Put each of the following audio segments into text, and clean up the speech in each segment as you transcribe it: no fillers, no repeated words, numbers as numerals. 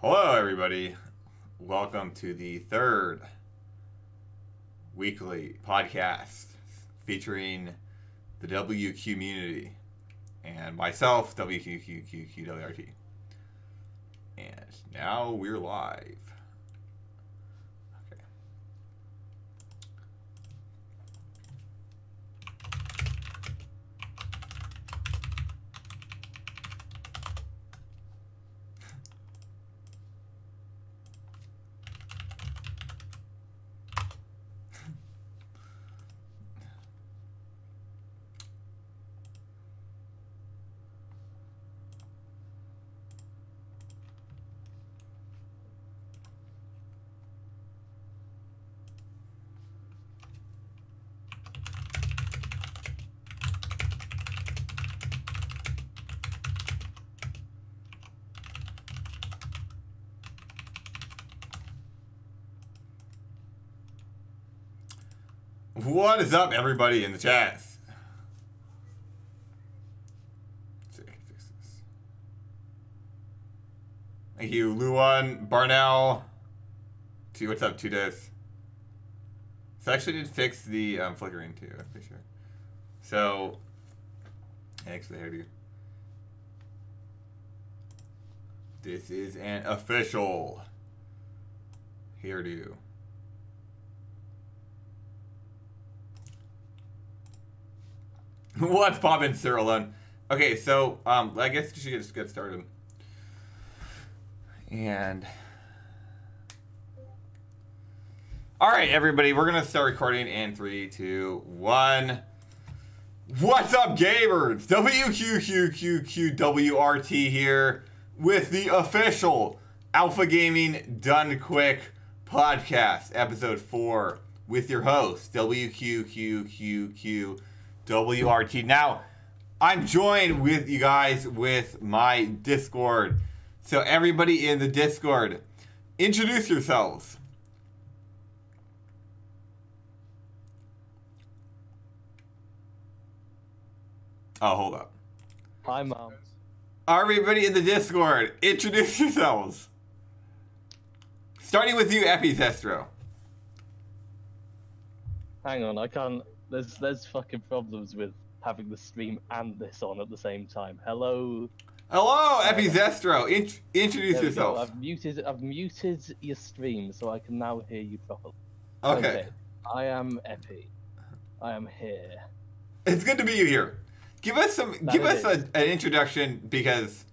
Hello, everybody. Welcome to the third weekly podcast featuring the WQ community and myself, WQQQWRT. And now we're live. Okay. What is up, everybody in the chat? Let's see if I can fix this. Thank you, Luan, Barnell. See what's up, 2 days. So I actually did fix the flickering too, I'm pretty sure. So, thanks for the hairdo. This is an official hairdo. What's poppin', Cyril? Okay, so I guess we should just get started. And all right, everybody, we're gonna start recording in 3, 2, 1. What's up, gamers? WQQQWRT here with the official Alpha Gaming Done Quick podcast, episode 4, with your host WQQQQWRT. Now, I'm joined with you guys with my Discord. So everybody in the Discord, introduce yourselves. Oh, hold up. Hi, Mom. Everybody in the Discord, introduce yourselves. Starting with you, Epicestro. Hang on, I can't. There's fucking problems with having the stream and this on at the same time. Hello. Hello, Epicestro. Introduce There we yourself. go. I've muted your stream so I can now hear you properly. Okay. I am Epi. I am here. It's good to meet you here. Give us an introduction, because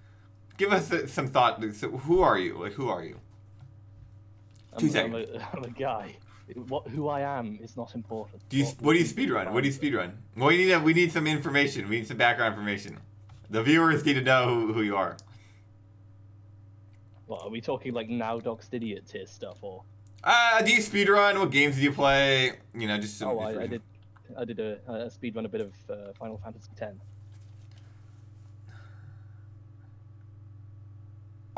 give us some thought. So who are you? Like, who are you? I'm a guy. Who I am is not important. What do you speedrun? What do you speedrun? Well, we need some information. We need some background information. The viewers need to know who you are. What, are we talking like Now Doxed Idiot tier stuff, or? Do you speedrun? What games do you play? You know, just some. Oh, I did a speedrun a bit of Final Fantasy X.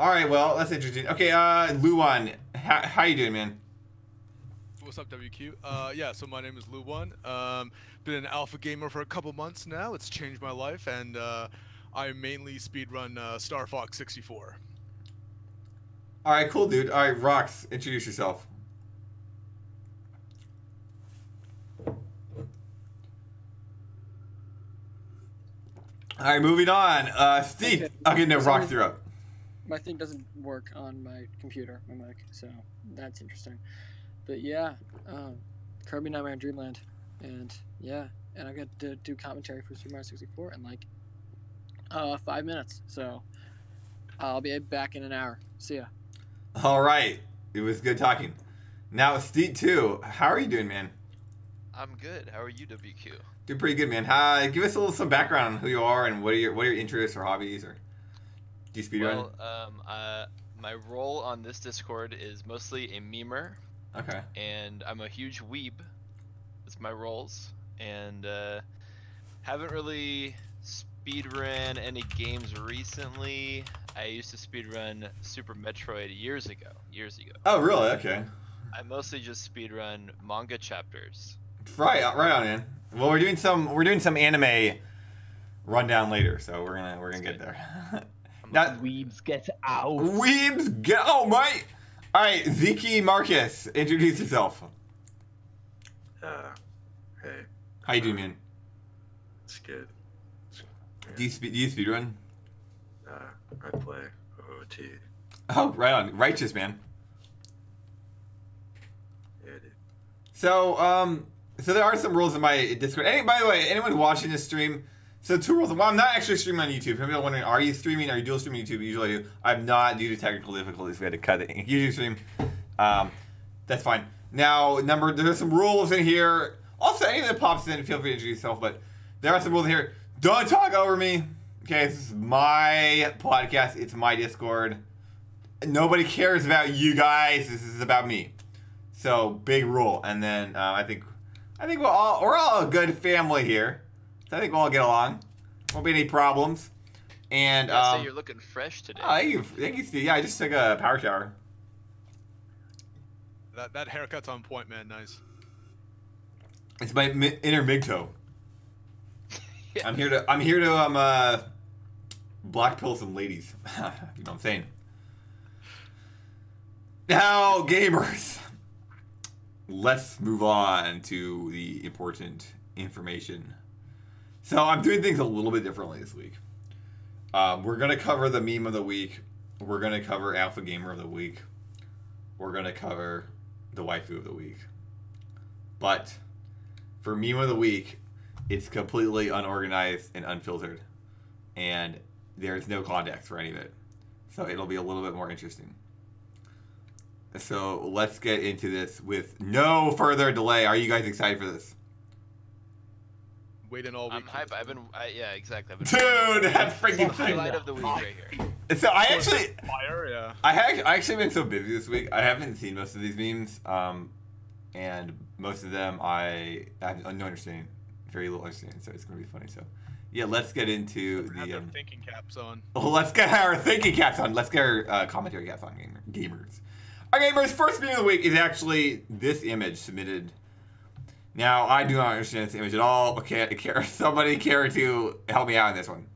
All right, well, that's interesting. Okay, Luan, how you doing, man? What's up, WQ? Yeah, so my name is Luan. Been an alpha gamer for a couple months now. It's changed my life, and I mainly speedrun Star Fox 64. All right, cool, dude. All right, Rox, introduce yourself. All right, moving on. Steve. Okay, no, Rox, you're up. My thing doesn't work on my computer, my mic, so that's interesting. But yeah, Kirby Nightmare Dreamland, and yeah, and I got to do commentary for Super Mario 64 in like 5 minutes, so I'll be back in an hour. See ya. All right, it was good talking. Now, Steve, too. How are you doing, man? I'm good. How are you, WQ? Doing pretty good, man. Give us some background on who you are and what are your interests or hobbies, or do you speedrun? Well, my role on this Discord is mostly a memer. Okay. And I'm a huge weeb. That's my roles. And haven't really speedrun any games recently. I used to speedrun Super Metroid years ago. Oh, really? Okay. I mostly just speedrun manga chapters. Right on, man. Well, we're doing some anime rundown later, so we're gonna get there. That Weebs get out. Weebs get. Oh my! All right, Zeke Marcus, introduce yourself. Hey, How you doing, man? it's good. Do you speedrun? I play OOT. Oh, right on. Righteous, man. Yeah, dude. So, so there are some rules in my Discord. By the way, anyone watching this stream, so 2 rules. Well, I'm not actually streaming on YouTube. People are wondering, are you streaming? Are you dual streaming YouTube? Usually I do. I'm not due to technical difficulties. We had to cut it. YouTube stream. That's fine. Now, there's some rules in here. Also, anything that pops in, feel free to introduce yourself, but there are some rules in here. Don't talk over me. Okay, this is my podcast. It's my Discord. Nobody cares about you guys. This is about me. So, big rule. And then I think we're all a good family here. So I think we'll all get along. Won't be any problems. And I say you're looking fresh today. oh, thank you, Steve. Yeah, I just took a power shower. That haircut's on point, man. Nice. It's my inner Migto. Yeah. I'm here to black pill some ladies. You know what I'm saying? Now, gamers, let's move on to the important information. So I'm doing things a little bit differently this week. We're gonna cover the meme of the week. We're gonna cover Alpha Gamer of the week. We're gonna cover the waifu of the week. But for meme of the week, it's completely unorganized and unfiltered, and there's no context for any of it. So it'll be a little bit more interesting. So let's get into this with no further delay. Are you guys excited for this? Waiting all week. I'm hype. Yeah, exactly. Dude, that's freaking Highlight sick. of the week right here. So I actually, Fire, yeah. I actually been so busy this week. I haven't seen most of these memes, and most of them I have no understanding, very little understanding. So it's gonna be funny. So yeah, let's get into Have the. their thinking caps on. Let's get our thinking caps on. Let's get our commentary caps on, gamers. Our gamers' first meme of the week is actually this image submitted. Now, I do not understand this image at all. Okay, somebody care to help me out on this one?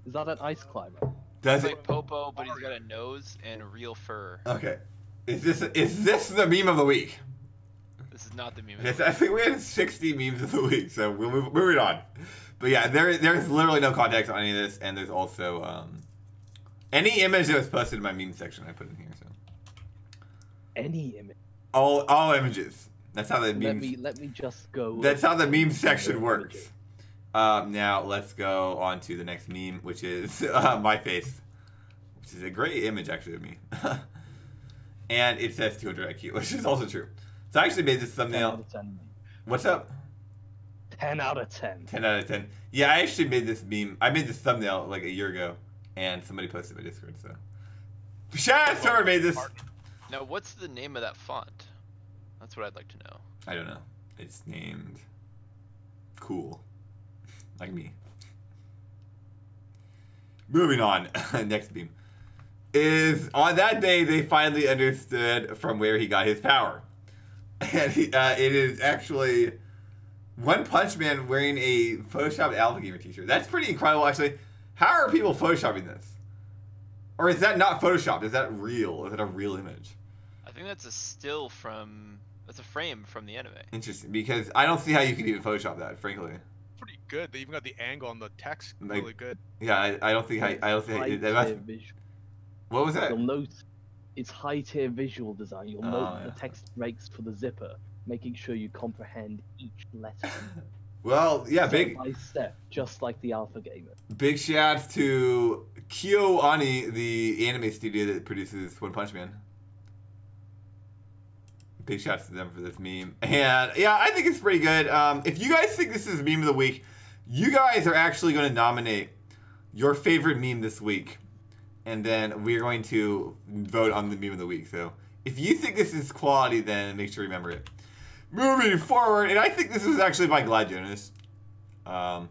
Is that an ice climber? Does It's it? like Popo, but he's got a nose and real fur. Okay. Is this the meme of the week? This is not the meme. Yes, I think we had 60 memes of the week, so we'll move it on. But yeah, there's literally no context on any of this, and there's also any image that was posted in my meme section I put in here. So Any image. all images. That's how the memes. Let me just go. That's how the meme section works. Now let's go on to the next meme, which is my face, which is a great image actually of me. And it says 200 IQ, which is also true. So I actually made this 10 thumbnail. out of 10. What's up? 10 out of 10. 10 out of 10. Yeah, I actually made this meme. I made this thumbnail like a year ago, and somebody posted it in my Discord. So, shout out to whoever made this. Now, what's the name of that font? That's what I'd like to know. I don't know. It's named Cool, like me. Moving on. Next meme is on that day they finally understood from where he got his power, and it is actually One Punch Man wearing a Photoshopped Alpha Gamer t-shirt. That's pretty incredible, actually. How are people photoshopping this? Or is that not photoshopped? Is that real? Is it a real image? I think that's a still from. That's a frame from the anime. Interesting, because I don't see how you could even Photoshop that, frankly. Pretty good. They even got the angle on the text. Like- Really good. Yeah, I don't think I don't think that must, what was that? You'll note it's high tier visual design. You'll note yeah. the text breaks for the zipper, making sure you comprehend each letter. Well, yeah, Step by step, just like the Alpha Gamer. big shouts to KyoAni, the anime studio that produces One Punch Man. Big shouts to them for this meme. And yeah, I think it's pretty good. If you guys think this is meme of the week, you guys are actually going to nominate your favorite meme this week. And then we're going to vote on the meme of the week. So if you think this is quality, then make sure you remember it. Moving forward, and I think this was actually by Glad Jonas. Where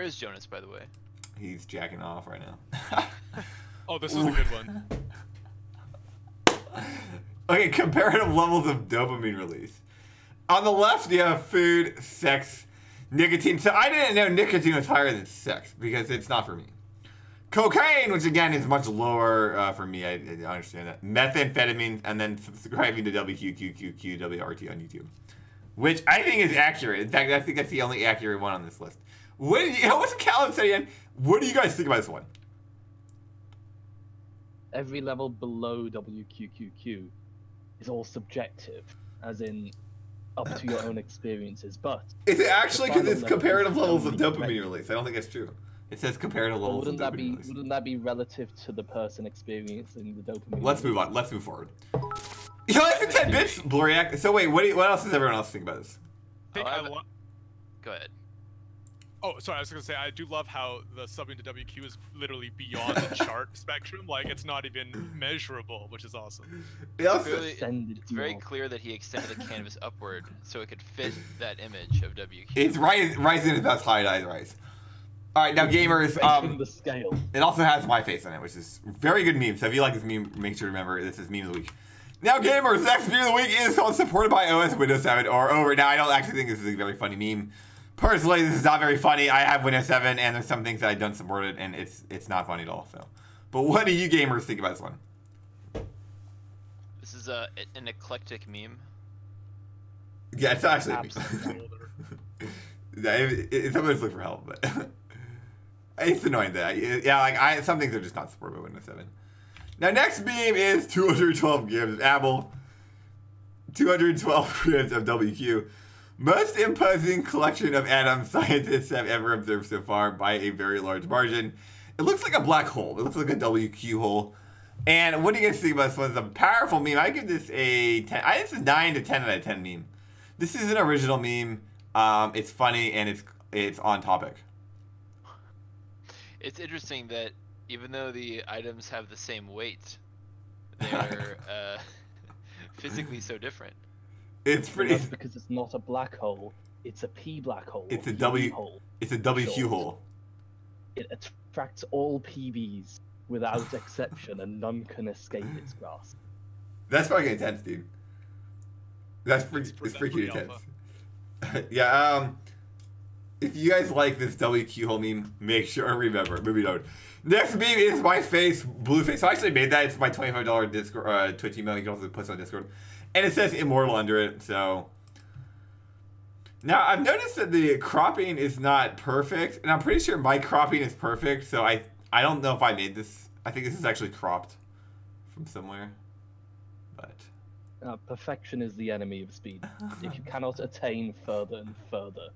is Jonas, by the way? He's jacking off right now. Oh, this was a good one. Okay, comparative levels of dopamine release. On the left, you have food, sex, Nicotine. So I didn't know nicotine was higher than sex because it's not for me. Cocaine, which again is much lower for me. I understand that. Methamphetamine, and then subscribing to WQQQWRT on YouTube, which I think is accurate. In fact, I think that's the only accurate one on this list. What's Callum say again? What do you guys think about this one? Every level below WQQQ is all subjective, as in up to your own experiences. But is it actually because it's comparative levels of dopamine dopamine release? I don't think that's true. It says comparative levels of dopamine release. Wouldn't that be relative to the person experiencing the dopamine? Let's move on. Let's move forward. You only for 10 bits, Bluriac. So wait, what else does everyone else think about this? Go ahead. Oh, sorry, I was gonna say, I do love how the subbing to WQ is literally beyond the chart spectrum. Like, it's not even measurable, which is awesome. Clearly, it's very clear that he extended the canvas upward so it could fit that image of WQ. It's rising as best high as rise. All right, now gamers, the scale. It also has my face on it, which is a very good meme. So if you like this meme, make sure to remember this is meme of the week. Now gamers, next meme of the week is called supported by OS Windows 7 or over. Now I don't actually think this is a very funny meme. Personally, this is not very funny. I have Windows 7, and there's some things that I don't support it, and it's not funny at all. So, but what do you gamers think about this one? This is an eclectic meme. Yeah, it's actually a meme. Somebody's look for help, but it's annoying that like some things are just not supported by Windows 7. Now, next meme is 212 gigs of Apple, 212 grams of WQ. Most imposing collection of atoms scientists have ever observed so far by a very large margin. It looks like a black hole. It looks like a WQ hole. And what do you guys think about this one? It's a powerful meme. I give this a 10. This is 9 to 10 out of 10 meme. This is an original meme. It's funny and it's on topic. It's interesting that even though the items have the same weight, they're physically so different. It's pretty. That's because it's not a black hole. It's a P black hole. It's a PB hole. It's a WQ hole. It attracts all PBs without exception, and none can escape its grasp. That's fucking intense, dude. It's freaking intense. Yeah. If you guys like this WQ hole meme, make sure and remember. Moving on. Next meme is my face, blue face. So I actually made that. It's my $25 Discord Twitch email. You can also post it on Discord. And it says immortal under it, so. Now, I've noticed that the cropping is not perfect, and I'm pretty sure my cropping is perfect, so I don't know if I made this. I think this is actually cropped from somewhere, but. Perfection is the enemy of speed. If you cannot attain further and further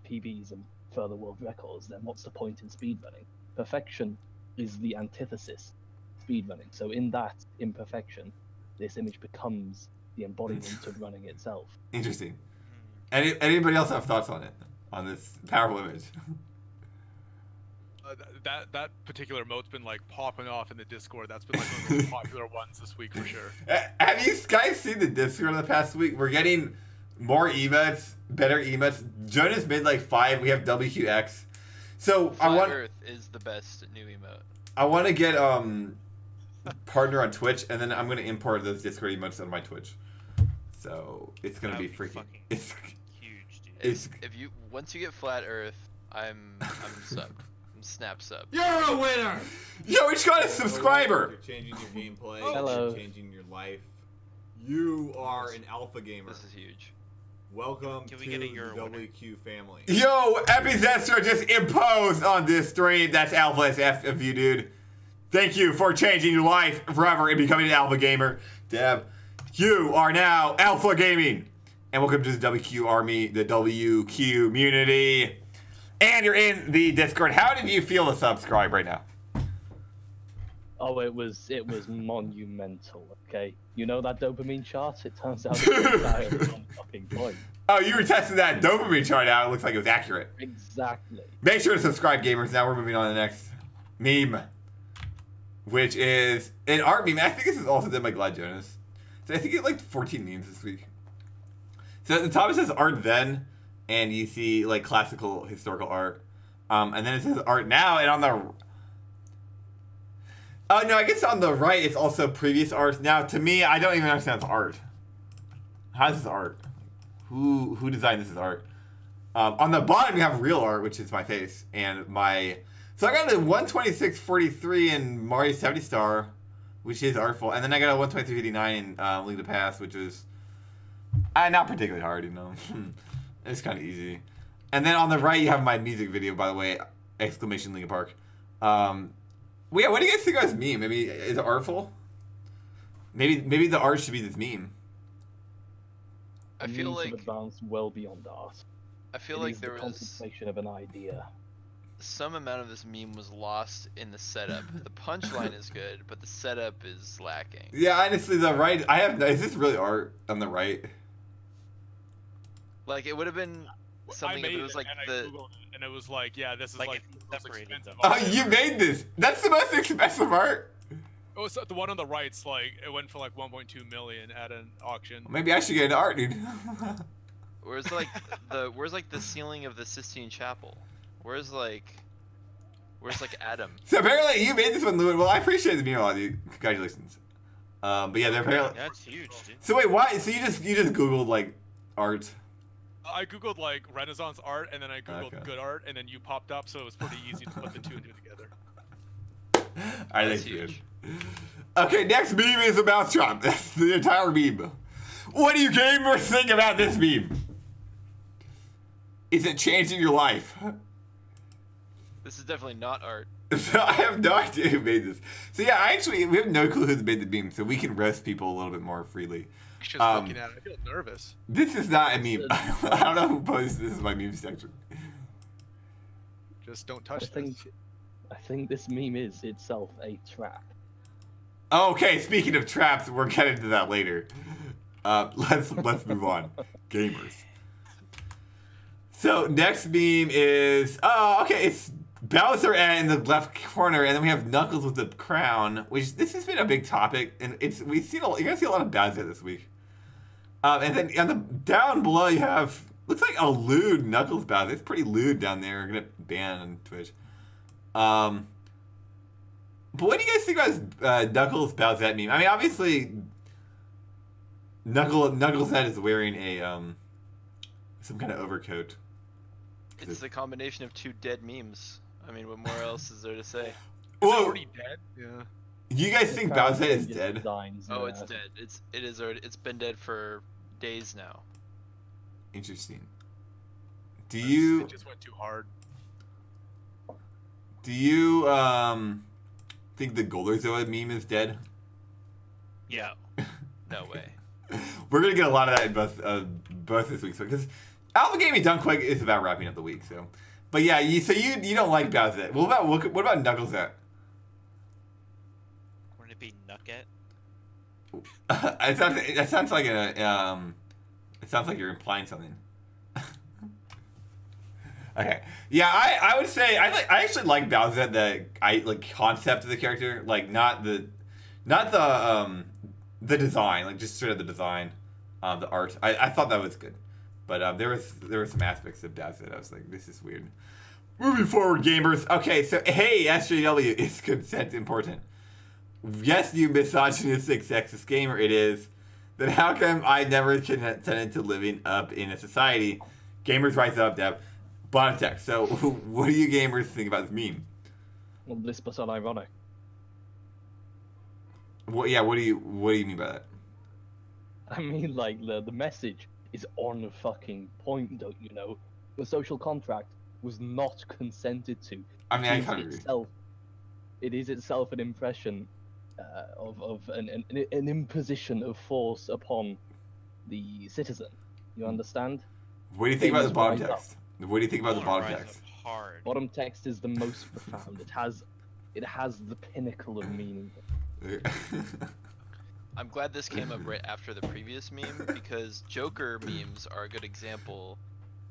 PBs and further world records, then what's the point in speedrunning? Perfection is the antithesis of speedrunning, so in that imperfection, this image becomes the embodiment of running itself. Interesting. Anybody else have thoughts on it? On this powerful image? That particular emote's been like popping off in the Discord. That's been like one of the most popular ones this week for sure. Have you guys seen the Discord in the past week? We're getting more emotes, better emotes. Jonas made like 5. We have WQX. So Flat Earth is the best new emote. I want to get partner on Twitch, and then I'm gonna import those Discord emotes on my Twitch. So it's gonna be freaking. It's huge, dude. If you once you get Flat Earth, I'm sub. I'm snap sub. You're a winner. Yo, we just got a subscriber. You're changing your gameplay. Hello. You're changing your life. You are an alpha gamer. This is huge. Welcome Can to we get a the Euro winner? WQ family. Yo, Epizester just imposed on this stream. That's alpha SF of you, dude. Thank you for changing your life forever and becoming an alpha gamer. Deb, you are now alpha gaming. And welcome to the WQ army, the WQ community. And you're in the Discord. How did you feel to subscribe right now? Oh, it was monumental, okay? You know that dopamine chart? It turns out it's entirely on fucking point. Oh, you were testing that dopamine chart out. It looks like it was accurate. Exactly. Make sure to subscribe, gamers. Now we're moving on to the next meme, which is an art meme. I think this is also done by Glad Jonas. So I think it like 14 memes this week. So at the top it says art then, and you see like classical historical art. And then it says art now, and on the... Oh, no, I guess on the right it's also previous art. Now, to me, I don't even understand it's art. How is this art? Who designed this as art? On the bottom, you have real art, which is my face, and my... So I got a 126.43 in Mario 70 Star, which is artful, and then I got a 123.89 in Link to the Past, which is not particularly hard, you know. It's kind of easy. And then on the right, you have my music video, by the way, exclamation Linkin Park. Well, yeah, what do you guys think of this meme? Maybe is it artful? Maybe the art should be this meme. I feel Memes have like advanced well beyond art. I feel It like is there the was contemplation of an idea. some amount of this meme was lost in the setup. The punchline is good, but the setup is lacking. Yeah, honestly, the right. Is this really art on the right? Like it would have been something if it was like and the. I Googled it, and it was like, yeah, this is Like, like it's the most separated expensive them. art. Oh, you made this. That's the most expensive art. Oh, so the one on the right's like it went for like 1.2 million at an auction. Maybe I should get into art, dude. Where's like the ceiling of the Sistine Chapel? Where's like Adam? So apparently you made this one, Lewin. Well, I appreciate the meme a lot, dude. Congratulations. But yeah, they're apparently. That's huge, dude. So wait, why? So you just Googled like art? I googled like Renaissance art, and then I googled Okay. good art, and then you popped up, so it was pretty easy to put the two and two together. I That's think huge. Okay, next meme is a mousetrap. That's the entire meme. What do you gamers think about this meme? Is it changing your life? This is definitely not art. I have no idea who made this. So yeah, we have no clue who made the meme, so we can roast people a little bit more freely. Just Um, looking at it, I feel nervous. This is not a meme. I don't know who posted this. Is my meme section. Just don't touch I think this meme is itself a trap. Okay, speaking of traps, we're getting to that later. Let's move on. Gamers. So next meme is okay, it's Bowser in the left corner, and then we have Knuckles with the crown, which this has been a big topic, and you're gonna see a lot of Bowser this week. And then on the down below you have looks like a lewd Knuckles Bowser. It's pretty lewd down there. We're gonna ban on Twitch. But what do you guys think about Knuckles Bowsette meme? I mean, obviously, Knucklehead is wearing a some kind of overcoat. It's the combination of two dead memes. I mean, what more else is there to say? Is it Whoa, already dead? Yeah. you guys think Bowsette is dead? Designs, Oh, it's dead. It's been dead for days now. Interesting. Do It you just went too hard. think the Golderzoa meme is dead? Yeah. No way. We're gonna get a lot of that in both this week, because Alpha Gaming Done Quick is about wrapping up the week. So, but yeah, you don't like Bowsette. What about Knucklesette? Wouldn't it be Nugget? It sounds like it sounds like you're implying something. Okay, yeah, I would say I actually like Bowsette, the concept of the character, like not the design, like just sort of the design, the art. I thought that was good, but there were some aspects of Bowsette I was like, this is weird. Moving forward, gamers. Okay, so hey, SJW, is consent important? Yes, you misogynistic, sexist gamer, it is. Then how come I never consented to living up in a society? Gamers rise up, Deb. Bottom text. So, what do you gamers think about this meme? Well, this but unironic. What do you mean by that? I mean, like, the message is on fucking point, don't you know? The social contract was not consented to. I mean, I It kind is of agree. itself- It is itself an impression of an imposition of force upon the citizen. You understand? What do you think about the Gamers bottom rise up. text? What do you think about the bottom Rise text? up hard. Bottom text is the most profound. It has the pinnacle of meaning. I'm glad this came up right after the previous meme, because Joker memes are a good example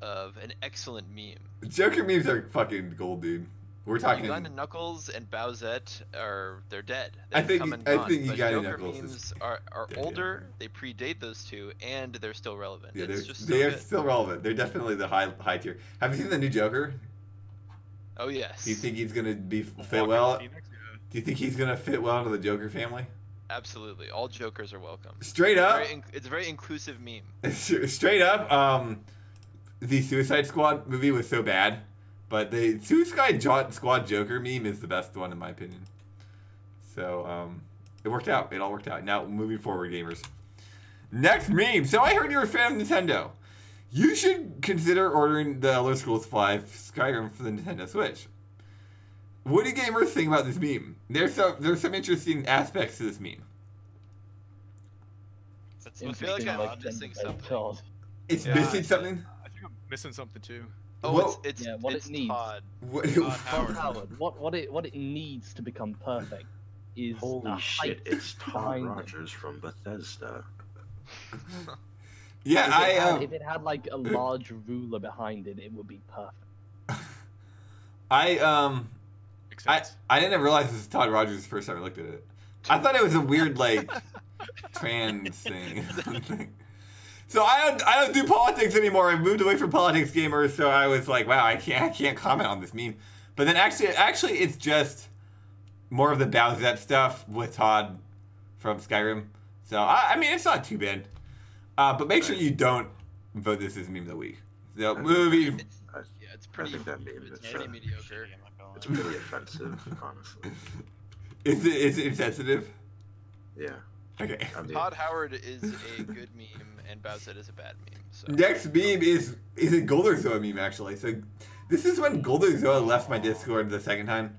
of an excellent meme. Joker memes are fucking gold, dude. We're talking. Uganda Knuckles and they're dead. I They've think- come and I gone, think but Uganda Joker Knuckles is memes are dead, yeah. older, they predate those two, and they're still relevant. Yeah, It's just so they are good. still relevant. They're definitely the high tier. Have you seen the new Joker? Oh yes. Do you think he's gonna fit Joaquin well? Phoenix, yeah. Do you think he's gonna fit well into the Joker family? Absolutely. All Jokers are welcome. Straight up, It's a very inclusive meme. straight up. the Suicide Squad movie was so bad, but the Suicide Squad Joker meme is the best one in my opinion. So it worked out. It all worked out. Now moving forward, gamers. Next meme. So I heard you're a fan of Nintendo. You should consider ordering the Elder Scrolls V Skyrim for the Nintendo Switch. What do gamers think about this meme? There's some interesting aspects to this meme. I feel like I'm missing something. It's missing something? I think I'm missing something too. Oh, it's what it needs. Todd. Howard. What it needs to become perfect is Holy shit, height it's Todd behind it. Rogers from Bethesda. Yeah, If it had like a large ruler behind it, it would be perfect. I didn't realize this was Todd Rogers the first time I looked at it. I thought it was a weird like trans thing. So I don't do politics anymore. I moved away from politics, gamers. So I was like, wow, I can't comment on this meme. But then actually, it's just more of the Bowsette stuff with Todd from Skyrim. So I mean, it's not too bad. But make sure you don't vote this as meme of the week. So movie. It's pretty. I think that meme It's is, pretty mediocre. It's pretty offensive, honestly. Is it insensitive? Yeah. Okay. I mean, Todd Howard is a good meme, and Bowsette is a bad meme. So. Next meme is a Golderzoa meme actually. So this is when Golderzoa left my Discord the second time.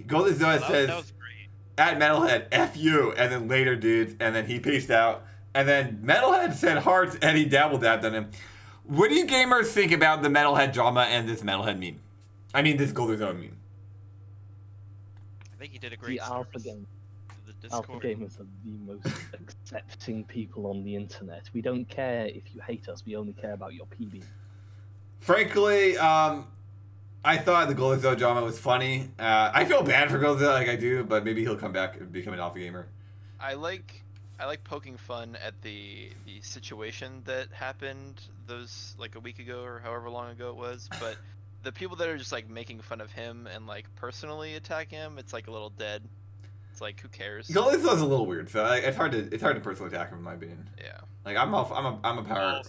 Golderzoa says, that was great. "At Metalhead, F you," and then later, dudes, and then he peaced out. And then Metalhead said hearts, and he dabbled-dabbed on him. What do you gamers think about the Metalhead drama and this Metalhead meme? I mean, this Golderzoa meme. I think he did a great The Alpha service game. to the Alpha Discord. gamers are the most accepting people on the internet. We don't care if you hate us. We only care about your PB. Frankly, I thought the Golderzoa drama was funny. I feel bad for Golderzoa like I do, but maybe he'll come back and become an Alpha gamer. I like poking fun at the situation that happened those like a week ago or however long ago it was, but the people that are just like making fun of him and like personally attack him, it's like a little dead. It's like, who cares? Golderzoa's a little weird, so it's hard to personally attack him in my opinion. Yeah. Like I'm a power.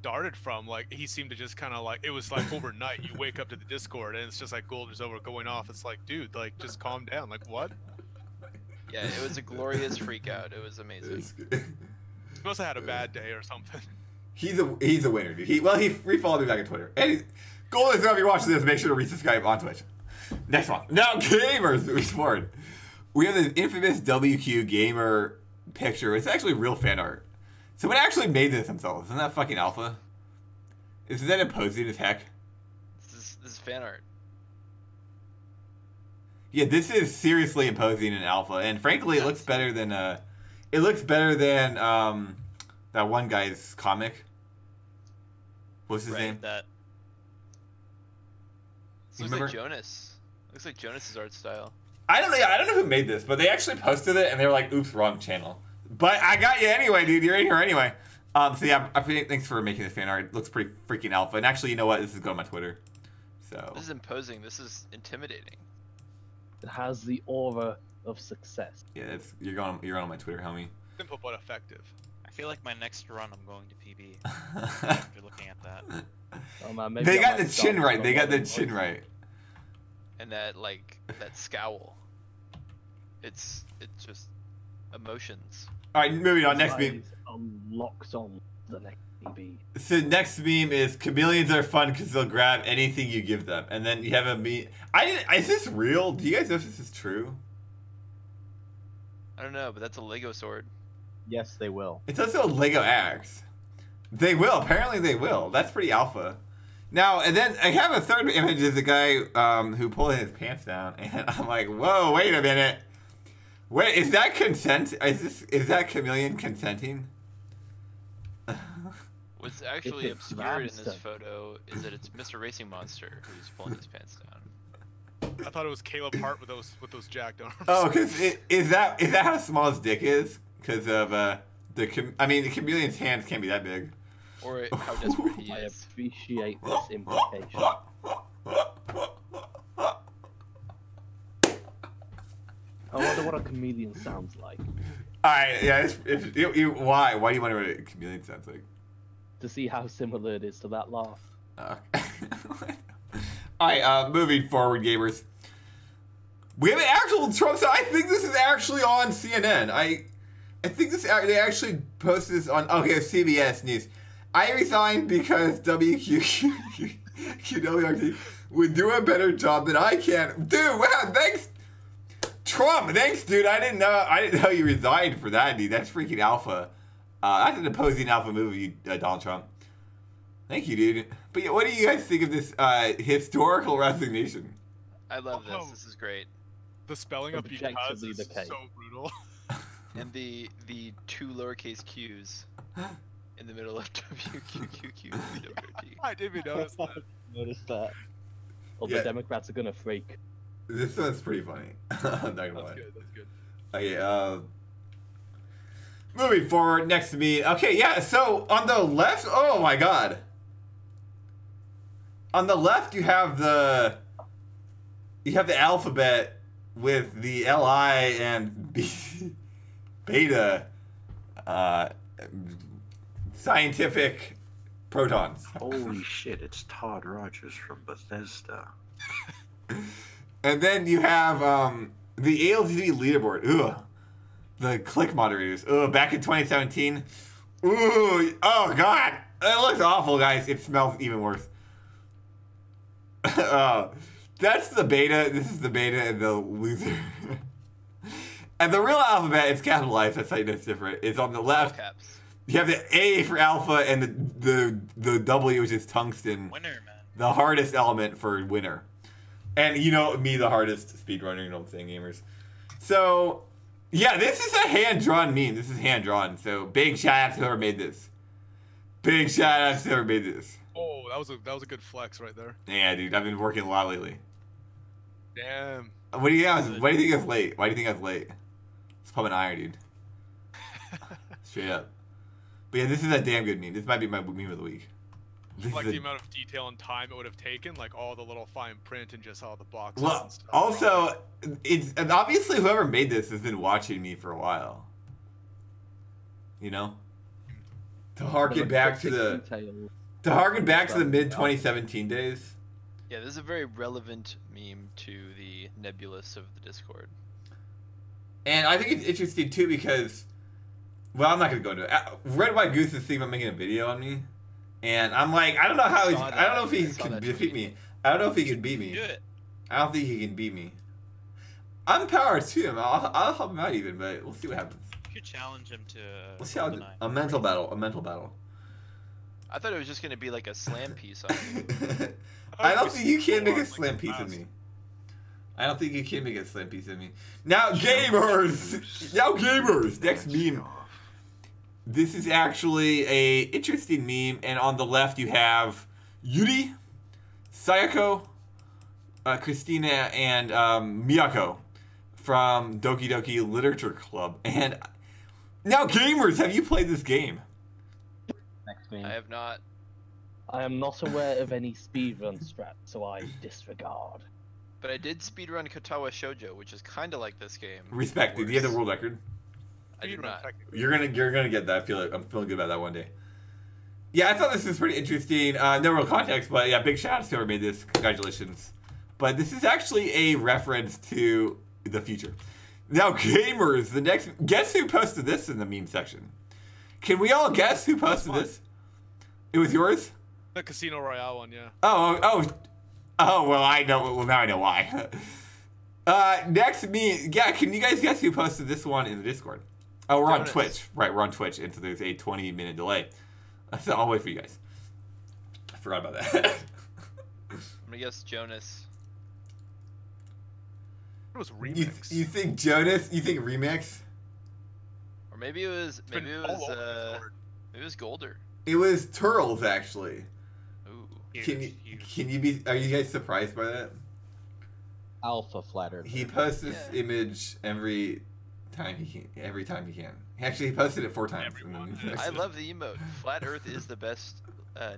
Started from like he seemed to just kind of like it was like overnight. You wake up to the Discord and it's just like Golderzoa going off. It's like, dude, like just calm down. Like what? Yeah, it was a glorious freak out. It was amazing. He must have had a bad day or something. He's a winner, dude. He re-followed me back on Twitter. And Golderzoa, if you're watching this, make sure to resubscribe on Twitch. Next one. Now, gamers, moving forward. We have the infamous WQ gamer picture. It's actually real fan art. Someone actually made this themselves. Isn't that fucking alpha? Isn't that imposing as heck? This is fan art. Yeah, this is seriously imposing in alpha, and frankly, it looks better than that one guy's comic. What's his name? That This looks like Jonas. Looks like Jonas's art style. I don't know who made this, but they actually posted it, and they were like, "Oops, wrong channel." But I got you anyway, dude. You're in here anyway. So yeah, thanks for making this fan art. It looks pretty freaking alpha. And actually, you know what? This is going on my Twitter. So This is imposing. This is intimidating. It has the aura of success. yeah, you're on my Twitter, homie. Simple but effective. I feel like my next run I'm going to PB. If you're looking at that. Oh, man, maybe They I got might the start chin right. with They got the one chin voice. right. And that scowl. It's just emotions. All right, moving on. Next His meme. eyes are locked on the next PB. So next meme is chameleons are fun because they'll grab anything you give them, and then you have a meme. Is this real? Do you guys know if this is true? I don't know, but that's a Lego sword. Yes, they will. It's also a Lego axe. They will. Apparently they will. That's pretty alpha. Now, and then I have a third image of the guy who pulled his pants down, and I'm like, whoa, wait a minute. Wait, is that consent? Is that chameleon consenting? What's actually If it's obscured in this Ramster. photo is that it's Mr. Racing Monster who's pulling his pants down. I thought it was Caleb Hart with those jacked arms. Oh, because is that how small his dick is? Because of the chameleon's hands can't be that big. Or how desperate he I is. appreciate this implication. I wonder what a chameleon sounds like. Alright, yeah. Why do you wonder what a chameleon sounds like? To see how similar it is to that laugh. Alright, moving forward, gamers. We have an actual Trump side. I think this is actually on CNN. I think this they actually posted this on CBS News. I resigned because WQ'd would do a better job than I can. Dude, wow, thanks, Trump. Thanks, dude. I didn't know you resigned for that, dude. That's freaking alpha. That's an opposing alpha movie, Donald Trump. Thank you, dude. But yeah, what do you guys think of this historical resignation? I love this. This is great. The spelling of because is so brutal. And the 2 lowercase q's in the middle of WQQQWRT. I didn't even notice that. Notice that. Well, Yeah. the Democrats are gonna freak. This one's pretty funny. I'm not gonna lie. That's good. That's good. Okay, moving forward, next to me. Okay, yeah, so on the left, oh my god. On the left, you have the alphabet with the LI and beta scientific protons. Holy shit, it's Todd Rogers from Bethesda. And then you have the ALTV leaderboard. Ugh. The click moderators. Ugh, back in 2017. Ooh, oh god. It looks awful, guys. It smells even worse. That's the beta. This is the beta and the loser. And the real alphabet is capitalized. That's how you know it's different. It's on the left. Caps. You have the A for alpha and the W, which is tungsten. Winner, man. The hardest element for winner. And you know me, the hardest speedrunner, you know what I'm saying, gamers. So, yeah, this is a hand-drawn meme. This is hand-drawn. So, big shout-out to whoever made this. Big shout-out to whoever made this. Oh, that was a good flex right there. Yeah, dude, I've been working a lot lately. Damn. What do you think is late? Why do you think I was late? It's probably an iron, dude. Straight up. But yeah, this is a damn good meme. This might be my meme of the week. This Like is the amount of detail and time it would have taken, like all the little fine print and just all the boxes Well, and stuff. also, and obviously whoever made this has been watching me for a while. You know? To harken back to the mid 2017 days. Yeah, this is a very relevant meme to the nebulous of the Discord. And I think it's interesting too because, well, I'm not gonna go into it. Red White Goose is thinking about making a video on me, and I'm like, I don't know how he's. I don't know if he can defeat me. I don't know if he can beat me. Do it. I don't think he can beat me. I'm powered to him. I'll help him out even, but we'll see what happens. You could challenge him to We'll see how GoldenEye. a mental battle. A mental battle. I thought it was just gonna be like a slam piece on you. I don't think you can make a Like slam the piece of past. me. I don't think you can make a slam piece of me. Now, gamers! Now, gamers! Next meme. This is actually a interesting meme, and on the left you have Yuri, Sayako, Christina, and Miyako from Doki Doki Literature Club. And now, gamers, have you played this game? Next meme. I have not. I am not aware of any speedrun strat, so I disregard. But I did speedrun Kotawa Shoujo, which is kind of like this game. Respect, dude. Do you have the world record? I did Speedrun, not. technically. You're gonna get that. I'm feeling good about that one day. Yeah, I thought this was pretty interesting. No real context, but yeah, big shout out to whoever made this. Congratulations. But this is actually a reference to the future. Now, gamers, the next guess who posted this in the meme section? Can we all guess who posted this? It was yours? The Casino Royale one, yeah. Oh, well, I know. Well, now I know why. Next, yeah, can you guys guess who posted this one in the Discord? Oh, we're on Jonas. Twitch. Right, we're on Twitch, and so there's a 20-minute delay. So I'll wait for you guys. I forgot about that. I'm gonna guess Jonas. It was you remix. think Jonas? You think Remix? Or maybe it was Been all over the board. maybe it was Golder. It was Turles, actually. Ooh. Can you be? Are you guys surprised by that? Alpha flatter. He posts this Yeah. image every time he can. Actually, he posted it 4 times. in the Everyone. meme I section. love the emote. Flat Earth is the best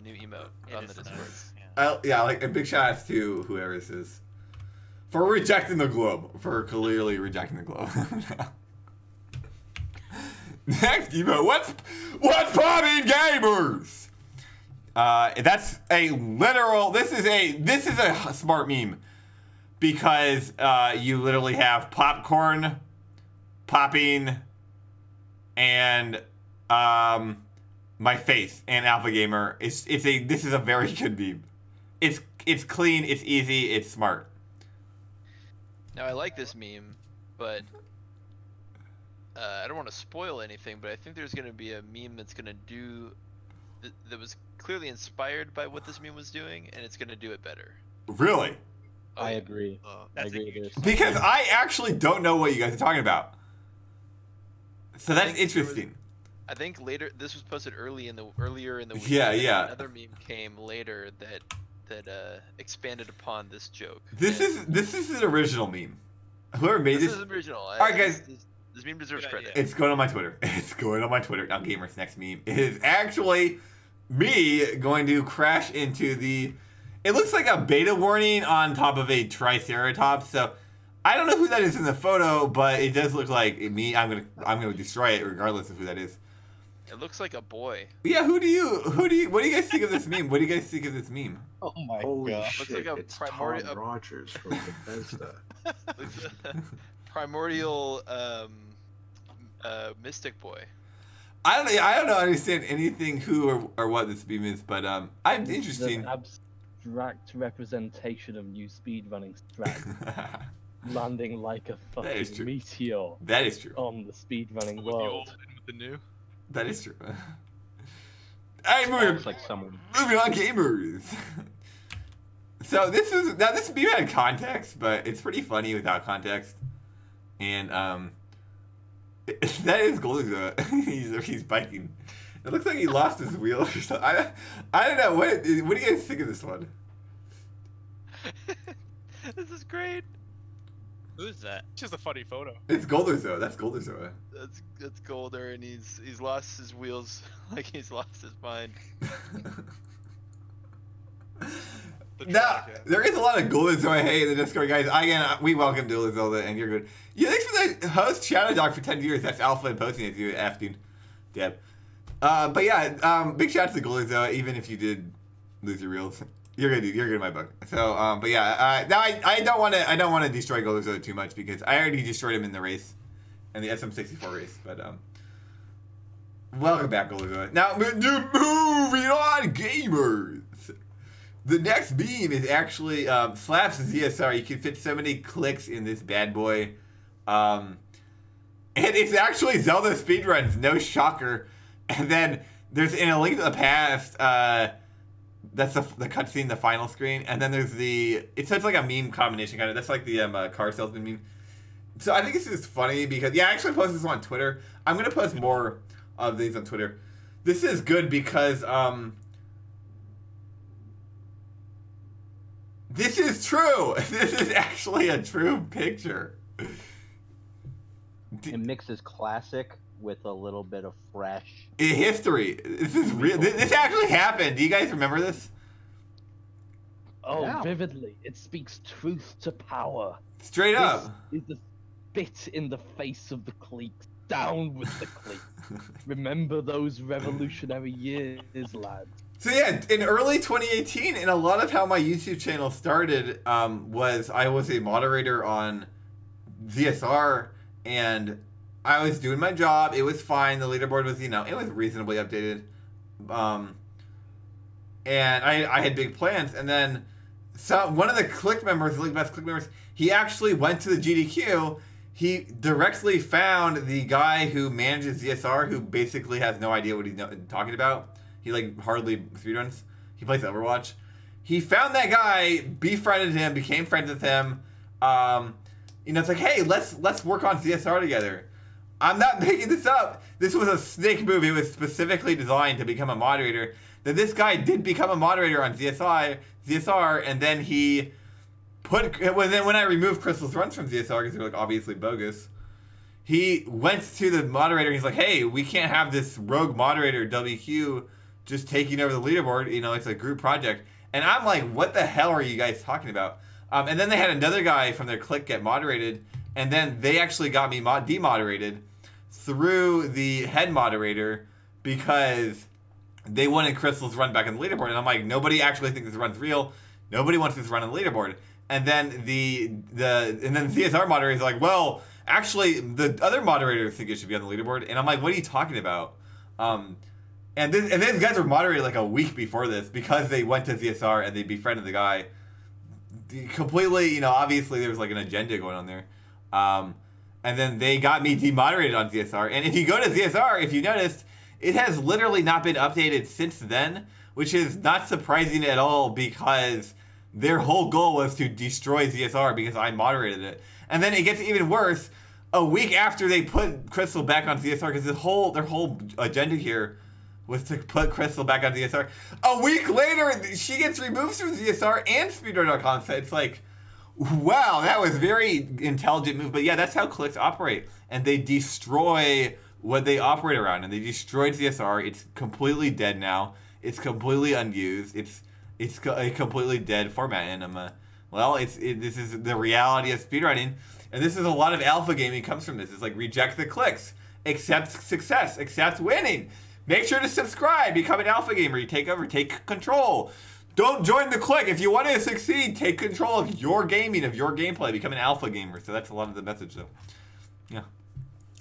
new emote It on is the Discord. nice, yeah. Yeah, like a big shout out to whoever this is for rejecting the globe, for clearly rejecting the globe. Next emote, what's poppin', gamers? That's a literal. This is a smart meme because you literally have popcorn popping and my face and Alpha Gamer. This is a very good meme. It's clean. It's easy. It's smart. Now I like this meme, but I don't want to spoil anything. But I think there's going to be a meme that's going to do that was clearly inspired by what this meme was doing, and it's going to do it better. Really? Oh, I yeah. agree. I agree with this. Because I actually don't know what you guys are talking about. So that's I think there interesting. I think later this was posted earlier in the week. Yeah, and yeah. Another meme came later that expanded upon this joke. This is an original meme. Whoever made This this. is original. All right, guys. This meme deserves Good credit. idea. It's going on my Twitter. It's going on my Twitter. Now, Gamer's next meme is actually me going to crash into the. It looks like a beta warning on top of a Triceratops. So I don't know who that is in the photo, but it does look like me. I'm gonna destroy it regardless of who that is. It looks like a boy. Yeah, what do you guys think of this meme? What do you guys think of this meme? Oh my Holy god. shit, like a it's primordial- Todd Rogers from Bethesda. Primordial mystic boy. I don't know understand anything who or what this meme is, but I'm It's interesting. an abstract representation of new speedrunning strat landing like a That is fucking true. meteor That is true. on the speedrunning With the world. old and with the new. That is true. Alright, moving Looks like someone. on, gamers. So this meme had context, but it's pretty funny without context. And that is Golden. He's biking. It looks like he lost his wheel or something. I don't know. What do you guys think of this one? This is great. Who's that? It's just a funny photo. It's Golden. That's Golden. That's Golder, and he's lost his wheels like he's lost his mind. The Now, track, yeah. there is a lot of Golden Zoe hey in the Discord, guys. Again, we welcome Dual Zelda, and you're good. Yeah, thanks for the host Shadow Dog for 10 years. That's Alpha and posting it, you effing Deb. But yeah, big shout out to Golden Zoe, even if you did lose your reels. You're good in my book. So, but yeah, now I don't want to destroy Golden Zoe too much because I already destroyed him in the race, in the SM64 race. But welcome back, Golden Zoe. Now, moving on, gamers. The next meme is actually Slaps ZSR. You can fit so many clicks in this bad boy. And it's actually Zelda speedruns, no shocker. And then there's in A Link to the Past, that's the cutscene, the final screen. And then there's it's like a meme combination kind of. That's like the car salesman meme. So I think this is funny because, yeah, I actually posted this on Twitter. I'm going to post more of these on Twitter. This is good because, this is true. This is actually a true picture. It mixes classic with a little bit of fresh. History. This is real. This actually happened. Do you guys remember this? Oh, Yeah. vividly. It speaks truth to power. Straight up. This is the spit in the face of the cliques. Down with the cliques. Remember those revolutionary years, lads. So yeah, in early 2018, and a lot of how my YouTube channel started was I was a moderator on ZSR, and I was doing my job. It was fine. The leaderboard was, it was reasonably updated. And I had big plans. And then one of the click members, the best click members, he actually went to the GDQ. He directly found the guy who manages ZSR, who basically has no idea what he's talking about. He hardly speedruns. He plays Overwatch. He found that guy, befriended him, became friends with him. It's like, hey, let's work on CSR together. I'm not making this up. This was a snake move. It was specifically designed to become a moderator. Then this guy did become a moderator on ZSR, and then he when I removed Crystal's runs from ZSR because they're obviously bogus, he went to the moderator. He's like, hey, we can't have this rogue moderator WQ just taking over the leaderboard. It's a group project. And I'm like, what the hell are you guys talking about? And then they had another guy from their clique get moderated, and then they actually got me demoderated through the head moderator because they wanted Crystal's run back on the leaderboard, and I'm like, nobody actually thinks this run's real. Nobody wants this run on the leaderboard. And then the CSR moderator is like, well, actually, the other moderators think it should be on the leaderboard. And I'm like, what are you talking about? And these guys were moderated like a week before this because they went to CSR and they befriended the guy. Completely, you know, obviously there was like an agenda going on there. And then they got me demoderated on CSR. And if you go to CSR, if you noticed, it has literally not been updated since then, which is not surprising at all because their whole goal was to destroy CSR because I moderated it. And then it gets even worse. A week after they put Crystal back on CSR, because their whole agenda here was to put Crystal back on CSR. A week later, she gets removed from CSR and speedrun.com. So it's like, wow, that was very intelligent move. But yeah, that's how cliques operate. And they destroy what they operate around. And they destroyed CSR. It's completely dead now. It's completely unused. It's a completely dead format. And well, this is the reality of speedrunning. And this is a lot of alpha gaming comes from this. It's like reject the clicks, accept success, accept winning. Make sure to subscribe, become an alpha gamer. You take over, take control. Don't join the clique. If you want to succeed, take control of your gaming, of your gameplay. Become an alpha gamer. So that's a lot of the message, though. Yeah.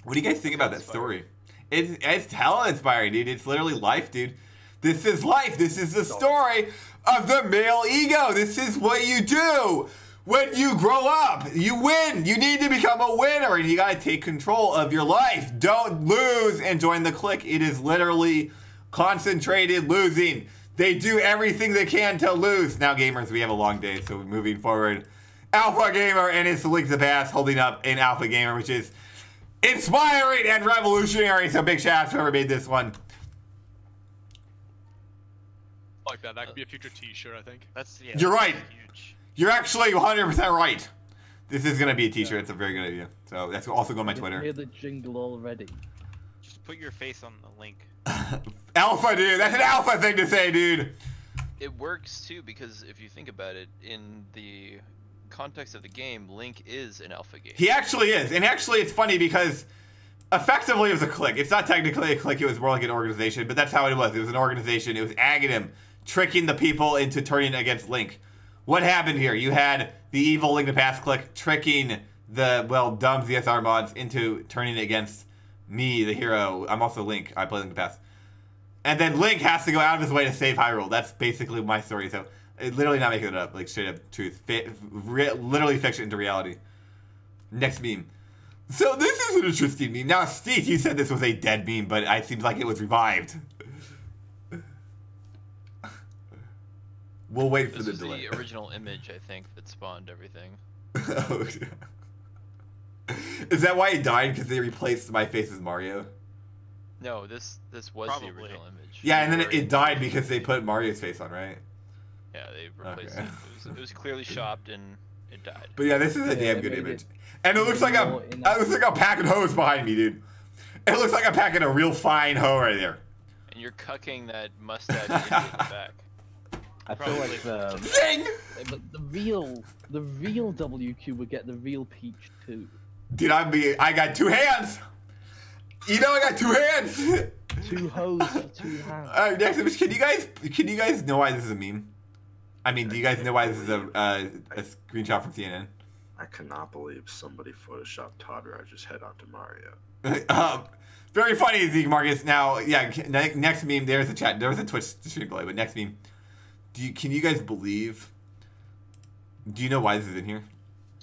What do you guys think about that story? It's hella inspiring, dude. It's literally life, dude. This is life. This is the story of the male ego. This is what you do. When you grow up, you win. You need to become a winner, and you gotta take control of your life. Don't lose and join the clique. It is literally concentrated losing. They do everything they can to lose. Now, gamers, we have a long day, so moving forward. Alpha Gamer and his Link to the Past holding up an Alpha Gamer, which is inspiring and revolutionary. So big shout out to whoever made this one. Like that. That could be a future T-shirt, I think. Yeah, You're right. Huge. You're actually 100% right. This is gonna be a T-shirt. It's a very good idea. So that's also go on my Twitter. Hear the jingle already. Just put your face on the link. Alpha, dude. That's an alpha thing to say, dude. It works too because if you think about it, in the context of the game, Link is an alpha game. He actually is, and actually it's funny because effectively it was a clique. It's not technically a clique. It was more like an organization, but that's how it was. It was an organization. It was Aghanim tricking the people into turning against Link. What happened here? You had the evil Link to Past clique tricking the, well, dumb ZSR mods into turning against me, the hero. I'm also Link. I play Link to Past. And then Link has to go out of his way to save Hyrule. That's basically my story. So, literally not making it up. Like, straight up truth. Literally fiction into reality. Next meme. So, this is an interesting meme. Now, Steve, you said this was a dead meme, but it seems like it was revived. We'll wait for the delay. This is the original image, I think, that spawned everything. Oh, yeah. Is that why he died? Because they replaced my face as Mario? No, this was Probably. the original image. Yeah, and then it died because they put Mario's face on, right? Yeah, they replaced Okay. it. It was clearly shopped and it died. But yeah, this is a damn good image. And it looks like I'm packing hose behind me, dude. It looks like I'm packing a real fine hoe right there. And you're cucking that mustache into the back. I feel like Zing! But the real WQ would get the real Peach too. Dude, I got two hands. You know I got two hands. Two hoes for 2 hands. Alright, next image. Can you guys know why this is a meme? I mean, do you guys know why this is a screenshot from CNN? I cannot believe somebody photoshopped Todd Rogers' head onto Mario. Very funny, Zeke Marcus. Now, yeah, next meme. There's a chat. There was a Twitch stream delay, but next meme. Can you guys believe? Do you know why this is in here?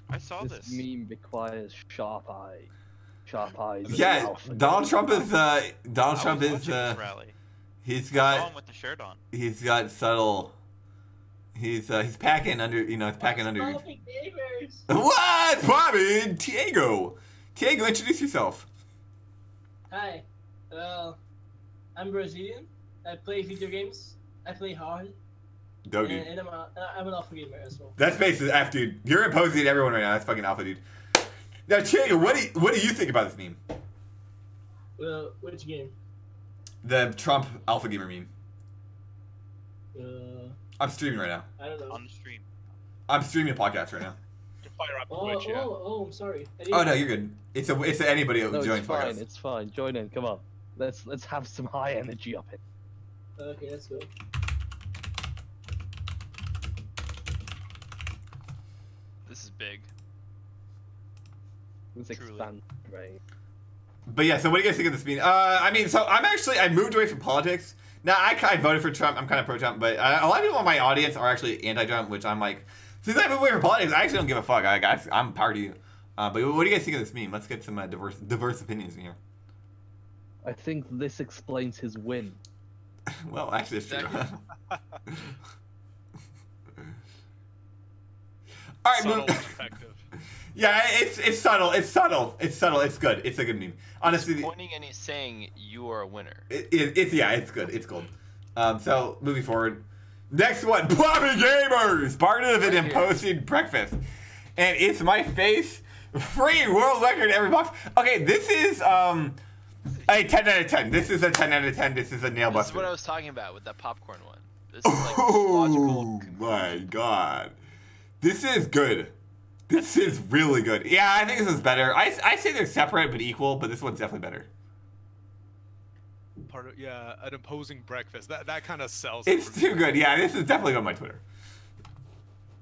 I saw This this. meme requires sharp eyes. Sharp eyes. Yeah, Donald Trump is. I was watching this rally. He's Saw him got. with the shirt on. He's got subtle. He's packing under. You know, he's packing under. What, Bobby? Tiago, introduce yourself. Hi. Well, I'm Brazilian. I play video games. I play hard. Go, dude. And I'm an alpha gamer as well. That's basically F, dude. You're imposing everyone right now. That's fucking alpha, dude. Now, Tiago, what do you think about this meme? Well, which game? The Trump alpha gamer meme. I'm streaming right now. I don't know. On the stream. I'm streaming a podcast right now. Fire up Oh, Twitch, yeah. I'm sorry. Oh no, you're good. It's anybody who No, joins it's fine. podcast. It's fine. Join in. Come on. Let's have some high energy up it. Okay, let's go. This is big. Let's Truly. expand, right? But yeah, so what do you guys think of this meeting? I mean, so I moved away from politics. Now, I voted for Trump. I'm kind of pro-Trump, but a lot of people in my audience are actually anti-Trump, which I'm like, since I moved away from politics, I actually don't give a fuck. I'm power to you. But what do you guys think of this meme? Let's get some diverse opinions in here. I think this explains his win. Well, actually, it's true. All right, Subtle move. but effective. Yeah, it's subtle. It's subtle. It's subtle. It's good. It's a good meme. Honestly, He's pointing and he's saying you are a winner. it's good. It's gold. So moving forward, next one, Bobby Gamers, part of an imposing breakfast, and it's my face, free world record every box. Okay, this is a 10 out of 10. This is a 10 out of 10. This is a nail This is buster. what I was talking about with that popcorn one. This is like Oh logical. my god, this is good. This is really good. Yeah, I think this is better. I say they're separate but equal, but this one's definitely better. Part of, yeah, an imposing breakfast. That kind of sells. it It's for too me. good. Yeah, this is definitely on my Twitter.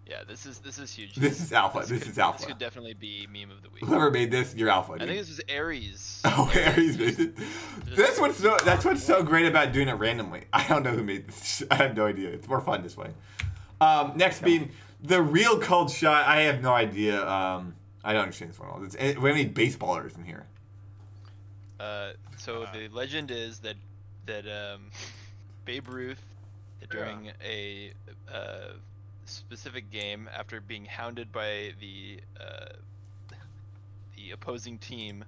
Yeah, this is huge. This is alpha. This could, is alpha. This could definitely be meme of the week. Whoever made this, you're alpha. I Dude. think this was Aries. Oh, Aries made it. That's what's so great about doing it randomly. I don't know who made this. I have no idea. It's more fun this way. Next being the real cold shot. I have no idea. I don't understand this one at all. We have any baseballers in here? So the legend is that Babe Ruth, during a specific game, after being hounded by the opposing team,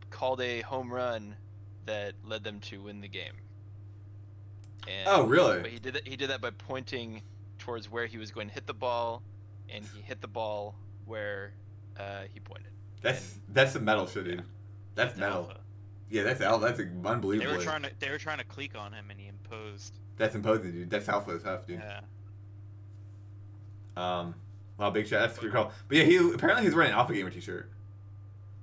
called a home run that led them to win the game. And, Oh, really? But he did that by pointing towards where he was going to hit the ball, and he hit the ball where he pointed. That's some metal shit, dude. That's metal. Alpha. Yeah, that's alpha. That's unbelievable. They were trying to clique on him, and he imposed. That's imposing, dude. That's alpha as tough, dude. Yeah. Wow, big shot. That's pretty cool. But yeah, apparently he's wearing an Alpha Gamer t-shirt.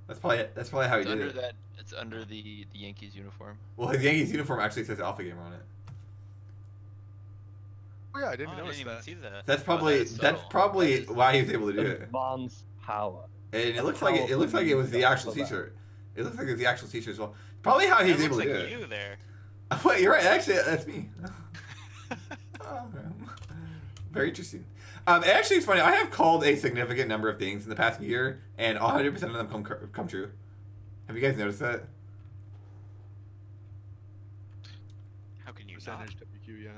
That's probably how he It's did under it. that. It's under the Yankees uniform. Well, his Yankees uniform actually says Alpha Gamer on it. Oh, yeah, I didn't Oh, I notice didn't even that. see that. That's probably that's that's subtle. probably why he was able to do it. Advanced power. And it looks like it was the actual t-shirt. It looks like it was the actual t-shirt as well. Probably how he was That able looks to like do it. you there. Wait, you're right. Actually, that's me. Oh, okay. Very interesting. Actually, it's funny. I have called a significant number of things in the past year, and 100% of them come true. Have you guys noticed that? How can you not? Percentage WQ, yeah.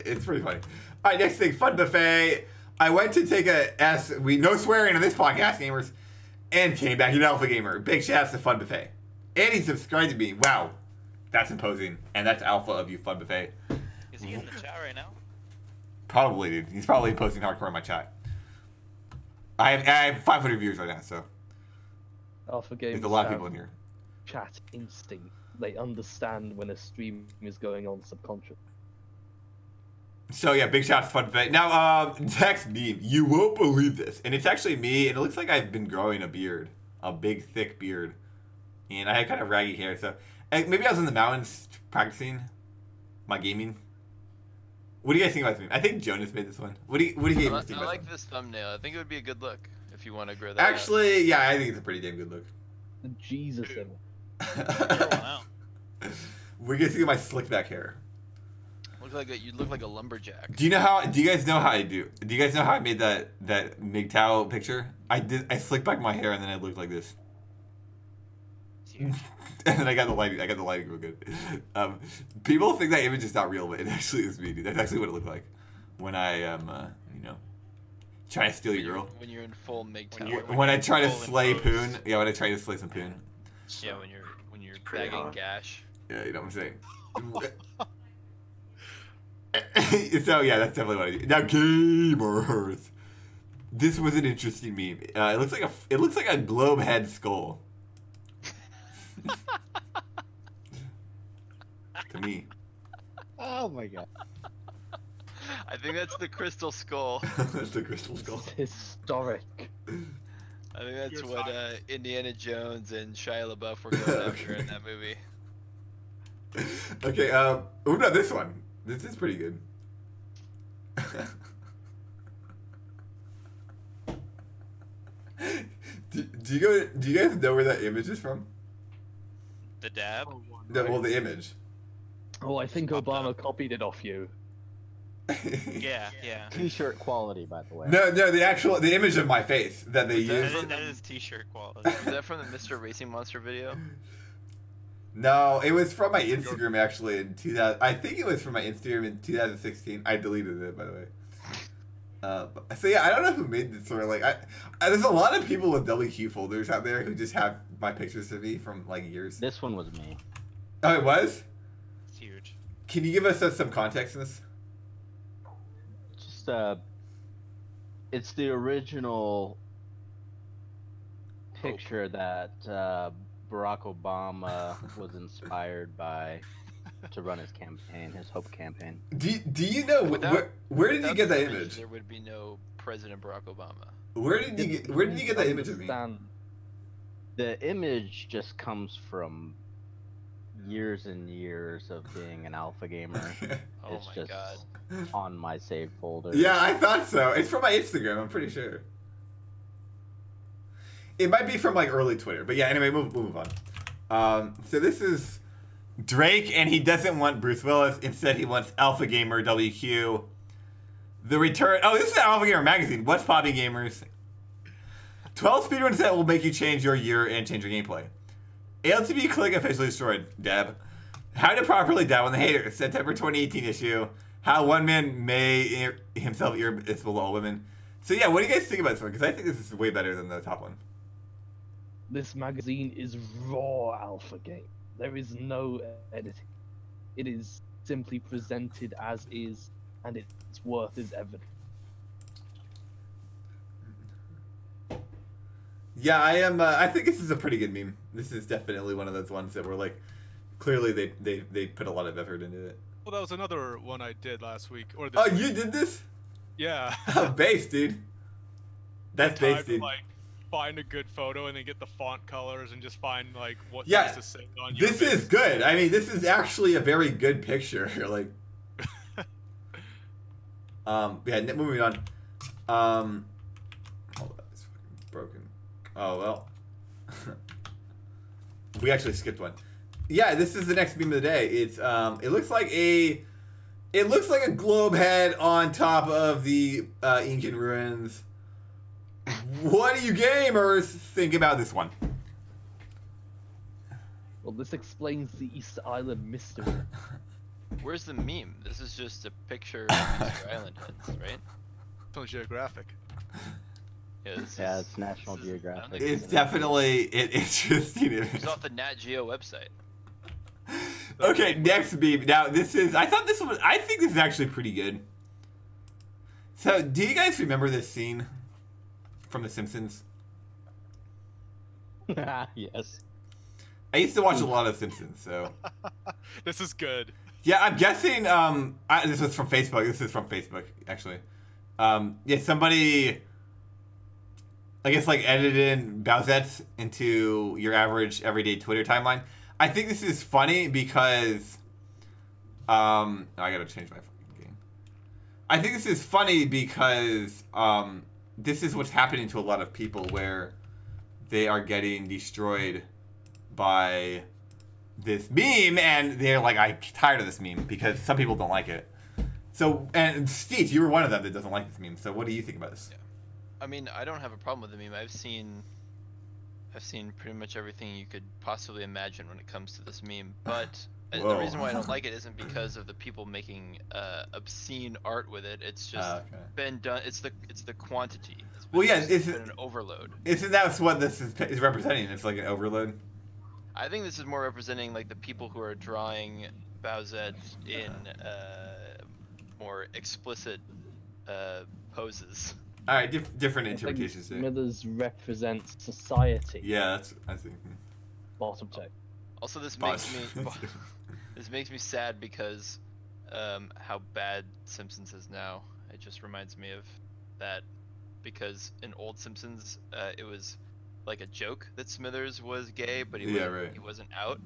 It's pretty funny. All right, next thing, fun buffet. I went to take a no swearing on this podcast, gamers, and came back an Alpha Gamer. Big shout out to Fun Buffet. And he subscribed to me. Wow, that's imposing, and that's alpha of you, Fun Buffet. Is he in the chat right now? Probably, dude. He's probably posting hardcore in my chat. I have 500 viewers right now, so Alpha Games there's a lot of have people in here. chat instinct. They understand when a stream is going on subconscious. So yeah, big shout out to Fun Buffet. Now, next meme. You won't believe this, and it's actually me, and it looks like I've been growing a beard, a big thick beard, and I had kind of raggy hair. So maybe I was in the mountains practicing my gaming. What do you guys think about this meme? I think Jonas made this one. What do you gamers think I about this like one? this thumbnail. I think it would be a good look if you want to grow that. Actually, yeah, I think it's a pretty damn good look. The Jesus symbol. Wow. What do you guys think of my slick back hair? You look like a lumberjack. Do you guys know how I do? Do you guys know how I made that MGTOW picture? I slicked back my hair and then I looked like this. And then I got the lighting real good. People think that image is not real, but it actually is me, dude. That's actually what it looked like when I am, trying to steal your girl. When you're in full MGTOW. When I try to full slay impose. Poon. Yeah, when I try to slay some Poon. Yeah, when you're pretty bagging hot. gash. Yeah, you know what I'm saying. So yeah, that's definitely what I do. Now, gamers. This was an interesting meme. It looks like a globe head skull. To me. Oh my god. I think that's the crystal skull. That's the crystal skull. Historic. I think that's Pure what science. Indiana Jones and Shia LaBeouf were going after in that movie. Okay, oh no, this one. This is pretty good. Do you guys know where that image is from? The dab? Well, the image. Oh, I think Obama copied it off you. Yeah, yeah. T-shirt quality, by the way. No, the image of my face that they used. That is t-shirt quality. Is that from the Mr. Racing Monster video? No, it was from my Instagram actually in 2000. I think it was from my Instagram in 2016. I deleted it, by the way. So yeah, I don't know who made this sort of like. There's a lot of people with WQ folders out there who just have my pictures of me from like years. This one was me. Oh, it was? It's huge. Can you give us some context in this? Just it's the original picture that Barack Obama was inspired by to run his campaign, his Hope campaign. Do you know where did you get that image? There would be no President Barack Obama. Where did you get that image of me? The image just comes from years and years of being an alpha gamer. Oh It's my just god. on my save folder. Yeah, I thought so. It's from my Instagram, I'm pretty sure. It might be from like early Twitter, but yeah, anyway, we'll move on. So this is Drake, and he doesn't want Bruce Willis. Instead, he wants Alpha Gamer WQ. The return. Oh, this is Alpha Gamer magazine. What's popping, gamers? 12 speedruns that will make you change your year and change your gameplay. LTB click officially destroyed. Dab. How to properly dab on the haters. September 2018 issue. How one man may himself irresistible to all women. So yeah, what do you guys think about this one? Because I think this is way better than the top one. This magazine is raw alpha game. There is no editing. It is simply presented as is, and its worth is evident. Yeah, I am. I think this is a pretty good meme. This is definitely one of those ones that were like, clearly they put a lot of effort into it. Well, that was another one I did last week. Or this Oh, week. you did this? Yeah. Oh, base, dude. That's base, Time dude. to, like, find a good photo and then get the font colors and just find like what Yeah, things to say on your this is good. I mean, this is actually a very good picture. Like, yeah. Moving on. Hold on, it's fucking broken. Oh well. We actually skipped one. Yeah, this is the next meme of the day. It's it looks like a globe head on top of the Incan ruins. What do you gamers think about this one? Well, this explains the Easter Island mystery. Where's the meme? This is just a picture of Easter Island heads, right? It's on Geographic. Yeah, It's National Geographic. It's definitely an interesting image. It's off the Nat Geo website. Okay, next meme. Now this is. I think this is actually pretty good. So, do you guys remember this scene from The Simpsons? Yes. I used to watch a lot of Simpsons, so. This is good. Yeah, I'm guessing. This was from Facebook. This is from Facebook, actually. Yeah, somebody, I guess, like edited in Bowsettes into your average everyday Twitter timeline. I think this is funny because, I gotta change my fucking game. I think this is funny because, this is what's happening to a lot of people where they are getting destroyed by this meme, and they're like, I'm tired of this meme because some people don't like it. So, and Steve, you were one of them that doesn't like this meme. So, what do you think about this? Yeah. I mean, I don't have a problem with the meme. I've seen pretty much everything you could possibly imagine when it comes to this meme. But the reason why I don't like it isn't because of the people making obscene art with it. It's just been done. It's the quantity. It's been an overload. Isn't that what this is representing? It's like an overload. I think this is more representing like the people who are drawing Bowsette in more explicit poses. All right, different interpretations. Smithers represents society. Yeah, that's I think. Bottom check. Also, this makes me sad because how bad Simpsons is now. It just reminds me of that because in old Simpsons, it was like a joke that Smithers was gay, but he wasn't out.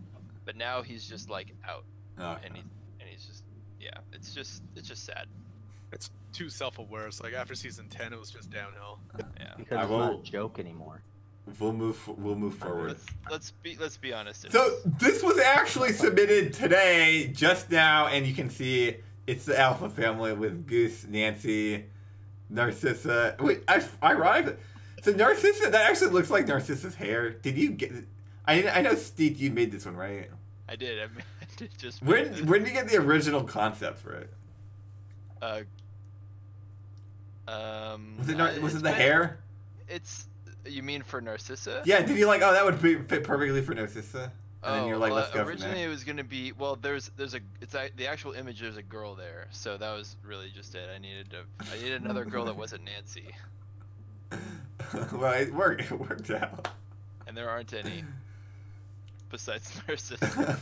But now he's just like out. Okay. and he's just, yeah, it's just sad. It's too self-aware. It's like after season 10, it was just downhill. Yeah. Because I it's will- not a joke anymore. We'll move forward. Let's be honest. So this was actually submitted today, just now, and you can see it's the Alpha family with Goose, Nancy, Narcissa. Wait, ironically, so Narcissa, that actually looks like Narcissa's hair. Did you get? I know, Steve, you made this one, right? I did. I did just. When did you get the original concept for it? Was it the hair? You mean for Narcissa? Yeah. Did you like? Oh, that would fit perfectly for Narcissa. And then you're like, let's go from originally there. it was gonna be, well, the actual image. There's a girl there, so that was really just it. I needed another girl that wasn't Nancy, Well, it worked out. and there aren't any besides Narcissa.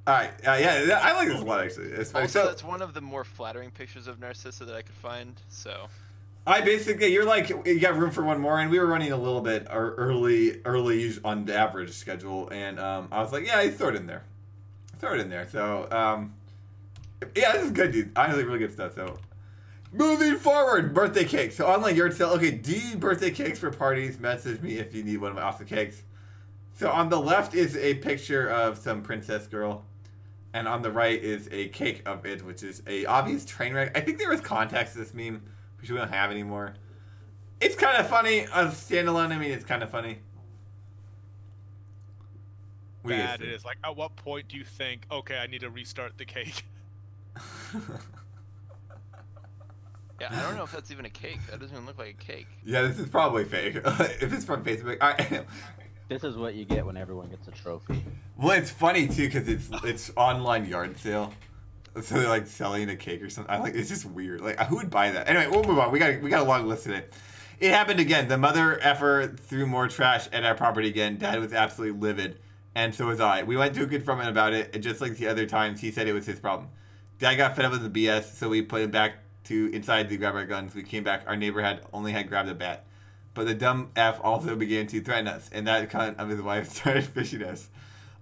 All right, yeah, I like this a lot actually. It's funny. Also, So that's one of the more flattering pictures of Narcissa that I could find. So I basically, you're like, you got room for one more, and we were running a little bit early on the average schedule, and I was like, yeah, I throw it in there. So yeah, this is good, dude. Honestly, really good stuff. So moving forward, birthday cake. So online yard sale. Okay, do you birthday cakes for parties? Message me if you need one of my awesome cakes. So on the left is a picture of some princess girl. And on the right is a cake of it, which is a obvious train wreck. I think there was context to this meme, which we don't have anymore. It's kind of funny. On standalone, I mean, it's kind of funny. What do you guys Bad it think? is. Like, at what point do you think, okay, I need to restart the cake? yeah, I don't know if that's even a cake. That doesn't even look like a cake. Yeah, this is probably fake. If it's from Facebook. All right. This is what you get when everyone gets a trophy. Well, it's funny too because it's online yard sale, so they're like selling a cake or something. It's just weird. Like, who would buy that? Anyway, we'll move on. We got a long list today. It happened again. The mother effer threw more trash at our property again. Dad was absolutely livid, and so was I. We went to a confront him about it, and just like the other times, he said it was his problem. Dad got fed up with the BS, so we put him back to inside to grab our guns. We came back. Our neighbor only had grabbed a bat. But the dumb F also began to threaten us, and that cunt of his wife started fishing us.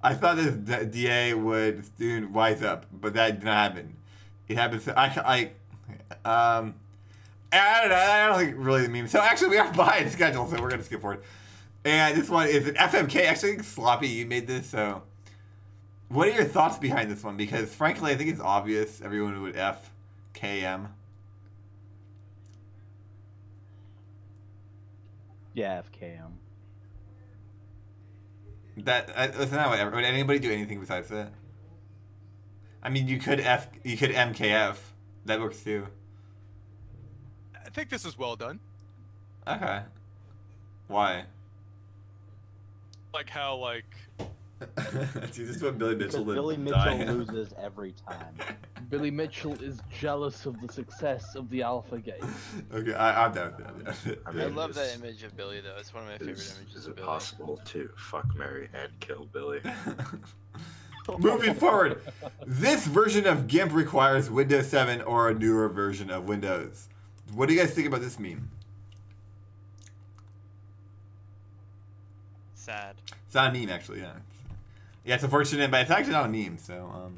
I thought this DA would soon wise up, but that did not happen. It happened. So I don't know. I don't think really the meme. So actually, we are behind schedule, so we're gonna skip forward. And this one is an FMK. Actually, I think Sloppy, you made this. So, what are your thoughts behind this one? Because frankly, I think it's obvious. Everyone would FKM. Yeah, FKM. That's not what. Would anybody do anything besides that? I mean, you could MKF. That works too. I think this is well done. Okay. Why? Like how, like... See, this is what Billy Mitchell did. Billy Mitchell loses every time. Billy Mitchell is jealous of the success of the Alpha game. Okay, I'm down with that. I I mean, love that it's- image of Billy though. It's one of my favorite Is images it of Billy. possible to fuck, marry, and kill Billy? Moving forward, this version of GIMP requires Windows 7 or a newer version of Windows. What do you guys think about this meme? Sad. It's not a meme, actually. Yeah. Yeah, it's unfortunate, but it's actually not a meme. So,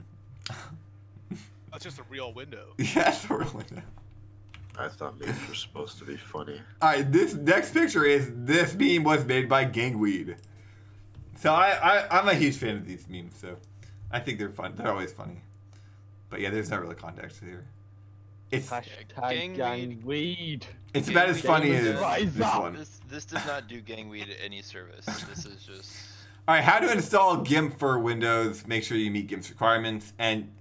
That's just a real window. yeah, it's a real window. I thought memes were supposed to be funny. All right, this next picture is this meme was made by Gangweed. So I'm a huge fan of these memes. So I think they're fun. They're always funny. But yeah, there's not really context here. It's Hashtag gangweed. it's about as funny as Rise this up. one. This does not do Gangweed any service. This is just. All right, how to install GIMP for Windows. Make sure you meet GIMP's requirements, and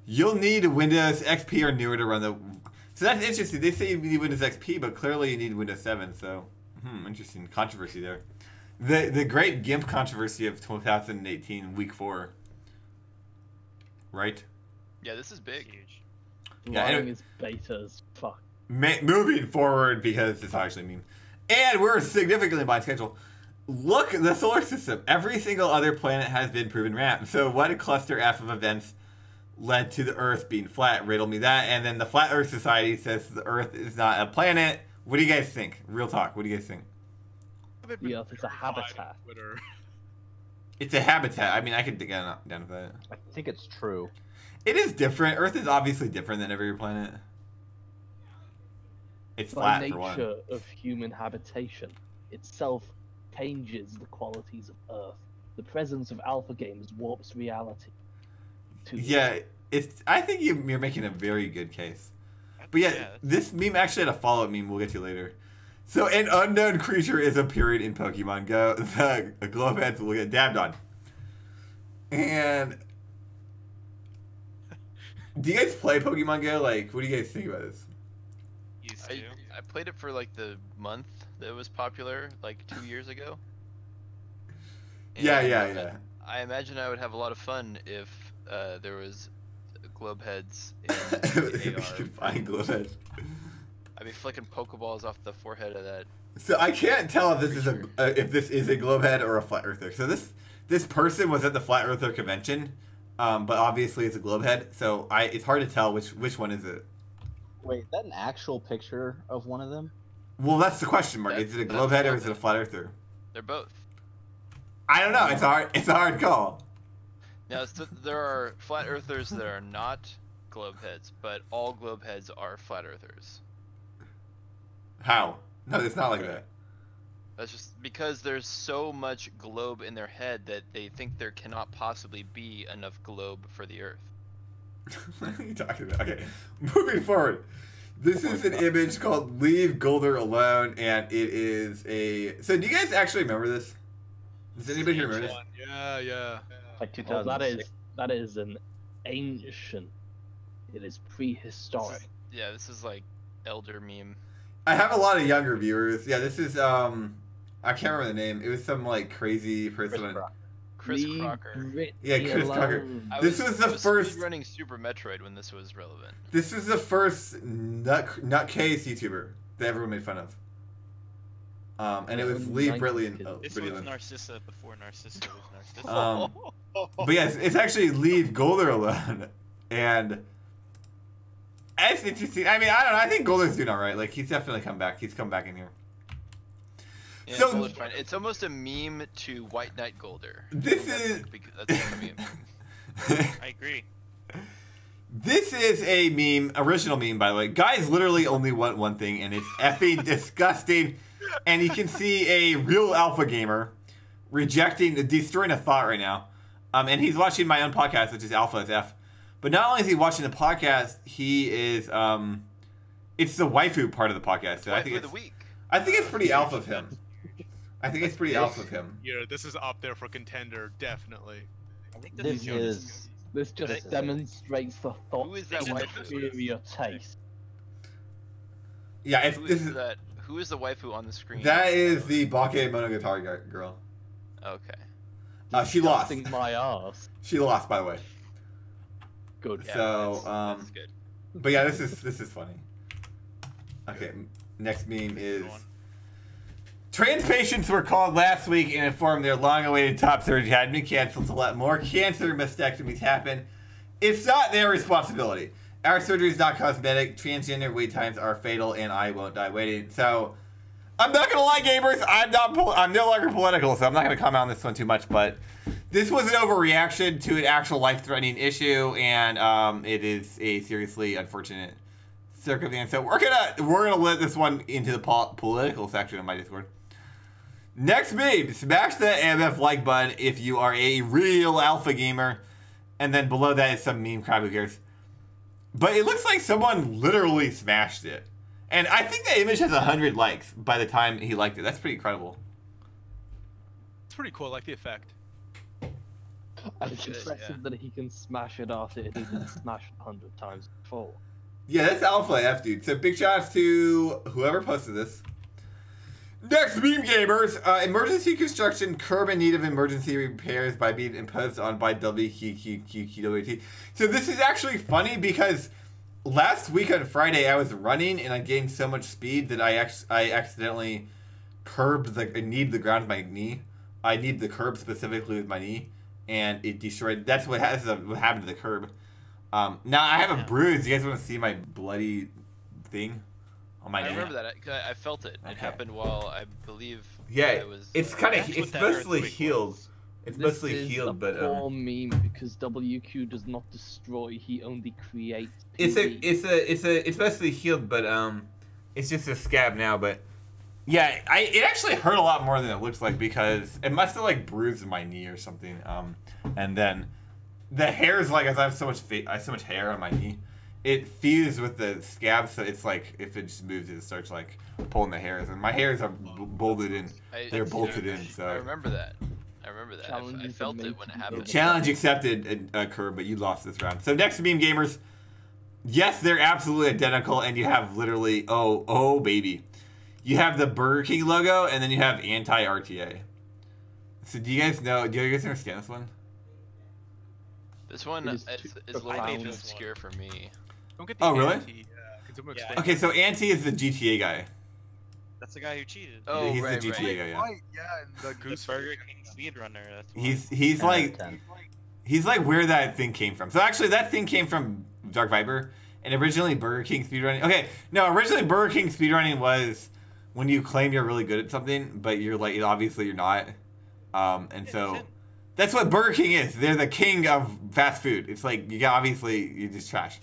you'll need Windows XP or newer to run the. So that's interesting. They say you need Windows XP, but clearly you need Windows 7. So, interesting controversy there. The great GIMP controversy of 2018, week 4. Right? Yeah, this is big. Huge. Yeah, Lying anyway. is beta as fuck. Moving forward, because it's actually a meme. And we're significantly behind schedule. Look, the solar system. Every single other planet has been proven random. So what a cluster F of events led to the Earth being flat? Riddle me that. And then the Flat Earth Society says the Earth is not a planet. What do you guys think? Real talk. What do you guys think? They've The been Earth is a verified on habitat. Twitter. It's a habitat. I mean, I could get down with that. I think it's true. It is different. Earth is obviously different than every planet. It's By flat for one. nature of human habitation itself changes the qualities of Earth. The presence of alpha games warps reality. Yeah, it's. I think you're making a very good case. But yeah, this meme actually had a follow-up meme we'll get to later. So an unknown creature is appeared in Pokemon Go. The Glowheads will get dabbed on. And do you guys play Pokemon Go? Like, what do you guys think about this? I played it for like the month that it was popular, like 2 years ago. Yeah. I imagine I would have a lot of fun if there was globe heads in If you AR. could find Glowheads. I'd be flicking Pokeballs off the forehead of that. So I can't tell if this is a Globehead or a Flat Earther. So this person was at the Flat Earther convention, but obviously it's a Globehead. So it's hard to tell which one is it. Wait, is that an actual picture of one of them? Well, that's the question mark. Is it a Globehead or is it a Flat Earther? They're both. I don't know. It's a hard call. Now, there are flat earthers that are not globe heads, but all globe heads are flat earthers. How? No, it's not like that. That's just because there's so much globe in their head that they think there cannot possibly be enough globe for the Earth. What are you talking about? Okay, moving forward. This is an image called "Leave Golder Alone," and it is a. So, do you guys actually remember this? Does anybody here remember this? Yeah. Like Well, 2006. that is an ancient. It is prehistoric. This is like elder meme. I have a lot of younger viewers. Yeah, this is I can't remember the name. It was some like crazy person. Chris Crocker. Yeah, Chris Crocker. This was the first running Super Metroid when this was relevant. This is the first nutcase YouTuber that everyone made fun of. And it was Lee Brilliant. This was Narcissa before Narcissa was Narcissa. But yes, it's actually Leave Golder Alone, and it's interesting. I mean, I don't know. I think Golder's doing all right. Like he's definitely come back. He's come back in here. Yeah, So- Golder's fine. It's almost a meme to White Knight Golder. This is. That's gonna be a meme. I agree. This is a meme, original meme, by the way. Guys literally only want one thing, and it's effing disgusting. And you can see a real alpha gamer destroying a thought right now. And he's watching my own podcast, which is Alpha as F. But not only is he watching the podcast, he is, it's the waifu part of the podcast. So I think it's pretty alpha of him. I think it's pretty alpha of him. Yeah, this is up there for contender, definitely. I think This just demonstrates the thought Who is that waifu? superior taste. Yeah, Who is the waifu on the screen? that is the Bake Monogatari girl. Okay. She lost. Disgusting my ass. She lost, by the way. Good. Yeah, So, that's good. But yeah, this is funny. Okay, next meme is trans patients were called last week and informed their long-awaited top surgery had been canceled to let more cancer mastectomies happen. It's not their responsibility. Our surgery is not cosmetic. Transgender wait times are fatal, and I won't die waiting. So, I'm not gonna lie, gamers. I'm no longer political, so I'm not gonna comment on this one too much. But this was an overreaction to an actual life-threatening issue, and it is a seriously unfortunate circumstance. So we're gonna let this one into the political section of my Discord. Next meme: smash the AMF like button if you are a real alpha gamer, and then below that is some meme crap. Who cares? But it looks like someone literally smashed it. And I think the image has 100 likes by the time he liked it. That's pretty incredible. It's pretty cool. I like the effect. And it's impressive that he can smash it after it had been smashed 100 times before. Yeah, that's Alpha F, dude. So big shout outs to whoever posted this. Next meme gamers. Emergency construction curb in need of emergency repairs by being imposed on by WQ'd. So this is actually funny because last week on Friday I was running and I gained so much speed that I accidentally curbed I need the ground with my knee. I need the curb specifically with my knee, and it destroyed. That's what happened to the curb. Now I have a bruise. You guys want to see my bloody thing on my knee? I remember that. I felt it. It happened while I believe. Yeah, I was. it's supposed to healed It's This mostly is healed, a but poor meme because WQ does not destroy; he only creates. it's PB. it's mostly healed, but it's just a scab now. But yeah, it actually hurt a lot more than it looks like because it must have like bruised my knee or something. And then the hairs, like, as I have so much hair on my knee, it fused with the scab, so it's like if it just moves, it starts like pulling the hairs, and my hairs are bolted in. They're bolted in. So I remember that. I felt it when it happened. Challenge accepted, Kerr, but you lost this round. So next meme gamers, yes, they're absolutely identical, and you have literally oh baby, you have the Burger King logo, and then you have anti-RTA. So do you guys understand this one? This one is a little bit obscure for me. Don't get the really? anti, can someone explain Okay, so Anti is the GTA guy. That's the guy who cheated. Oh, He's right, the GTA guy, yeah. Right, yeah, and the Goose Burger King speedrunner. That's why. He's like where that thing came from. So actually, that thing came from Dark Viper, and originally Burger King speedrunning. Okay, no, originally Burger King speedrunning was when you claim you're really good at something, but you're like obviously you're not. And so that's what Burger King is. They're the king of fast food. It's like obviously you're just trash,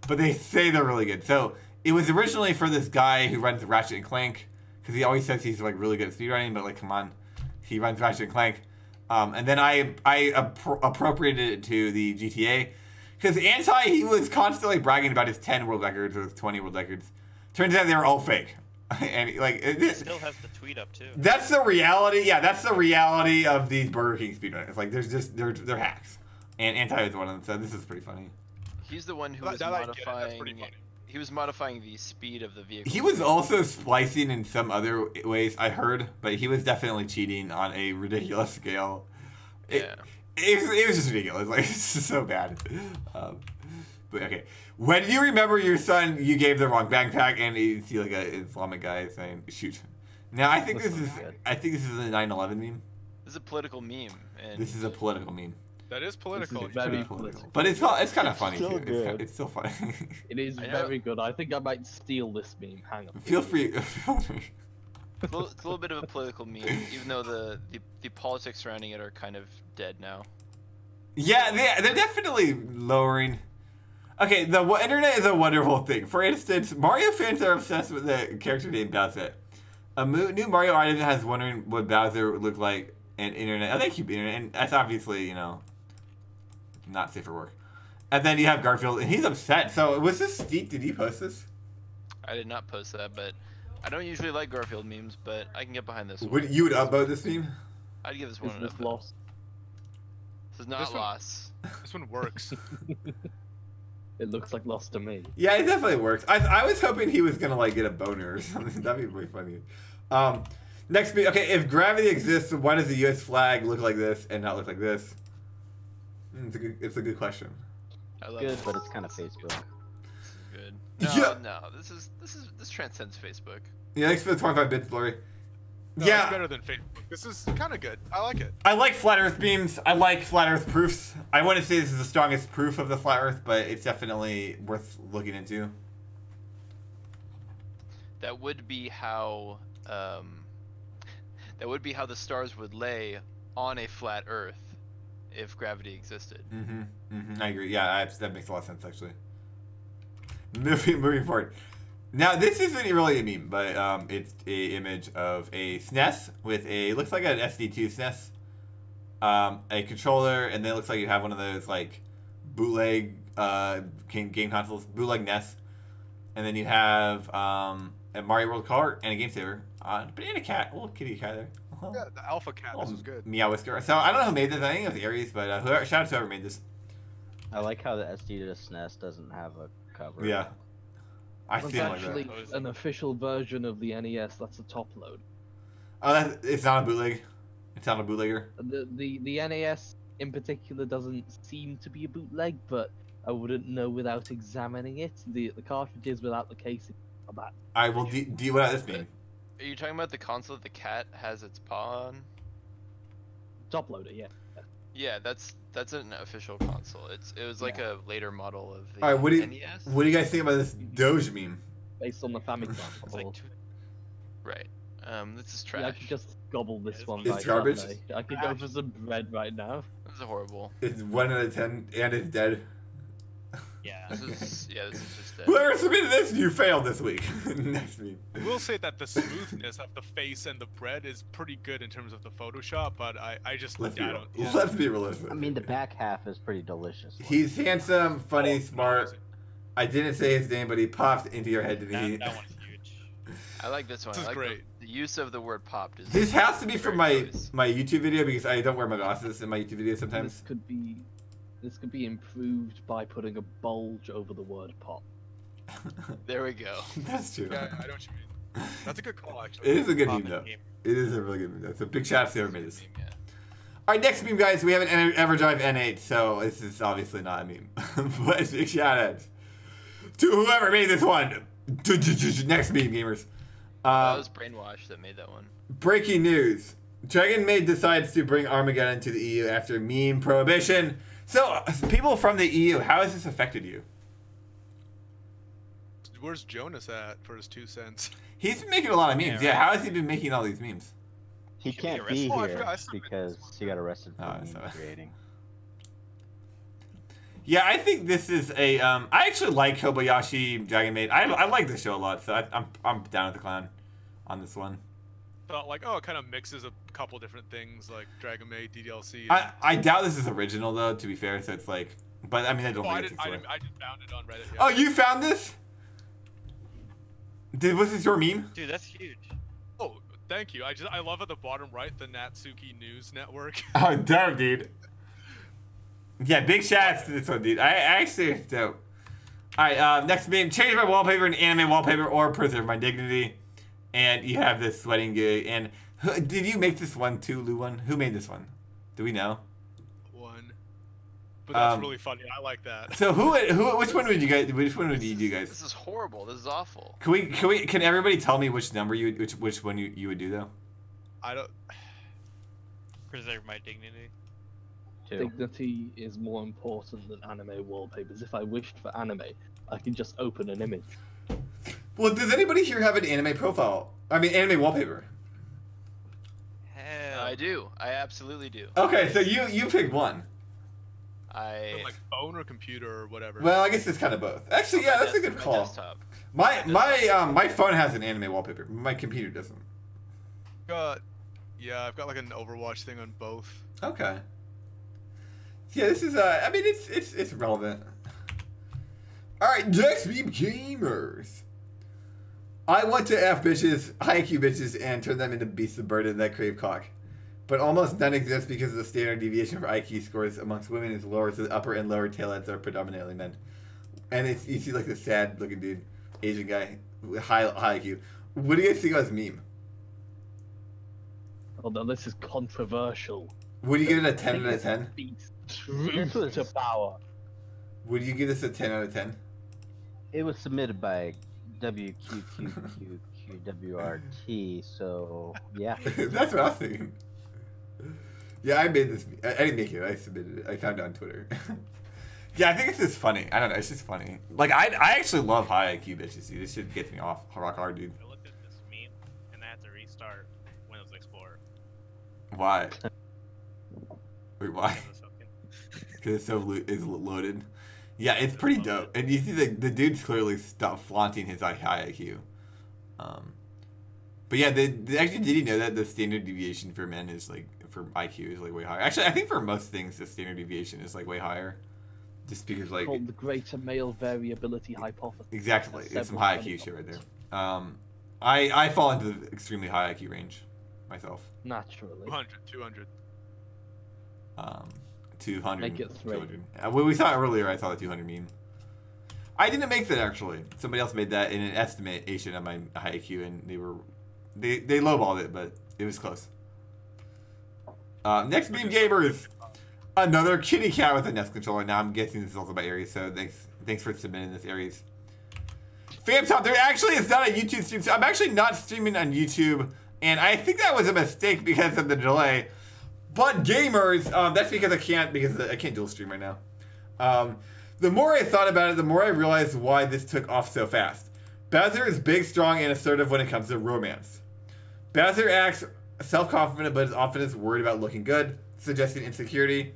but they say they're really good. So it was originally for this guy who runs Ratchet and Clank, because he always says he's like really good at speedrunning, but like come on, he runs Ratchet and Clank. And then I appropriated it to the GTA, because Anti, he was constantly bragging about his 10 world records or his 20 world records. Turns out they were all fake. And like He still has the tweet up too. that's the reality. Yeah, that's the reality of these Burger King speedrunners. Like there's just they're hacks, and Anti is one of them. So this is pretty funny. He's the one who was modifying. He was modifying the speed of the vehicle. He was also splicing in some other ways, I heard, but he was definitely cheating on a ridiculous scale. Yeah. It was just ridiculous. Like it's just so bad. But okay, when you remember your son, you gave the wrong backpack, and you see like an Islamic guy saying shoot. Now I think this is a 9/11 meme. This is a political meme, and This is a political meme. That is political. This is very political. But it's kind of funny still too. good. It's still funny. It is very good. I think I might steal this meme. Hang on. Feel free. It's a little bit of a political meme, even though the politics surrounding it are kind of dead now. Yeah, they're definitely lowering. Okay, the internet is a wonderful thing. For instance, Mario fans are obsessed with the character named Bowser. A new Mario artist has wondering what Bowser would look like in internet. I think he'd be internet, and that's obviously, not safe for work. And then you have Garfield, and he's upset. So was this Steak? Did you post this? I did not post that, but I don't usually like Garfield memes, but I can get behind this one. You would upvote this meme? I'd give this one an upvote. Lost. This is not lost. This one works. It looks like Lost to me. Yeah, it definitely works. I was hoping he was gonna like get a boner or something. That'd be really funny. Next, okay, if gravity exists, why does the U.S. flag look like this and not look like this? It's a good question. I love Good, it. but it's kind of Facebook. Good. Yeah. No, this transcends Facebook. Yeah, thanks for the 25 bits, Blurry. No, yeah. It's better than Facebook. This is kind of good. I like it. I like flat Earth memes. I like flat Earth proofs. I wouldn't say this is the strongest proof of the flat Earth, but it's definitely worth looking into. That would be how the stars would lay on a flat Earth if gravity existed. I agree. Yeah, that makes a lot of sense actually. Moving forward. Now this isn't really a meme, but it's a image of a SNES with looks like an SD2 SNES, a controller, and then it looks like you have one of those like bootleg game consoles, bootleg NES, and then you have a Mario World Kart and a Game Saver, but and a cat, a little kitty cat there. Yeah, the alpha cat. This is good. Meow Whisker. So I don't know who made this. I think it was Aries, but shout out to whoever made this. I like how the SD to SNES doesn't have a cover. Yeah. I It's feel like actually that. an official version of the NES. That's a top load. Oh, it's not a bootleg. It's not a bootlegger. The NES in particular doesn't seem to be a bootleg, but I wouldn't know without examining it. The cartridges without the casing are bad. All right. Well, what does this mean? Are you talking about the console that the cat has its paw on? Top loader, yeah. Yeah, that's an official console. It was like a later model of the All right. What do NES. you guys think about this Doge meme? Based on the Famicom. It's like Right. This is Yeah, I trash. could just gobble this one It's right garbage? now. I could go for some bread right now. This is horrible. It's 1 out of 10, and it's dead. Yeah. This is just dead. Whoever submitted this, you failed this week. Next week. I will say that the smoothness of the face and the bread is pretty good in terms of the Photoshop, but I just Let's be, I don't. Yeah. let's be realistic. I mean, the back half is pretty delicious. He's handsome, funny, Oh, smart. I didn't say his name, but he popped into your head, didn't he? That one's huge. I like this one. This is I like great. The use of the word popped is. This has to be from very my nice. my YouTube video because I don't wear my glasses in my YouTube videos sometimes. This could be improved by putting a bulge over the word pop. There we go. That's true. Yeah, I know what you mean. That's a good call, actually. It is a good Pop meme and though. game. It is a really good meme. So big shout out to whoever made this. Yeah. All right, next meme, guys. We have an EverDrive N8, so this is obviously not a meme, but big shout out to whoever made this one. Next meme, gamers. That was Brainwash that made that one. Breaking news. Dragon Maid decides to bring Armageddon to the EU after meme prohibition. So, people from the EU, how has this affected you? Where's Jonas at for his 2 cents? He's been making a lot of memes. Yeah, Yeah, right. how has he been making all these memes? He Should be can't be arrested. Oh, I here forgot, I submitted because this he got arrested for Oh, meme sorry. creating. Yeah, I think this is a. I actually like Kobayashi Dragon Maid. I like this show a lot, so I'm down with the clan on this one. Felt like, oh, it kind of mixes a couple different things like Dragon Maid, DDLC. I doubt this is original though. To be fair, so it's like. But I mean, I don't I think it's. I just found it on Reddit. Yeah. Oh, you found this? Was this your meme? Dude, that's huge. Oh, thank you. I love at the bottom right the Natsuki News Network. Oh, damn, dude. Yeah, big shout outs to this one, dude. I actually, it's dope. Alright, next meme. Change my wallpaper in anime wallpaper or preserve my dignity. And you have this sweating gig. And did you make this one too, Luwan? Who made this one? Do we know? One. But that's really funny. I like that. So which one would you guys, which one would you do, guys? This is horrible. This is awful. Can everybody tell me which number which one you would do though? I don't. Preserve my dignity. Dignity is more important than anime wallpapers. If I wished for anime, I can just open an image. Well, does anybody here have an anime profile? I mean, anime wallpaper. Hell. I do. I absolutely do. Okay, so you pick one. Like phone or computer or whatever. Well, I guess it's kind of both. Actually, yeah, that's a good My call. desktop. My phone has an anime wallpaper. My computer doesn't. Yeah, I've got like an Overwatch thing on both. Okay. Yeah, this is I mean it's relevant. Alright, next meme gamers. I want to F bitches, high IQ bitches, and turn them into beasts of burden that crave cock. But almost none exist because the standard deviation for IQ scores amongst women is lower, so the upper and lower tailheads are predominantly men. And you see like the sad looking dude, Asian guy, with high IQ. What do you guys think of this meme? Although this is controversial. Would you give it a 10 out of 10? Truth to power. Would you give this a 10 out of 10? It was submitted by WQQQWRT, so yeah. That's what I was thinking. Yeah, I made this. I didn't make it. I submitted it. I found it on Twitter. Yeah, I think it's just funny. I don't know. It's just funny. Like, I actually love high IQ bitches, dude. This shit gets me off rock hard, dude. I looked at this meme and I had to restart Windows Explorer. Why? Wait, why? Because it's fucking- Because it's so loaded. Yeah, it's pretty dope. And you see the dude's clearly flaunting his high IQ. But yeah, actually, did you know that the standard deviation for men is like, for IQ is like way higher? Actually, I think for most things, the standard deviation is like way higher. Just because like... Called the greater male variability hypothesis. Exactly. Has It's some several high IQ studies shit on right this. there. I fall into the extremely high IQ range myself. Naturally. 200. 200. Make it 3. 200. When we saw it earlier, I saw the 200 meme. I didn't make that actually. Somebody else made that in an estimation of my high IQ, and they lowballed it, but it was close. Next meme gamers. Another kitty cat with a Nest controller. Now I'm guessing this is also by Aries, so thanks for submitting this, Aries. FamTop, there actually is not a YouTube stream, so I'm actually not streaming on YouTube, and I think that was a mistake because of the delay. But gamers, that's because I can't dual stream right now. The more I thought about it, the more I realized why this took off so fast. Bowser is big, strong, and assertive when it comes to romance. Bowser acts self-confident, but is often worried about looking good, suggesting insecurity.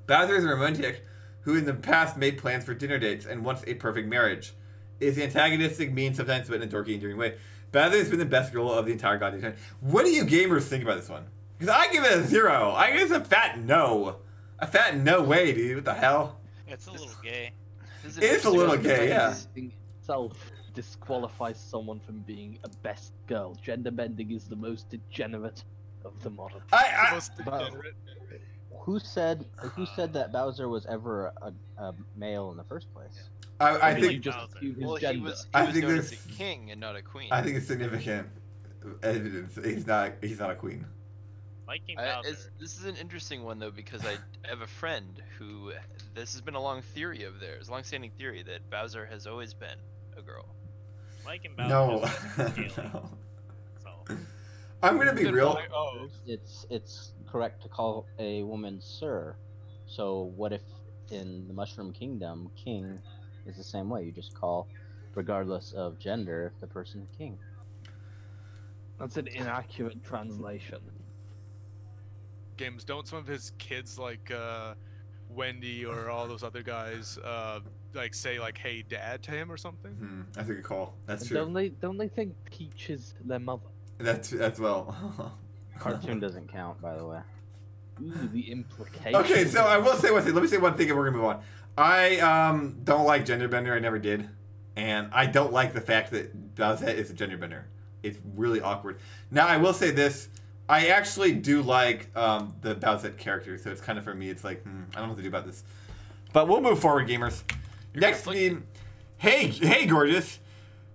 Bowser is a romantic who in the past made plans for dinner dates and wants a perfect marriage. Is antagonistic, mean sometimes, but in a dorky, endearing way. Bowser has been the best girl of the entire goddamn time. What do you gamers think about this one? Because I give it a 0. I give it a fat no. A fat no way, dude. What the hell? It's a little gay. It's a little gay, yeah. Itself disqualifies someone from being a best girl. Gender bending is the most degenerate of the modern. Who said that Bowser was ever a male in the first place? I think. He was known as a king and not a queen. I think it's significant evidence. He's not a queen. This is an interesting one though, because I have a friend who this has been a long theory of theirs, a long-standing theory that Bowser has always been a girl. Liking Bowser. No. I'm gonna be real. It's correct to call a woman sir. So what if in the Mushroom Kingdom, king is the same way? You just call, regardless of gender, the person king. That's an inaccurate translation. Games, don't some of his kids like Wendy or all those other guys like say like "Hey, Dad" to him or something? That's a good call. That's true. Don't they think Peach is their mother? That's well. Cartoon doesn't count, by the way. Ooh, the implication. Okay, so I will say one thing. Let me say one thing, and we're gonna move on. I don't like gender bender. I never did, and I don't like the fact that Bowser is a gender bender. It's really awkward. Now I will say this. I actually do like the Bowsette character, so it's kind of for me. It's like I don't know what to do about this, but we'll move forward, gamers. Next meme. Hey, gorgeous.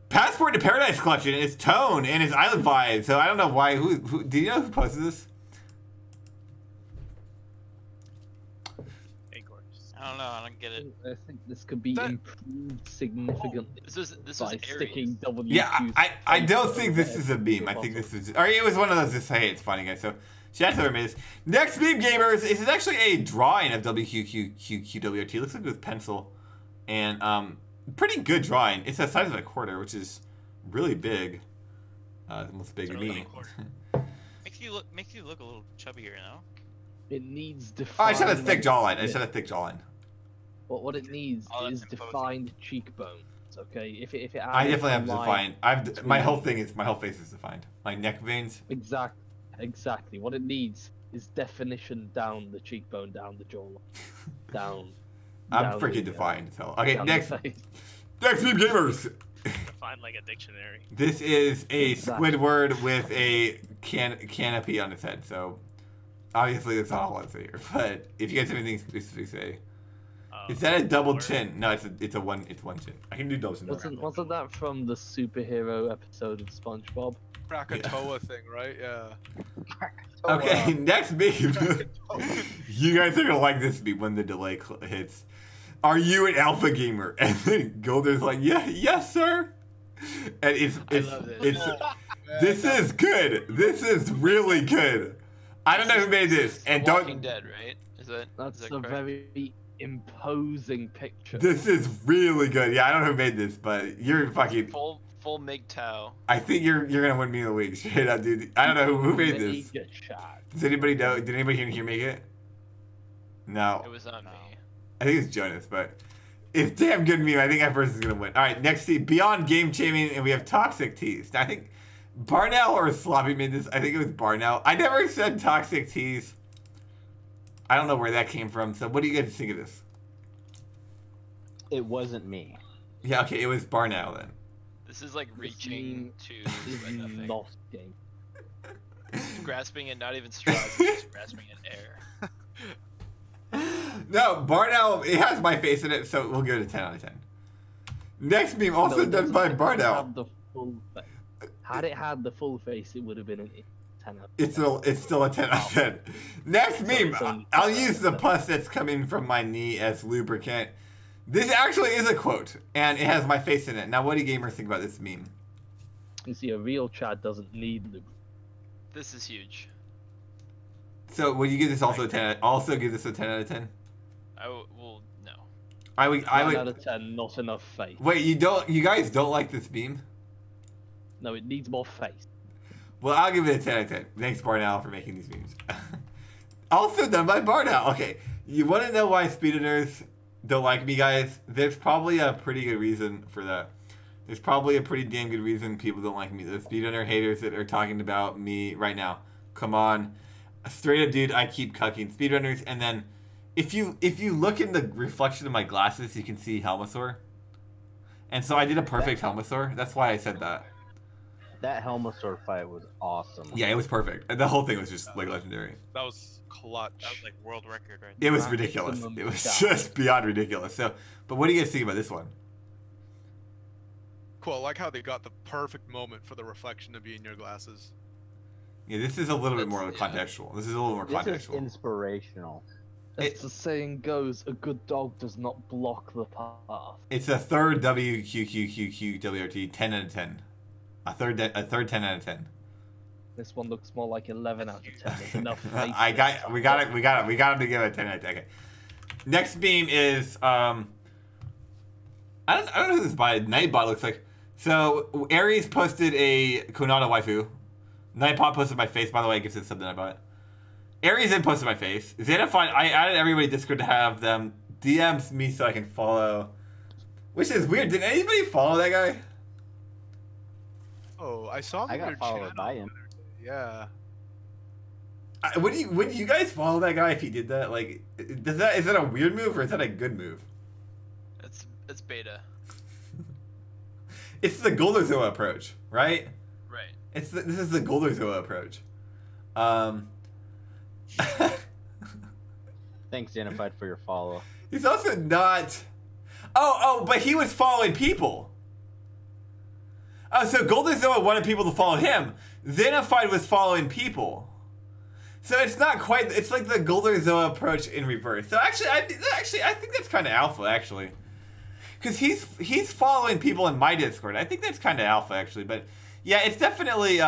Passport to Paradise collection is tone and his island vibe. So I don't know why. Who do you know who posted this? I don't know. I don't get it. I think this could be improved significantly. This was by sticking WQ'd. Yeah, I don't think this is a meme. I think this is, or it was one of those just hey, it's funny guys. So shout out to whoever made this. Next meme, gamers. This is actually a drawing of WQQQWRT. Looks like with pencil, and pretty good drawing. It's the size of a quarter, which is really big. Almost big to me. Makes you look a little chubbier, you know. It needs defined. Oh, I just had a thick jawline. I just had a thick jawline. What it needs is defined cheekbones. Okay, if it I definitely have defined. My whole face is defined. My neck veins. Exactly. What it needs is definition down the cheekbone, down the jawline, down. I'm freaking defined. So okay, next meme, gamers. Defined like a dictionary. This is a Squidward with a canopy on its head. So obviously that's not all I'd say here. But if you guys have anything to say. Is that a double chin? No, it's one chin. I can do double chin. Wasn't that from the superhero episode of SpongeBob? Krakatoa thing, right? Yeah. Okay, next meme. You guys are gonna like this meme when the delay hits. Are you an alpha gamer? And then Golden's like, yes, sir. And it's this is good. This is really good. I don't know who made this. And don't. Walking Dead, right? That's a very imposing picture. This is really good. Yeah, I don't know who made this, but you're fucking full MGTOW. I think you're gonna win me the week, straight up, dude. I don't know who made this. Does anybody know? Did anybody here make it? No. It was not me. I think it's Jonas, but it's damn good meme. I think that person's gonna win. All right, next team, Beyond Game Changing, and we have Toxic Teas. Now, I think Barnell or Sloppy made this. I think it was Barnell. I never said Toxic Teas. I don't know where that came from. So what do you guys think of this? It wasn't me. Yeah, okay, it was Barnell then. This is like reaching to nothing. Not game. Grasping at not even straws, just grasping at air. No, Barnell, it has my face in it, so we'll give it a 10 out of 10. Next meme also done by Barnell. Had it had the full face, it would have been a 10 out of 10. It's still a 10 out of 10. Next meme, I'll use the pus that's coming from my knee as lubricant. This actually is a quote, and it has my face in it. Now, what do gamers think about this meme? You see, a real Chad doesn't need lubricant. This is huge. So, would you give this also a 10? Also, give this a 10 out of 10? Well, no. I would. 10 out of 10, not enough face. Wait, you guys don't like this meme? No, it needs more face. Well, I'll give it a 10 out of 10. Thanks, Barnell, for making these memes. Also done by Barnell. Okay, you want to know why speedrunners don't like me, guys? There's probably a pretty good reason for that. There's probably a pretty damn good reason people don't like me. The speedrunner haters that are talking about me right now. Come on. Straight up, dude, I keep cucking speedrunners. And then if you look in the reflection of my glasses, you can see Helmasaur. And so I did a perfect Helmasaur. That's why I said that. That Helmasaur fight was awesome. Yeah, it was perfect. The whole thing was just like legendary. That was clutch. That was like world record right It was ridiculous. It was just beyond ridiculous. So, but what do you guys think about this one? Cool. I like how they got the perfect moment for the reflection to be in your glasses. Yeah, this is a little bit more contextual. This is a little more This contextual. is inspirational. As the saying goes, a good dog does not block the path. It's a third WQQQWRT 10 out of 10. A third 10 out of 10. This one looks more like 11 out of 10. There's enough faith. We got him to give it a 10 out of 10. Okay. Next beam is I don't know who this Nightbot looks like. So Aries posted a Konata waifu. Nightbot posted my face, by the way, it gives it something I bought. Aries then posted my face. Xenophon, I added everybody to Discord to have them DMs me so I can follow. Which is weird. Did anybody follow that guy? Oh, I saw him I in got your followed channel. by him. Yeah. Would you guys follow that guy if he did that? Like, is that a weird move or is that a good move? It's beta. It's the Golderzoa approach, right? Right. This is the Golderzoa approach. Thanks, Xenofied, for your follow. He's also not. Oh, but he was following people. Oh, so Golderzoa wanted people to follow him. Xenofied was following people. So it's not quite. It's like the Golderzoa approach in reverse. So actually, I think that's kind of alpha, actually, because he's following people in my Discord. I think that's kind of alpha, actually. But yeah, it's definitely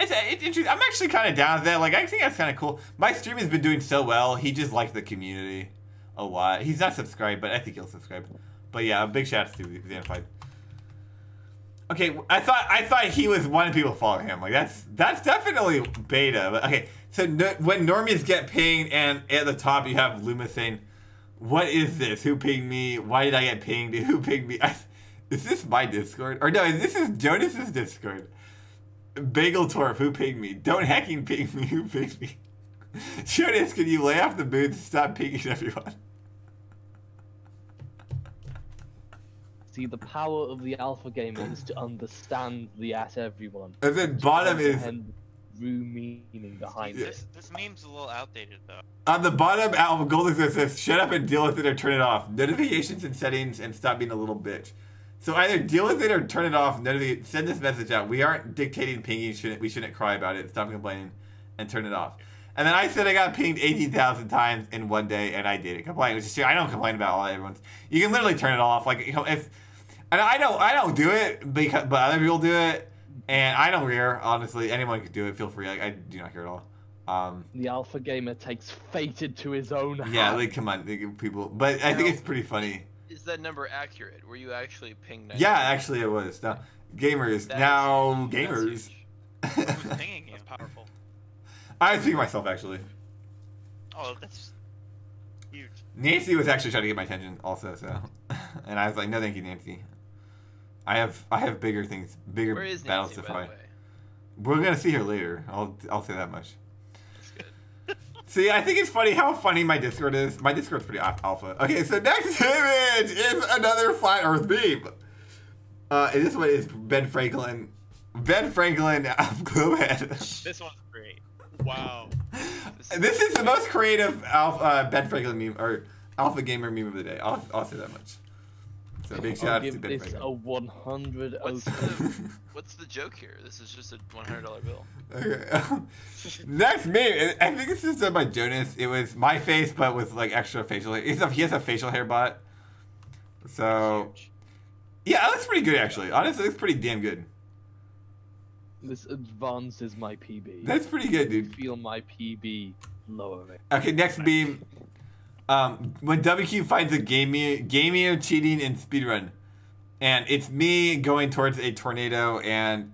It's interesting. I'm actually kind of down with that. Like, I think that's kind of cool. My stream has been doing so well. He just liked the community a lot. He's not subscribed, but I think he'll subscribe. But yeah, a big shout out to Xenofied. Okay, I thought he was wanting people to follow him. Like, that's definitely beta. But okay, so when normies get pinged, and at the top you have Luma saying, "What is this? Who pinged me? Why did I get pinged? Who pinged me?" Is this my Discord? Or no, this is Jonas's Discord. Bagel Torf, who pinged me? Don't hacking ping me, who pinged me? Jonas, can you lay off the boots and stop pinging everyone? See, the power of the alpha gamer is to understand the at everyone. And then bottom is room meaning behind it. This meme's a little outdated though. On the bottom, Alpha Golden says, "Shut up and deal with it or turn it off. Notifications and settings and stop being a little bitch." So either deal with it or turn it off. Send this message out. We aren't dictating pinging. We shouldn't cry about it. Stop complaining and turn it off. And then I said I got pinged 18,000 times in one day, and I didn't complain. Which is true. I don't complain about all everyone's. You can literally turn it off. Like, you know, and I don't do it because, but other people do it, and I don't care. Honestly, anyone could do it. Feel free. Like, I do not care at all. The alpha gamer takes fate into his own hands. Yeah, like, come on, people. But I think it's pretty funny. Is that number accurate? Were you actually pinged? Yeah, actually it was. Now, gamers. Gamers. Who's pinging you? That's powerful. I was pinging myself, actually. Oh, that's huge. Nancy was actually trying to get my attention, also. So, and I was like, "No, thank you, Nancy. I have bigger things, bigger Where is battles Nancy, to by the fight." way? We're gonna see her later. I'll say that much. That's good. See, I think it's funny how funny my Discord is. My Discord's pretty alpha. Okay, so next image is another flat Earth beam. And this one is Ben Franklin. Ben Franklin of Glowhead. This one's great. Wow. This is the most creative Ben Franklin meme, or alpha gamer meme of the day. I'll say that much. So big shout out to give Ben this Franklin. a 100 What's the joke here? This is just a $100 bill. Okay. Next meme, I think this is done by Jonas. It was my face, but with like extra facial hair. He has a facial hair bot. So, yeah, that looks pretty good actually. Honestly, it looks pretty damn good. This advances my PB. That's pretty good, dude. Feel my PB lowering. Okay, next beam. When WQ finds a gameo cheating in speedrun, and it's me going towards a tornado, and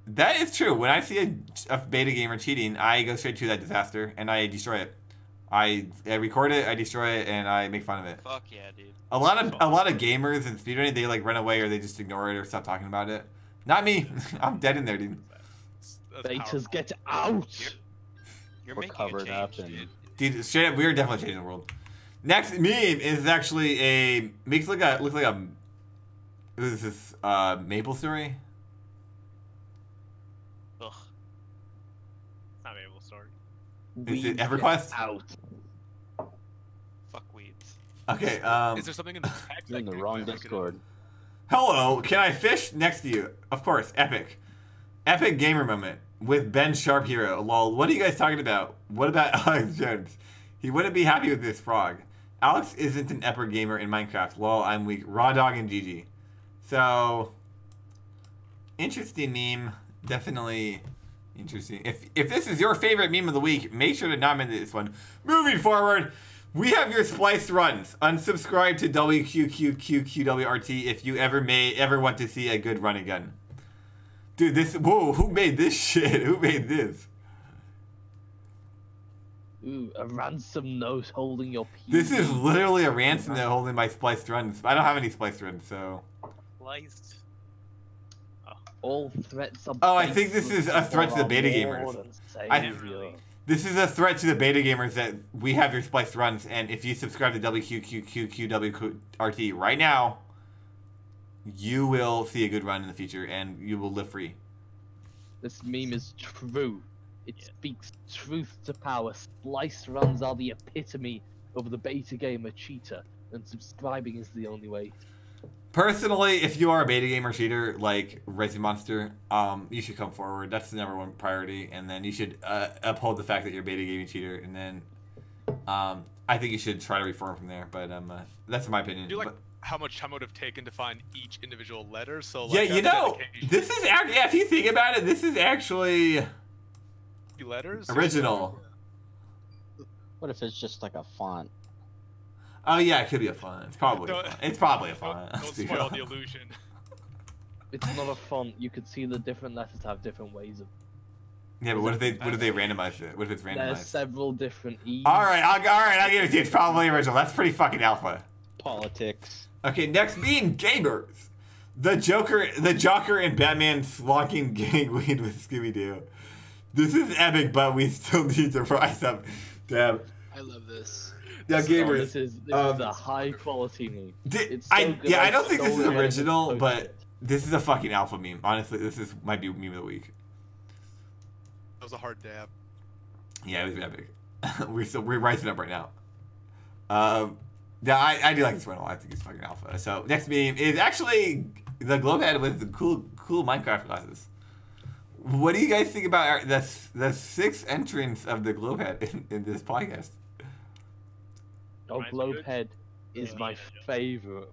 That is true. When I see a beta gamer cheating, I go straight to that disaster and I destroy it. I record it, I destroy it, and I make fun of it. Fuck yeah, dude. A lot of gamers and speedrunning, they like run away or they just ignore it or stop talking about it. Not me. I'm dead in there, dude. Betas, get out! You're We're making covered a up change, and- dude. Dude, straight up, we're definitely changing the world. Next meme is actually looks like a what is this Maple Story? Ugh. It's not Maple Story. Is it Weeds, EverQuest? get out. Fuck weeds. Okay. Is there something in the text? You're in the wrong Discord. Hello, can I fish next to you? Of course, epic. Epic gamer moment with Ben Sharp Hero. Lol, what are you guys talking about? What about Alex Jones? He wouldn't be happy with this frog. Alex isn't an epic gamer in Minecraft. Lol, I'm weak. Raw dog and GG. So, interesting meme. Definitely interesting. If this is your favorite meme of the week, make sure to nominate this one. Moving forward, we have your spliced runs. Unsubscribe to WQQQWRT if you ever want to see a good run again. Dude, whoa, who made this shit? Who made this? Ooh, a ransom note holding your PB. This is literally a ransom note holding my spliced runs. I don't have any spliced runs, so. Sliced. All threats are. Oh, I think this is a threat to the beta gamers. This is a threat to the beta gamers that we have your spliced runs, and if you subscribe to WQQQWRT right now, you will see a good run in the future, and you will live free. This meme is true. It speaks truth to power. Spliced runs are the epitome of the beta gamer cheater, and subscribing is the only way. Personally, if you are a beta gamer cheater like Resi Monster, you should come forward. That's the #1 priority, and then you should uphold the fact that you're a beta gaming cheater, and then I think you should try to reform from there. But that's my opinion. Do you like how much time it would have taken to find each individual letter? So like, yeah, you know, dedication. this is actually, yeah, if you think about it, this is actually letters original. What if it's just like a font? Oh yeah, it could be a font. It's probably a font. It's probably a font. Don't spoil the illusion. It's not a font. You could see the different letters have different ways of. Yeah, but what if they randomize it? What if it's randomized? There's several different E's. All right, I'll give it to you. It's probably original. That's pretty fucking alpha. Politics. Okay, next meme, gamers. The Joker and Batman slonking gangweed with Scooby-Doo. This is epic, but we still need to rise up. Damn. I love this. Yeah, gamers. This is a high quality meme. I don't think this is original, but this is a fucking alpha meme. Honestly, might be meme of the week. That was a hard dab. Yeah, it was epic. we're rising up right now. Yeah, I do like this one a lot. I think it's fucking alpha. So next meme is actually the Globehead with the cool Minecraft glasses. What do you guys think about the 6th entrance of the Globehead in this podcast? Oh, Globehead is my favorite.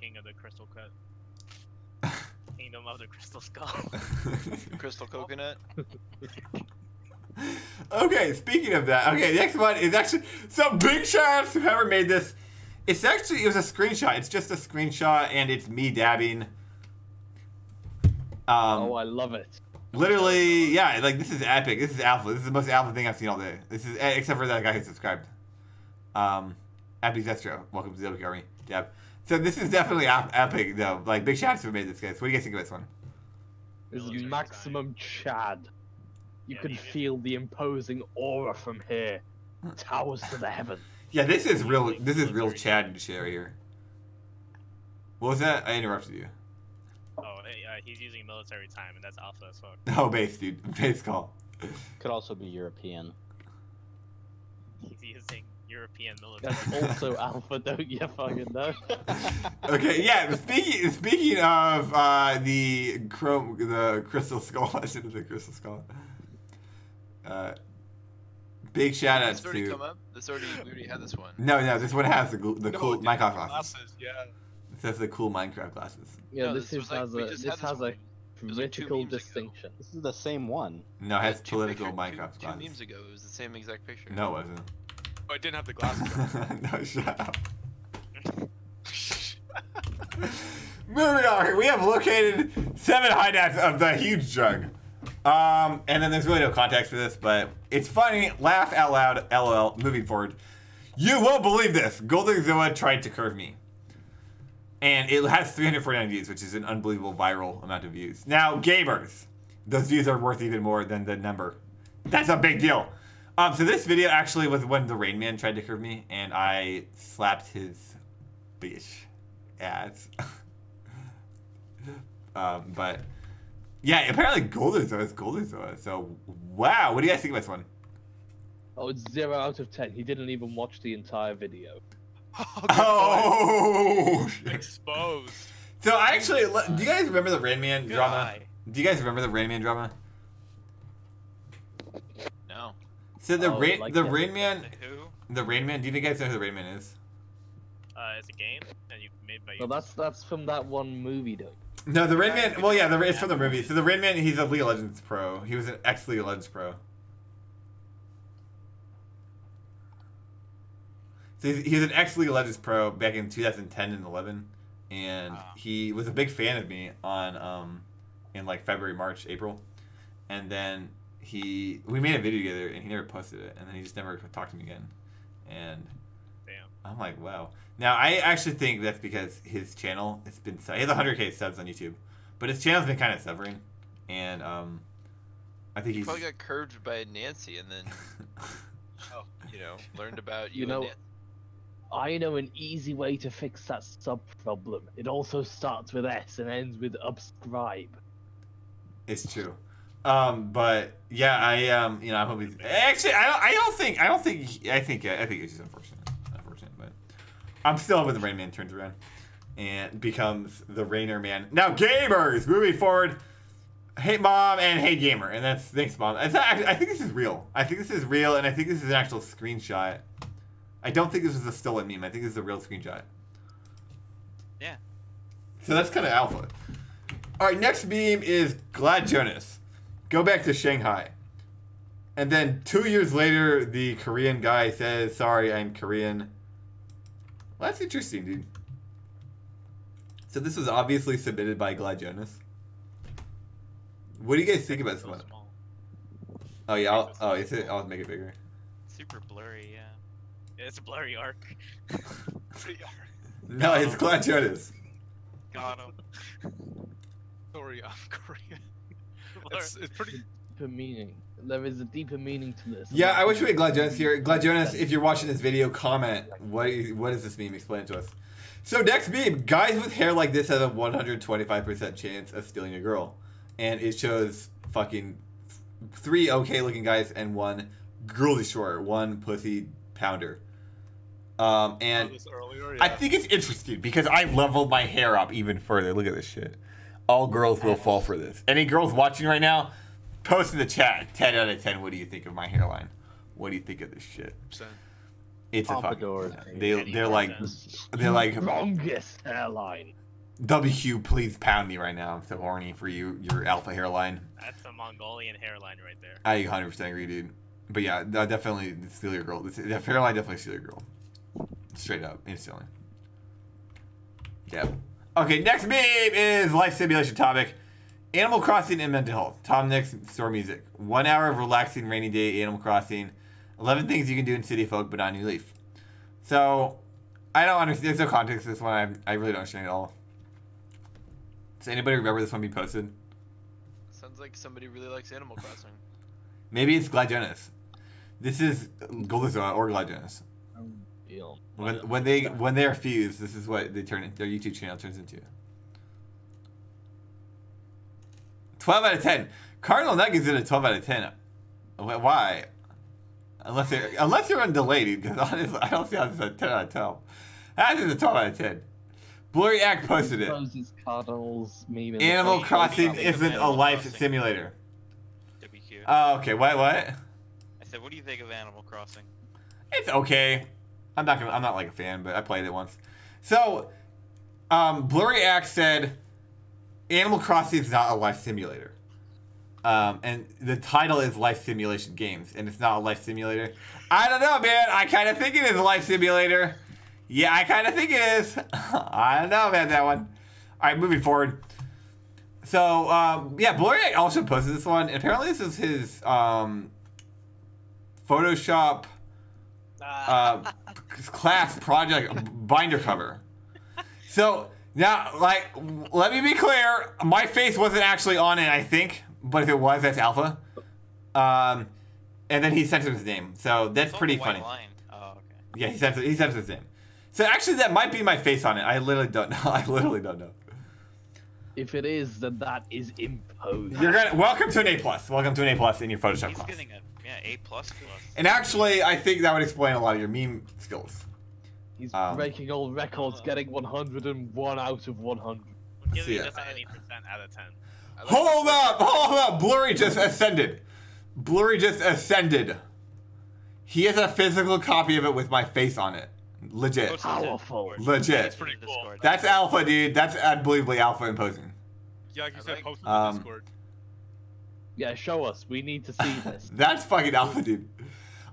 King of the Crystal Cut. Kingdom of the Crystal Skull. Crystal Coconut. Okay, speaking of that, okay, the next one is actually some big shout outs to whoever made this. It was a screenshot. It's just a screenshot, and it's me dabbing. Oh, I love it. Literally, yeah, like this is epic. This is alpha. This is the most alpha thing I've seen all day. This is except for that guy who subscribed. Happy Zestro, welcome to WQ'd. Dab. So this is definitely epic though. Like big shout outs to who made this, guys. What do you guys think of this one? This is maximum Chad. You can feel the imposing aura from here. Towers to the heaven. Yeah, this is real. This is real Chad and shit right here. What was that? I interrupted you. Oh, he's using military time, and that's alpha as fuck. Oh, base, dude. Base call. Could also be European. He's using European military. That's also alpha, don't you fucking know? Okay, yeah. Speaking of the crystal skull, I should have said crystal skull. Big shout outs to. We already had this one. No, this one has the cool Minecraft glasses. Yeah. It says the cool Minecraft glasses. Yeah, No, this has a political distinction. This is the same one. No, it has political Minecraft Two glasses. memes ago, it was the same exact picture. No, it wasn't. Oh, I didn't have the glasses. No, shut up. Moving on, we have located 7 hideouts of the huge jug. And then there's really no context for this, but it's funny. Laugh out loud, LOL. Moving forward. You won't believe this. Golden Zoa tried to curve me. And it has 349 views, which is an unbelievable viral amount of views. Now, gamers. Those views are worth even more than the number. That's a big deal. So this video actually was when the Rain Man tried to curve me, and I slapped his bitch ass. But yeah, apparently Golden Zoa is Golden Zoa. So wow, what do you guys think about this one? Oh, it's 0 out of 10. He didn't even watch the entire video. Oh, exposed. So I actually, do you guys remember the Rain Man drama? Do you guys remember the Rain Man drama? No. So the Rain Man, Who? the Rain Man. Do you guys know who the Rain Man is? It's a game, and you made by. Well, that's from that one movie, though. No, the Rain Man. Well, yeah, it's from the movie. So the Rain Man, he's a League of Legends pro. He was an ex-League of Legends pro. So he was an ex-League of Legends pro back in 2010 and 11, and he was a big fan of me on in like February, March, April, and then we made a video together, and he never posted it, and then he just never talked to me again, and damn, I'm like, wow. Now I actually think that's because his channel he has 100K subs on YouTube, but his channel's been kind of suffering, and I think he's probably got curved by Nancy, and then learned about you. You know, I know an easy way to fix that sub problem. It also starts with S and ends with subscribe. It's true. But yeah, I hope he's actually. I think it's just unfortunate, but I'm still hoping the Rain Man turns around and becomes the Rainer Man. Now, gamers, moving forward. Hey mom and hey gamer, and that's thanks mom. I think this is real. I think this is real, and I think this is an actual screenshot. I don't think this is a stolen meme. I think this is a real screenshot. Yeah. So that's kind of alpha. All right, next meme is Glad Jonas. Go back to Shanghai. And then 2 years later, the Korean guy says, sorry, I'm Korean. Well, that's interesting, dude. So this was obviously submitted by Glad Jonas. What do you guys think about this one? Oh, yeah, I'll make it bigger. Super blurry, yeah. It's a blurry arc. No, it's Glad Jonas. Got him. Sorry, I'm Korean. It's pretty deeper meaning. There is a deeper meaning to this. Yeah, I wish we had Glad Jonas here. Glad Jonas, if you're watching this video, comment. What is this meme? Explain it to us. So next meme, guys with hair like this have a 125% chance of stealing a girl. And it shows fucking 3 okay looking guys and 1 girly short, 1 pussy pounder. And earlier, yeah. I think it's interesting because I leveled my hair up even further. Look at this shit. All girls will fall for this. Any girls watching right now, post in the chat. 10 out of 10. What do you think of my hairline? What do you think of this shit? It's a fucking. They're like longest hairline. WQ, please pound me right now. I'm so horny for you. Your alpha hairline. That's a Mongolian hairline right there. I 100% agree, dude. But yeah, definitely steal your girl. The hairline definitely steal your girl. Straight up, instantly. Yeah. Okay, next meme is life simulation topic. Animal Crossing and mental health. Tom Nick's store music. 1 hour of relaxing rainy day Animal Crossing. 11 things you can do in City Folk but on New Leaf. So, I don't understand. There's no context to this one. I really don't understand it at all. Does anybody remember this one being posted? Sounds like somebody really likes Animal Crossing. Maybe it's Glad Jonas. This is Golden Zoa or Glad Jonas. When they're fused, this is what their YouTube channel turns into. 12 out of 10. Cardinal Nut gives it a 12 out of 10. Why? Unless they're on delay, dude. Because honestly, I don't see how this is a 10 out of 12. That is a 12 out of 10. Blurry Act posted it. Animal Crossing isn't a life simulator. WQ. Oh, okay. What? I said, what do you think of Animal Crossing? It's okay. I'm not like a fan, but I played it once. So, Blurry Axe said, Animal Crossing is not a life simulator. And the title is Life Simulation Games, and it's not a life simulator. I don't know, man. I kind of think it is a life simulator. Yeah, I kind of think it is. I don't know about that one. All right, moving forward. So, yeah, Blurry also posted this one. And apparently this is his Photoshop class project binder cover. So, now, like, let me be clear. My face wasn't actually on it, I think. But if it was, that's Alpha. And then he censored his name. So, that's pretty funny. Line. Oh, okay. Yeah, he censored his name. So, actually, that might be my face on it. I literally don't know. I literally don't know. If it is, then that is imposed. You're gonna welcome to an A+. Welcome to an A+ in your Photoshop He's class. getting a A++. And actually, I think that would explain a lot of your meme skills. He's breaking all records, getting 101 out of 100. We're giving See it ya. just an 80% out of 10. Hold up! Blurry just ascended. He has a physical copy of it with my face on it. Legit. Powerful. Legit. That's pretty cool. That's Alpha, dude. That's unbelievably Alpha imposing. Yeah, like you said, post it Um, on Discord. Yeah, show us. We need to see this. That's fucking Alpha, dude.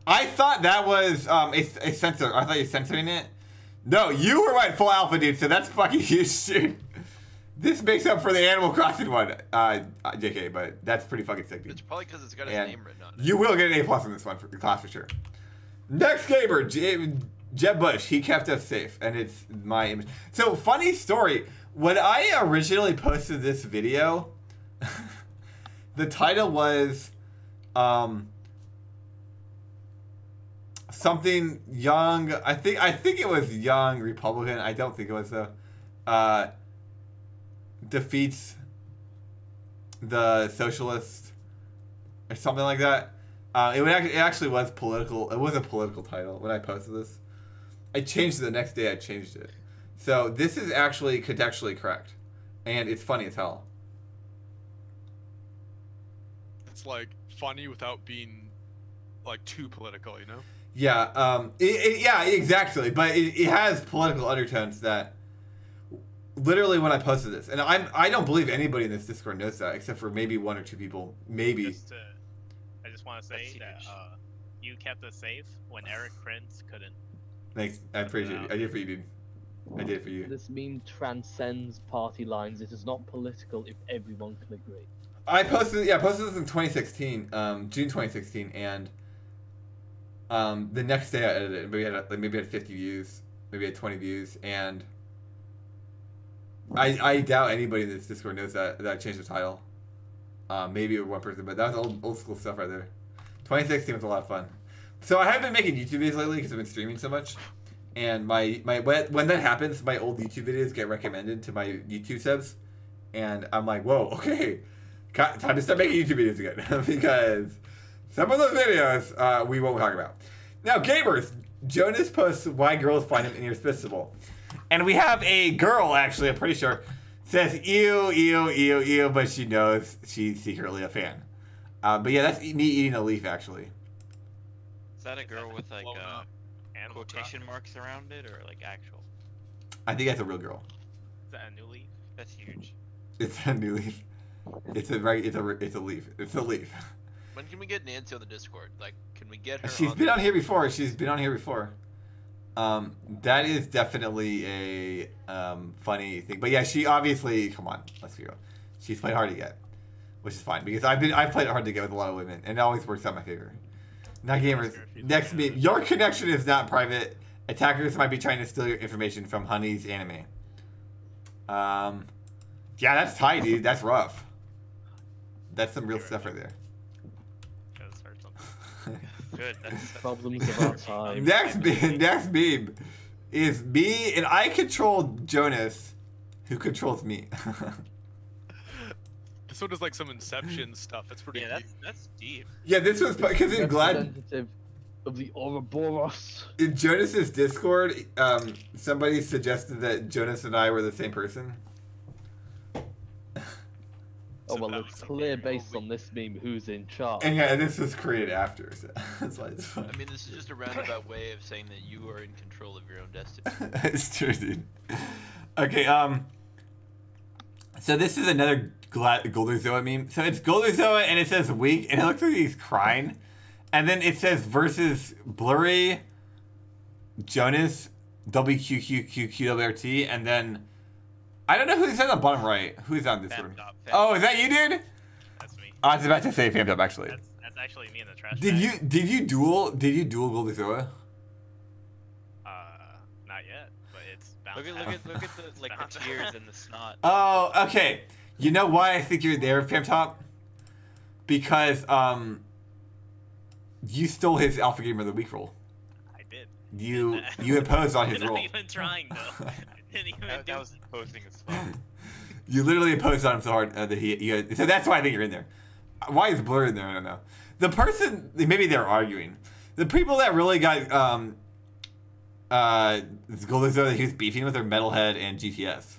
I thought that was a censor. I thought you were censoring it. No, you were right, full Alpha, dude. So that's fucking huge, dude. This makes up for the Animal Crossing one, JK, but that's pretty fucking sick, dude. It's probably because it's got his And name written on it. you will get an A+ in this one for class for sure. Next gamer, Jeb Bush. He kept us safe, and it's my image. So, funny story. When I originally posted this video, the title was something young. I think it was young Republican. I don't think it was though. Defeats the socialist or something like that. It actually was political. It was a political title when I posted this. I changed it the next day. I changed it. So this is actually contextually correct, and it's funny as hell. It's like funny without being like too political, you know? Yeah. Yeah. Exactly. But it has political undertones that. Literally, when I posted this, and I don't believe anybody in this Discord knows that, except for maybe one or two people. Maybe. I just want to say that you kept us safe when Eric Prince couldn't. Thanks. I appreciate it. I did it for you, dude. I did it for you. This meme transcends party lines. It is not political if everyone can agree. I posted this in 2016, June 2016, and the next day I edited it. Maybe I had 50 views, maybe I had 20 views, and I doubt anybody in this Discord knows that I changed the title. Maybe one person, but that was old school stuff right there. 2016 was a lot of fun. So I haven't been making YouTube videos lately because I've been streaming so much, and when that happens, my old YouTube videos get recommended to my YouTube subs, and I'm like, whoa, okay, time to start making YouTube videos again because some of those videos we won't talk about. Now, gamers, Jonas posts why girls find him irresistible. And we have a girl, actually, I'm pretty sure, says, ew, ew, ew, ew, but she knows she's secretly a fan. But yeah, that's me eating a leaf, actually. Is that a girl with like quotation marks around it, or like actual? I think that's a real girl. Is that a new leaf? That's huge. It's a new leaf. It's a leaf. It's a leaf. When can we get Nancy on the Discord? Like, can we get her She's been on here before. She's been on here before. That is definitely a funny thing. But yeah, she obviously, come on, let's be real. She's played hard to get, which is fine because I've played it hard to get with a lot of women, and it always works out in my favor. Now, gamers, next meme. Your connection is not private. Attackers might be trying to steal your information from Honey's anime. Yeah, that's tight, dude. That's rough. That's some real stuff right there. Good. That's Problems of our time. Next meme is me, and I control Jonas, who controls me. This one is like some Inception stuff. It's pretty deep. that's deep. Yeah, this was because I'm glad. Representative of the Ouroboros. In Jonas's Discord, somebody suggested that Jonas and I were the same person. Oh well, it's clear based on this meme who's in charge. And yeah, this was created after, so that's why it's fun. I mean, this is just a roundabout way of saying that you are in control of your own destiny. It's true, dude. Okay, so this is another Golderzoa meme. So it's Golderzoa, and it says weak, and it looks like he's crying. And then it says versus Blurry, Jonas, WQQqqwrt, and then I don't know who's on the bottom right. Who's on Discord? Femtop. Oh, is that you, dude? That's me. I was about to say Femtop actually. That's actually me in the trash. Did you duel Goldie Zoa? Not yet, but it's bound. Look at the like the tears and the snot. Oh, okay. You know why I think you're there, Femtop? Because you stole his Alpha Gamer of the Week role. I did. You imposed on his role. I'm not even trying though. I didn't even That was imposing as well. You literally imposed on him so hard that he so that's why I think you're in there. Why is Blur in there? I don't know. The person, maybe they're arguing. The people that really got Goldizo that he was beefing with are Metalhead and GTS.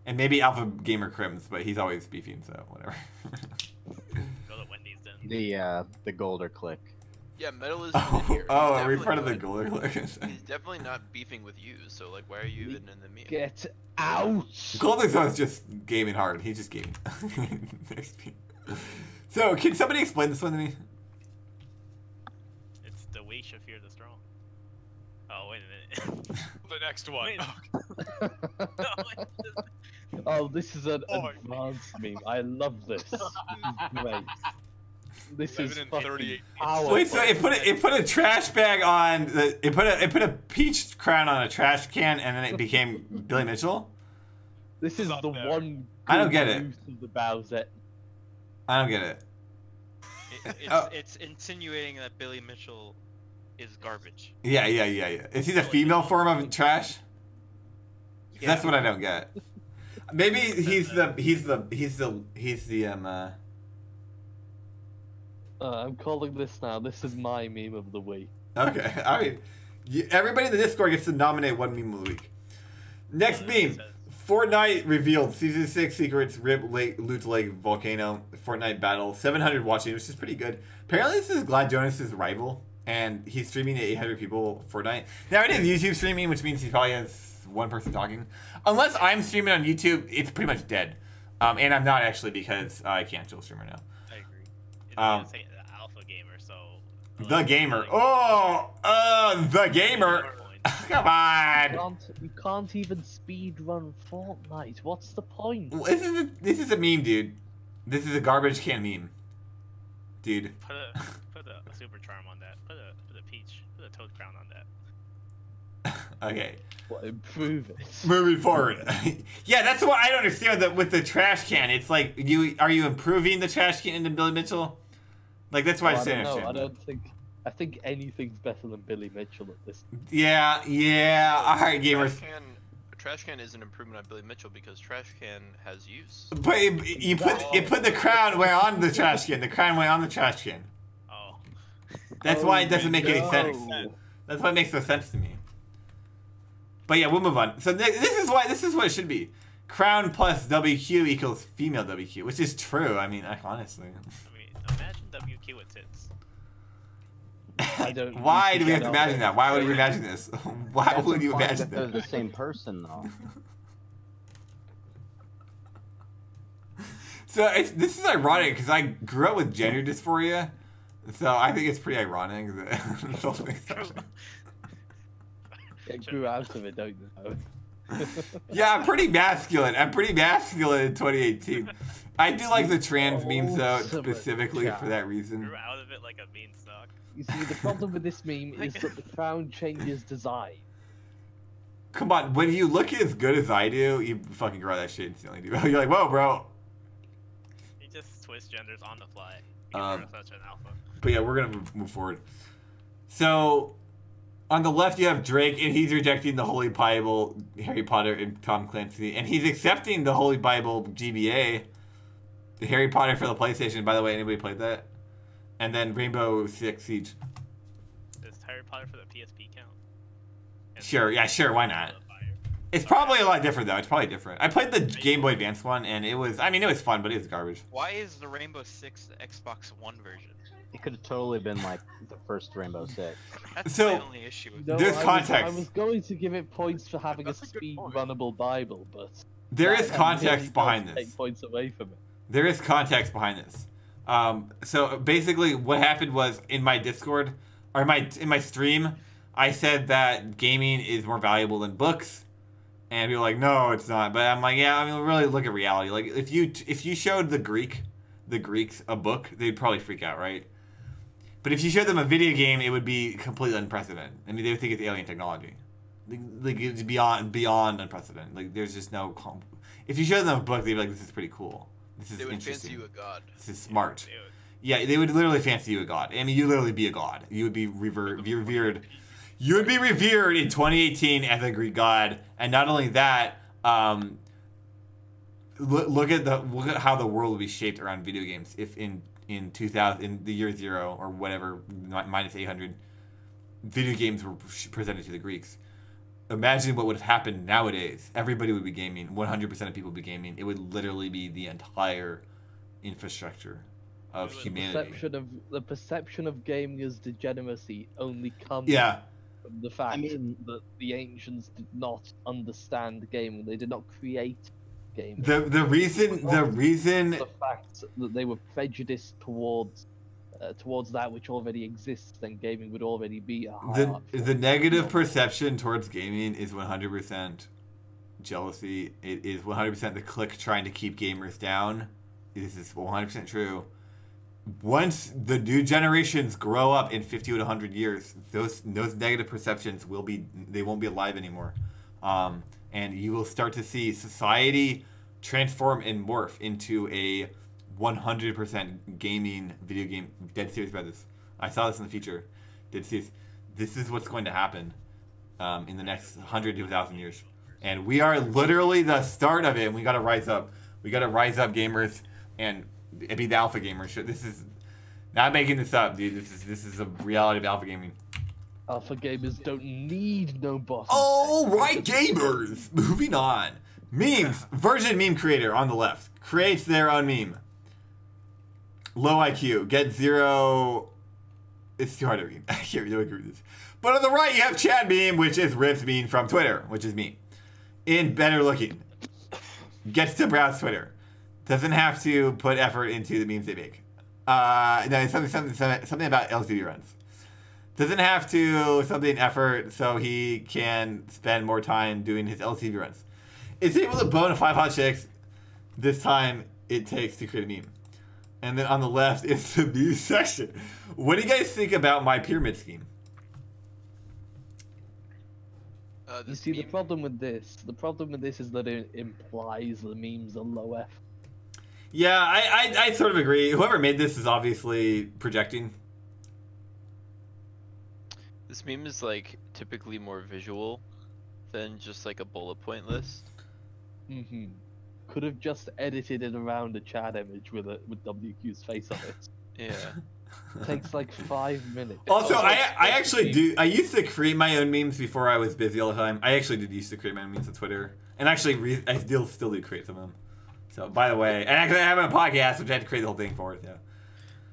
And maybe Alpha Gamer Crims, but he's always beefing, so whatever. Go to Wendy's then. The Golder click. Yeah, Metal is Oh, in here. oh, are we part of the Golder click? He's definitely not beefing with you, so like, why are you even in the meme? Get out! Goldizo is just gaming hard. He's just gaming. So, can somebody explain this one to me? It's the weak should fear the strong. Oh, wait a minute. The next one. Oh, this is an advanced meme. I love this. This is great. This is fucking powerful. Wait, so it put a trash bag on the it put a peach crown on a trash can and then it became Billy Mitchell? This is the one. I don't get it. Use of the Bowser. I don't get it. It's insinuating that Billy Mitchell is garbage. Yeah. Is he the female form of trash? Yeah. That's what I don't get. Maybe he's the I'm calling this now. This is my meme of the week. Okay, I mean, everybody in the Discord gets to nominate one meme of the week. Next meme. Fortnite revealed Season 6 secrets, Rip Lake, Loot Lake, Volcano, Fortnite battle, 700 watching, which is pretty good. Apparently this is Glad Jonas' rival, and he's streaming to 800 people Fortnite. Now it is YouTube streaming, which means he probably has one person talking. Unless I'm streaming on YouTube, it's pretty much dead. And I'm not actually because I can't dual stream right now. I agree. It's gonna say the Alpha Gamer, so... The Gamer. Oh, The Gamer. Come on. You can't even speedrun Fortnite. What's the point? This is a meme, dude. This is a garbage can meme. Dude. Put a super charm on that. Put a peach. Put a toad crown on that. Okay. What, improve it? Moving forward. Yeah, that's what I don't understand with the trash can. It's like, are you improving the trash can into Billy Mitchell? Like, that's why I just don't understand. I think anything's better than Billy Mitchell at this. Yeah. All right, gamers. Trash can is an improvement on Billy Mitchell because trash can has use. But it put the crown way on the trash can. The crown way on the trash can. Oh. That's why it doesn't make any sense. That's why it makes no sense to me. But yeah, we'll move on. So this is what it should be. Crown plus WQ equals female WQ, which is true. I mean, honestly. I mean, imagine WQ with tits. Why do we have to imagine that? Why would we imagine this? Why would you imagine that? They're the same person, though. So this is ironic because I grew up with gender dysphoria, so I think it's pretty ironic that. Get grew out of it, don't you? Yeah, I'm pretty masculine. I'm pretty masculine in 2018. I do like the trans memes though, specifically for that reason. Grew out of it like a beanstalk. You see, the problem with this meme is that the crown changes design. Come on, when you look as good as I do, you fucking grow that shit instantly, dude. You're like, whoa, bro. You just twist genders on the fly. Because you're such an alpha. But yeah, we're gonna move forward. So, on the left you have Drake, and he's rejecting the Holy Bible, Harry Potter, and Tom Clancy, and he's accepting the Holy Bible GBA, the Harry Potter for the PlayStation. By the way, anybody played that? And then Rainbow Six Siege. Does Harry Potter for the PSP count? Sure, yeah, sure, why not? It's probably a lot different though. It's probably different. I played the Game Boy Advance one, and it was fun, but it was garbage. Why is the Rainbow Six the Xbox One version? It could have totally been like the first Rainbow Six. That's my only issue. There's context. I was going to give it points for having a speed-runnable Bible, but there is context behind this. Take points away from it. There is context behind this. So basically, what happened was in my Discord or in my stream, I said that gaming is more valuable than books, And people are like, no, it's not. But I'm like, yeah, I mean, really look at reality. Like, if you showed the Greeks a book, they'd probably freak out, right? But if you showed them a video game, it would be completely unprecedented. I mean, they would think it's alien technology. Like it's beyond unprecedented. Like, there's just no... If you showed them a book, they'd be like, this is pretty cool. This is interesting. They would fancy you a god. This is smart. Yeah, they would literally fancy you a god. I mean, you'd literally be a god. You would be revered. You would be revered in 2018 as a Greek god. And not only that, look at how the world would be shaped around video games if in 2000, in the year 0 or whatever, minus 800, video games were presented to the Greeks. Imagine what would have happened nowadays. Everybody would be gaming. 100% of people would be gaming. It would literally be the entire infrastructure of humanity. The perception of gaming as degeneracy only comes from the fact that the ancients did not understand gaming. They did not create gaming. The reason the fact that they were prejudiced towards that which already exists, then gaming would already be a high art. The negative perception towards gaming is 100% jealousy. It is 100% the clique trying to keep gamers down. This is 100% true. Once the new generations grow up in 50 to 100 years, those negative perceptions won't be alive anymore. And you will start to see society transform and morph into a 100% gaming video game. Dead serious about this. I saw this in the future. Dead serious. This is what's going to happen in the next 100 to 1,000 years. And we are literally the start of it. And we got to rise up. We got to rise up, gamers, and be the alpha gamers. This is not making this up, dude. This is a reality of alpha gaming. Alpha gamers don't need no boss. All right, gamers. Moving on. Memes. Virgin meme creator on the left creates their own meme. Low IQ. Get 0. It's too hard to read. I can't really agree with this. But on the right, you have Chad meme, which is Rip's meme from Twitter, which is me. In better looking. Gets to browse Twitter. Doesn't have to put effort into the memes they make. No, something about LTV runs. Doesn't have to something effort so he can spend more time doing his LTV runs. Is able to bone 5 hot chicks this time it takes to create a meme. And then on the left is the views section. What do you guys think about my pyramid scheme? You see, the problem with this is that it implies the memes are low F. Yeah, I sort of agree. Whoever made this is obviously projecting. This meme is like typically more visual than just like a bullet point list. Mm-hmm. Could have just edited it around a Chad image with WQ's face on it. Yeah. Takes like 5 minutes. Also, I actually do. I used to create my own memes before I was busy all the time. I actually did used to create my own memes on Twitter, and actually I still do create some of them. So, by the way, and actually I have a podcast which I had to create the whole thing for it. Yeah.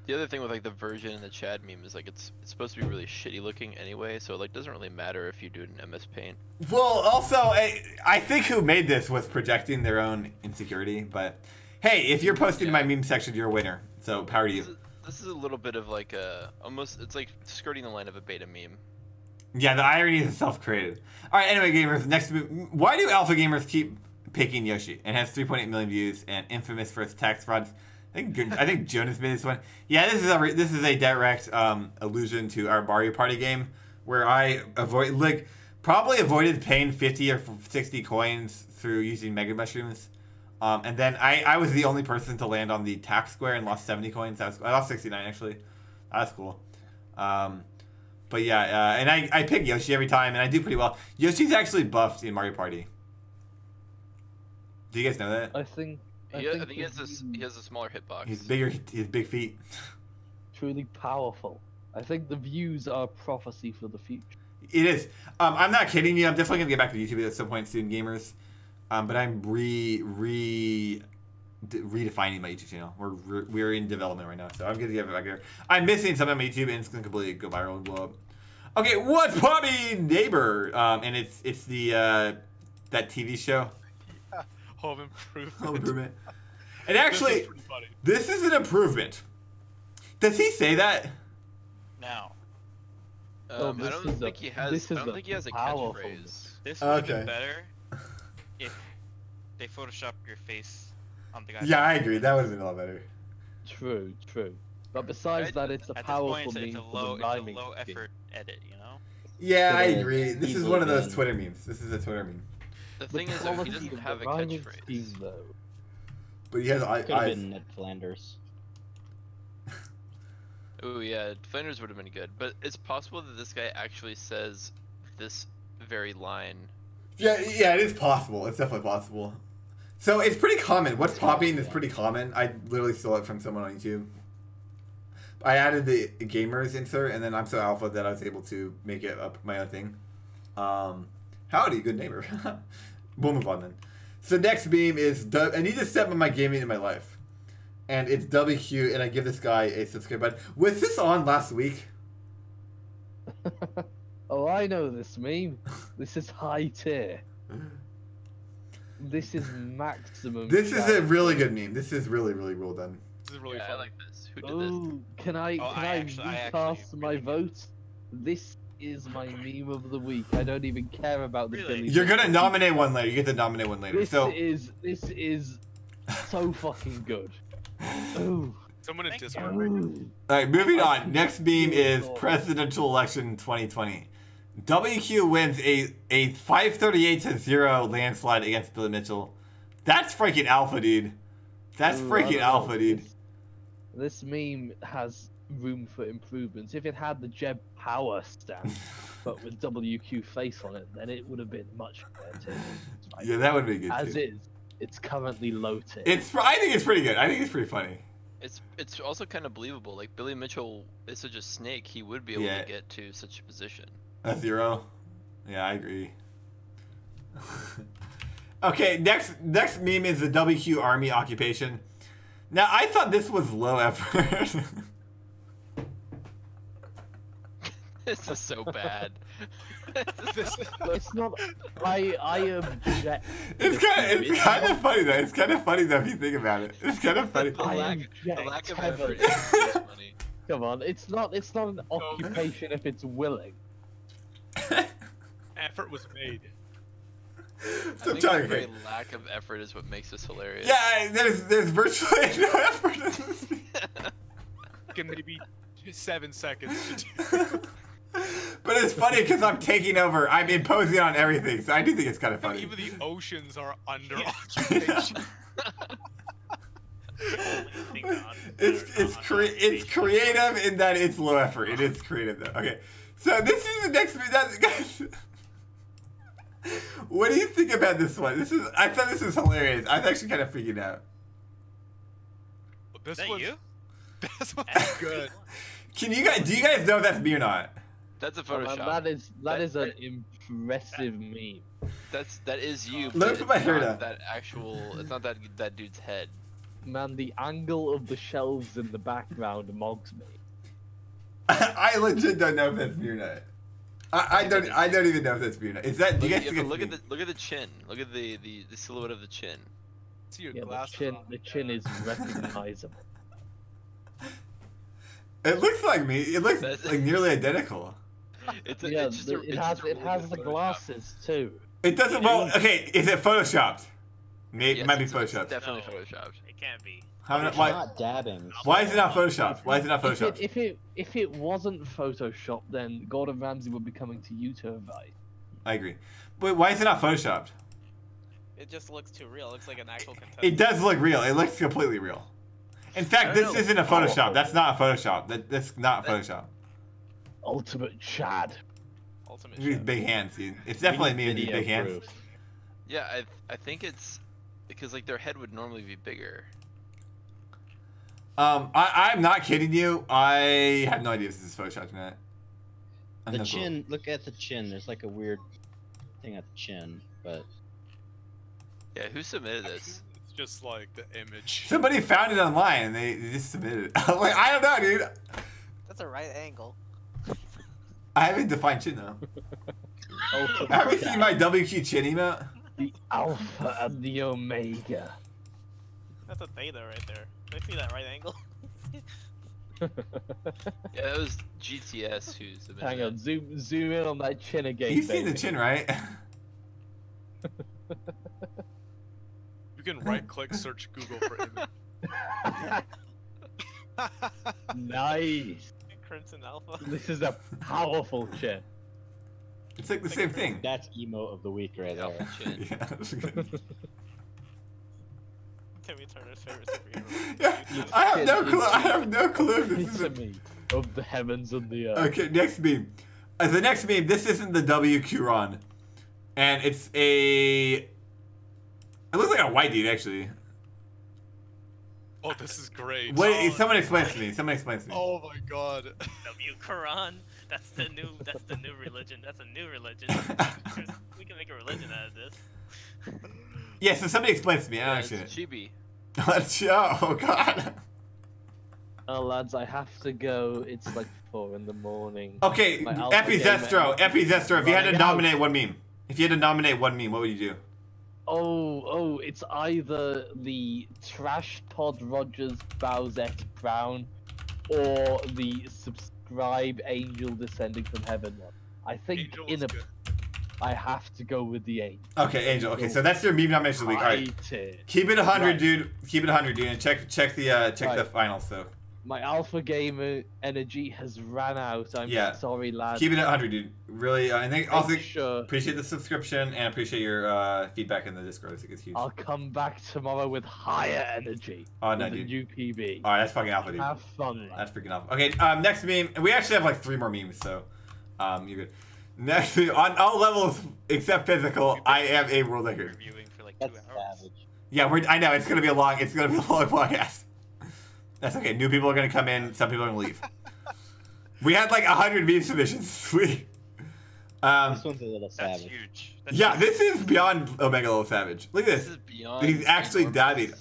The other thing with like the version and the Chad meme is like it's supposed to be really shitty looking anyway, so it like doesn't really matter if you do it in MS Paint. Well, also I think who made this was projecting their own insecurity, but hey, if you're posting in my meme section, you're a winner. So power to you. This is a little bit of like a almost it's like skirting the line of a beta meme. Yeah, the irony is self-created. All right, anyway, gamers. Next, why do alpha gamers keep picking Yoshi and has 3.8 million views and infamous for its tax frauds? I think Jonas made this one. Yeah, this is a direct allusion to our Mario Party game where I probably avoided paying 50 or 60 coins through using Mega Mushrooms, and then I was the only person to land on the tax square and lost 70 coins. I lost 69 actually. That's cool. But yeah, and I pick Yoshi every time and I do pretty well. Yoshi's actually buffed in Mario Party. Do you guys know that? I think he has a smaller hitbox. He's bigger. He has big feet. Truly powerful. I think the views are prophecy for the future. It is. I'm not kidding you. I'm definitely gonna get back to YouTube at some point soon, gamers. But I'm redefining my YouTube channel. We're in development right now, so I'm gonna get back there. I'm missing something on my YouTube, and it's gonna completely go viral and blow up. Okay, what's popping, neighbor? And it's the that TV show. Home Improvement. Home Improvement. And actually, this is an improvement. Does he say that? No. I don't think he has. I don't think he has a catchphrase. This would have been better if they Photoshop your face on the guy. Yeah, I agree. That would have been a lot better. True. But besides that, it's a At this powerful point, meme it's a for low, the rhyming low scheme. effort edit, you know. Yeah, I It is agree. This is easily one of those done. Twitter memes. This is a Twitter meme. The thing is, though, he doesn't have a rhyming catchphrase. scheme, though. But he has Could have eyes. been Ned Flanders. Oh yeah, Flanders would have been good, but it's possible that this guy actually says this very line. Yeah, it is possible. It's definitely possible. So it's pretty common. What's popping is pretty common. I literally stole it from someone on YouTube. I added the gamers insert, and then I'm so alpha that I was able to make it up my own thing. Howdy, good neighbor. We'll move on then. So next meme is I need to step on my gaming in my life. And it's WQ, and I give this guy a subscribe button. Was this on last week? Oh, I know this meme. This is high tier. This is maximum. This is a really good meme. This is really, really well done. This is really Yeah, fun. I like this. Who did this? Oh, can I I recast my vote? This is my meme of the week. I don't even care about the Really? Billy. You're gonna nominate one later. You get to nominate one later. This So is so fucking good. Ooh. Someone in Thank Discord. Ooh. Alright, moving on. Next meme is presidential election 2020. WQ wins a 538-0 landslide against Billy Mitchell. That's freaking alpha, dude. That's Ooh, I freaking don't know. alpha, dude. This meme has room for improvements. If it had the Jeb Power stamp, but with WQ face on it, then it would have been much better. Yeah, that would be good As too. is, it's currently low tier. I think it's pretty good. I think it's pretty funny. It's also kind of believable. Like Billy Mitchell is such a snake, he would be able Yeah. to get to such a position. A 0. Yeah, I agree. Okay, next meme is the WQ Army occupation. Now, I thought this was low effort. This is so bad. It's not. I object. It's kind of funny though. It's kind of funny though if you think about it. It's kind of funny. The lack of effort heavily. is funny. Come on, it's not an occupation if it's willing. Effort was made. I So think Johnny, the very lack of effort is what makes this hilarious. yeah, there's virtually no effort in this meme. Can maybe 7 seconds. But it's funny because I'm taking over. I'm imposing on everything, so I do think it's kind of funny. Even the oceans are under occupation. It's creative in that it's low effort. It is creative though. Okay, so this is the next guys. What do you think about this one? I thought this was hilarious. I was actually kind of freaking out. This Is that one's, you? this one's good. Do you guys know if that's me or not? That's a Oh, man, Photoshop. that is an impressive meme. That is you. Let me but put my it's hair not down. that actual. It's not that dude's head. Man, the angle of the shelves in the background mogs me. I legit don't know if that's me or not. I don't even know if that's me or not. Is that? Do you guys think it's Look me? at the chin. Look at the silhouette of the chin. See your Yeah, glasses the chin is recognizable. It looks like me. It looks That's- like nearly identical. It's Yeah, it's just a, it it's has just a really the good Photoshop. glasses too. It doesn't. Well, okay. Is it photoshopped? Maybe Yes, it might be it's photoshopped. definitely No. photoshopped. It can't be. It's not dabbing. Why is it not photoshopped? Why is it not photoshopped? If it wasn't Photoshop, then Gordon Ramsay would be coming to you to advise. I agree. But why is it not photoshopped? It just looks too real. It looks like an actual contestant. It does look real. It looks completely real. In fact, I this don't know. isn't a Photoshop. That's not a Photoshop. That's not Photoshop. Ultimate Chad. Ultimate These Chef. big hands, dude. It's definitely me with these Video big hands. proof. Yeah, I think it's because like their head would normally be bigger. I'm not kidding you. I have no idea if this is Photoshop or not. I'm The no clue. chin. Look at the chin. There's like a weird thing at the chin, but Yeah, who submitted this? It's just like the image. Somebody found it online and they just submitted it. I'm like, I don't know, dude. That's a right angle. I haven't defined chin though. Ultimate Have you Chad. seen my WQ chin emote? The Alpha and the Omega. That's a theta right there. Do I see that right angle? Yeah, that was GTS who submitted Hang it. on, zoom in on that chin again. You've seen the baby. chin, right? You can right-click, search Google for image. Nice. Crimson Alpha. This is a powerful chin. It's like the same thing. That's emo of the week right there. Yeah, that's good. Timmy Turner's favorite superhero. Yeah, I have no clue. I have no clue. This is Epitome of the heavens and the earth. Okay, next meme. The next meme. This isn't the WQ'd, and it's a. It looks like a white dude actually. Oh, this is great. Wait, someone explains to me. Someone explains to me. Oh my god. WQ'd. That's the new religion. That's a new religion. We can make a religion out of this. Yeah, so somebody explains to me. I don't understand it. Chibi. Let's go. Oh god. Oh lads, I have to go. It's like 4 in the morning. Okay, My alpha Epizestro. Epizestro. If you had to Running nominate out. one meme, if you had to nominate one meme, what would you do? Oh, it's either the Trash Todd Rogers Bowsette Brown or the Subscribe Angel Descending from Heaven one. I think Angel is good. I have to go with the Angel. Okay, Angel. Okay, so that's your meme nomination of the week. All right, keep it 100, Right. dude. Keep it 100, dude, and check the Right. finals. So My Alpha Gamer energy has ran out. I'm Yeah. sorry, lads. keep it at 100, dude. Really, and then also Make sure appreciate the subscription and appreciate your feedback in the Discord. It's huge. I'll come back tomorrow with higher energy. Oh no, with the dude. new PB. All right, that's fucking alpha, dude. Have fun, lads. That's freaking alpha. Okay, next meme. We actually have like 3 more memes, so you're good. Next meme, on all levels except physical, I am a world record. Reviewing for like 2 That's hours. savage. Yeah, I know it's gonna be a long podcast. That's okay. New people are gonna come in. Some people are gonna leave. We had like 100 meme submissions. Sweet. This one's a little That's savage. huge. That's Yeah, huge. this is beyond Omega Level Savage. Look at This this. is beyond. He's actually enormous. dabbing.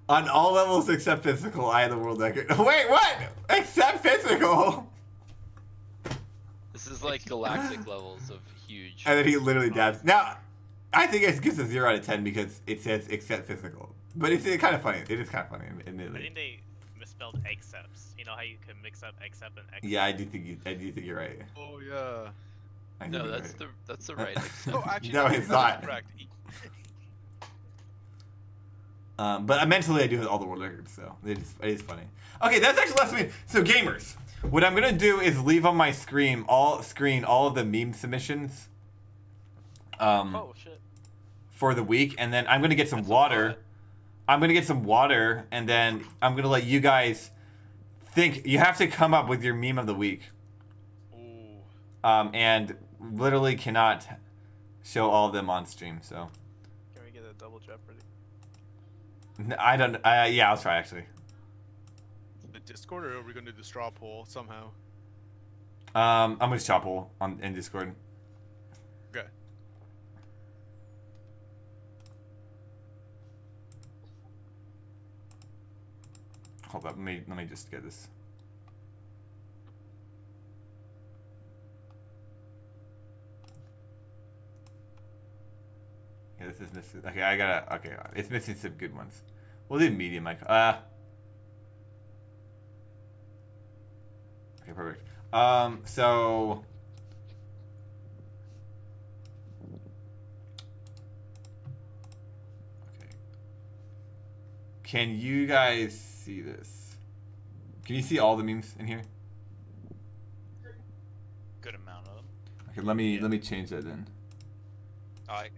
On all levels except physical, I have the world record. Wait, what? Except physical? This is like galactic levels of huge. And then he literally dabs. Now, I think it gives a 0 out of 10 because it says except physical. But it's kind of funny. It is kind of funny, I admittedly. think they misspelled accepts. You know how you can mix up accept and accept? Yeah, I do think you're right. Oh yeah. I think No, you're that's right. that's the right. Oh, actually, No, it's that's not. correct. But mentally, I do all the world records, so it is funny. Okay, that's actually last week. So gamers, what I'm gonna do is leave on my screen all of the meme submissions. Oh shit. For the week, and then I'm gonna get some water. I'm gonna get some water, and then I'm gonna let you guys think. You have to come up with your meme of the week. Ooh. And literally cannot show all of them on stream. So Can we get a double Jeopardy? I don't. Yeah, I'll try actually. The Discord, or are we gonna do the straw poll somehow? I'm gonna straw poll in Discord. Okay. Hold up, let me just get this. Yeah, this is missing. Okay, okay, it's missing some good ones. We'll do medium. Okay, perfect. So. Okay. Can you guys see this? Can you see all the memes in here? Good amount of them. Okay, let me change that then. Oh, okay.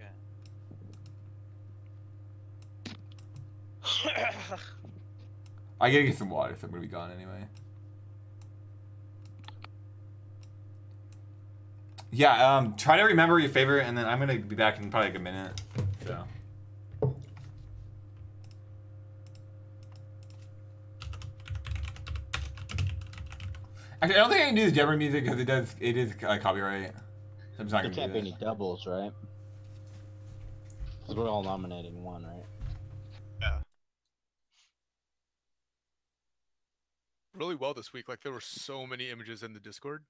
I gotta get some water, so I'm gonna be gone anyway. Yeah, try to remember your favorite, and then I'm gonna be back in probably like a minute. So. Actually, I don't think I can do this Jeopardy music because it is copyright. So I'm just not There gonna can't do be that. any doubles, right? Because we're all nominating one, right? Yeah. Really well this week. Like there were so many images in the Discord.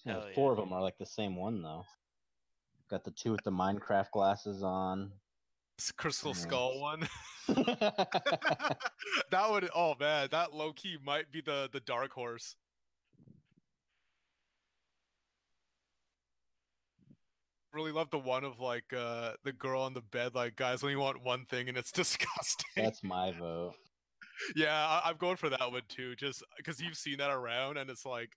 Yeah, Hell 4 yeah. of them are like the same one though. Got the 2 with the Minecraft glasses on. This Crystal Yeah. Skull one. That would. Oh man, that low key might be the dark horse. really love the one of like the girl on the bed, like guys only want one thing and it's disgusting. That's my vote. Yeah, I'm going for that one too, just because you've seen that around, and it's like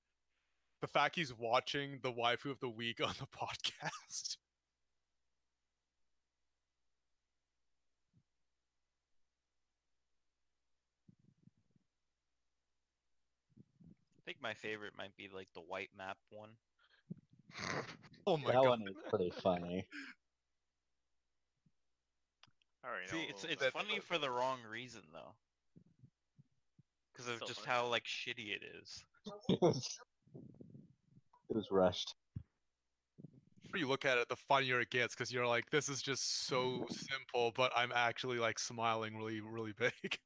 the fact he's watching the waifu of the week on the podcast. I think my favorite might be like the white map one. Oh my That god. one is pretty funny. Alright, See, it's funny for the wrong reason though. Because of So just funny. how like shitty it is. It was rushed. The more you look at it, the funnier it gets, because you're like, this is just so simple, but I'm actually like smiling really, really big.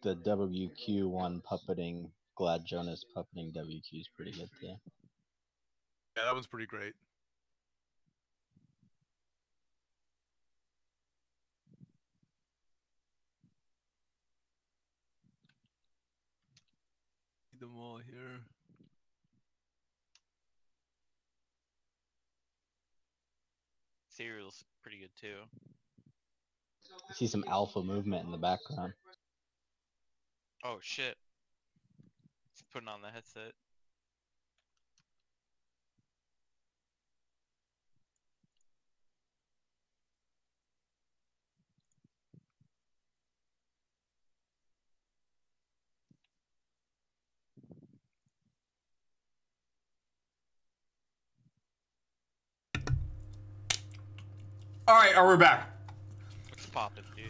The WQ one puppeting, Glad Jonas puppeting WQ is pretty good too. Yeah, that one's pretty great. See them all here. Serial's pretty good too. I see some alpha movement in the background. Oh shit. It's putting on the headset. Alright, we're back. What's poppin', dude?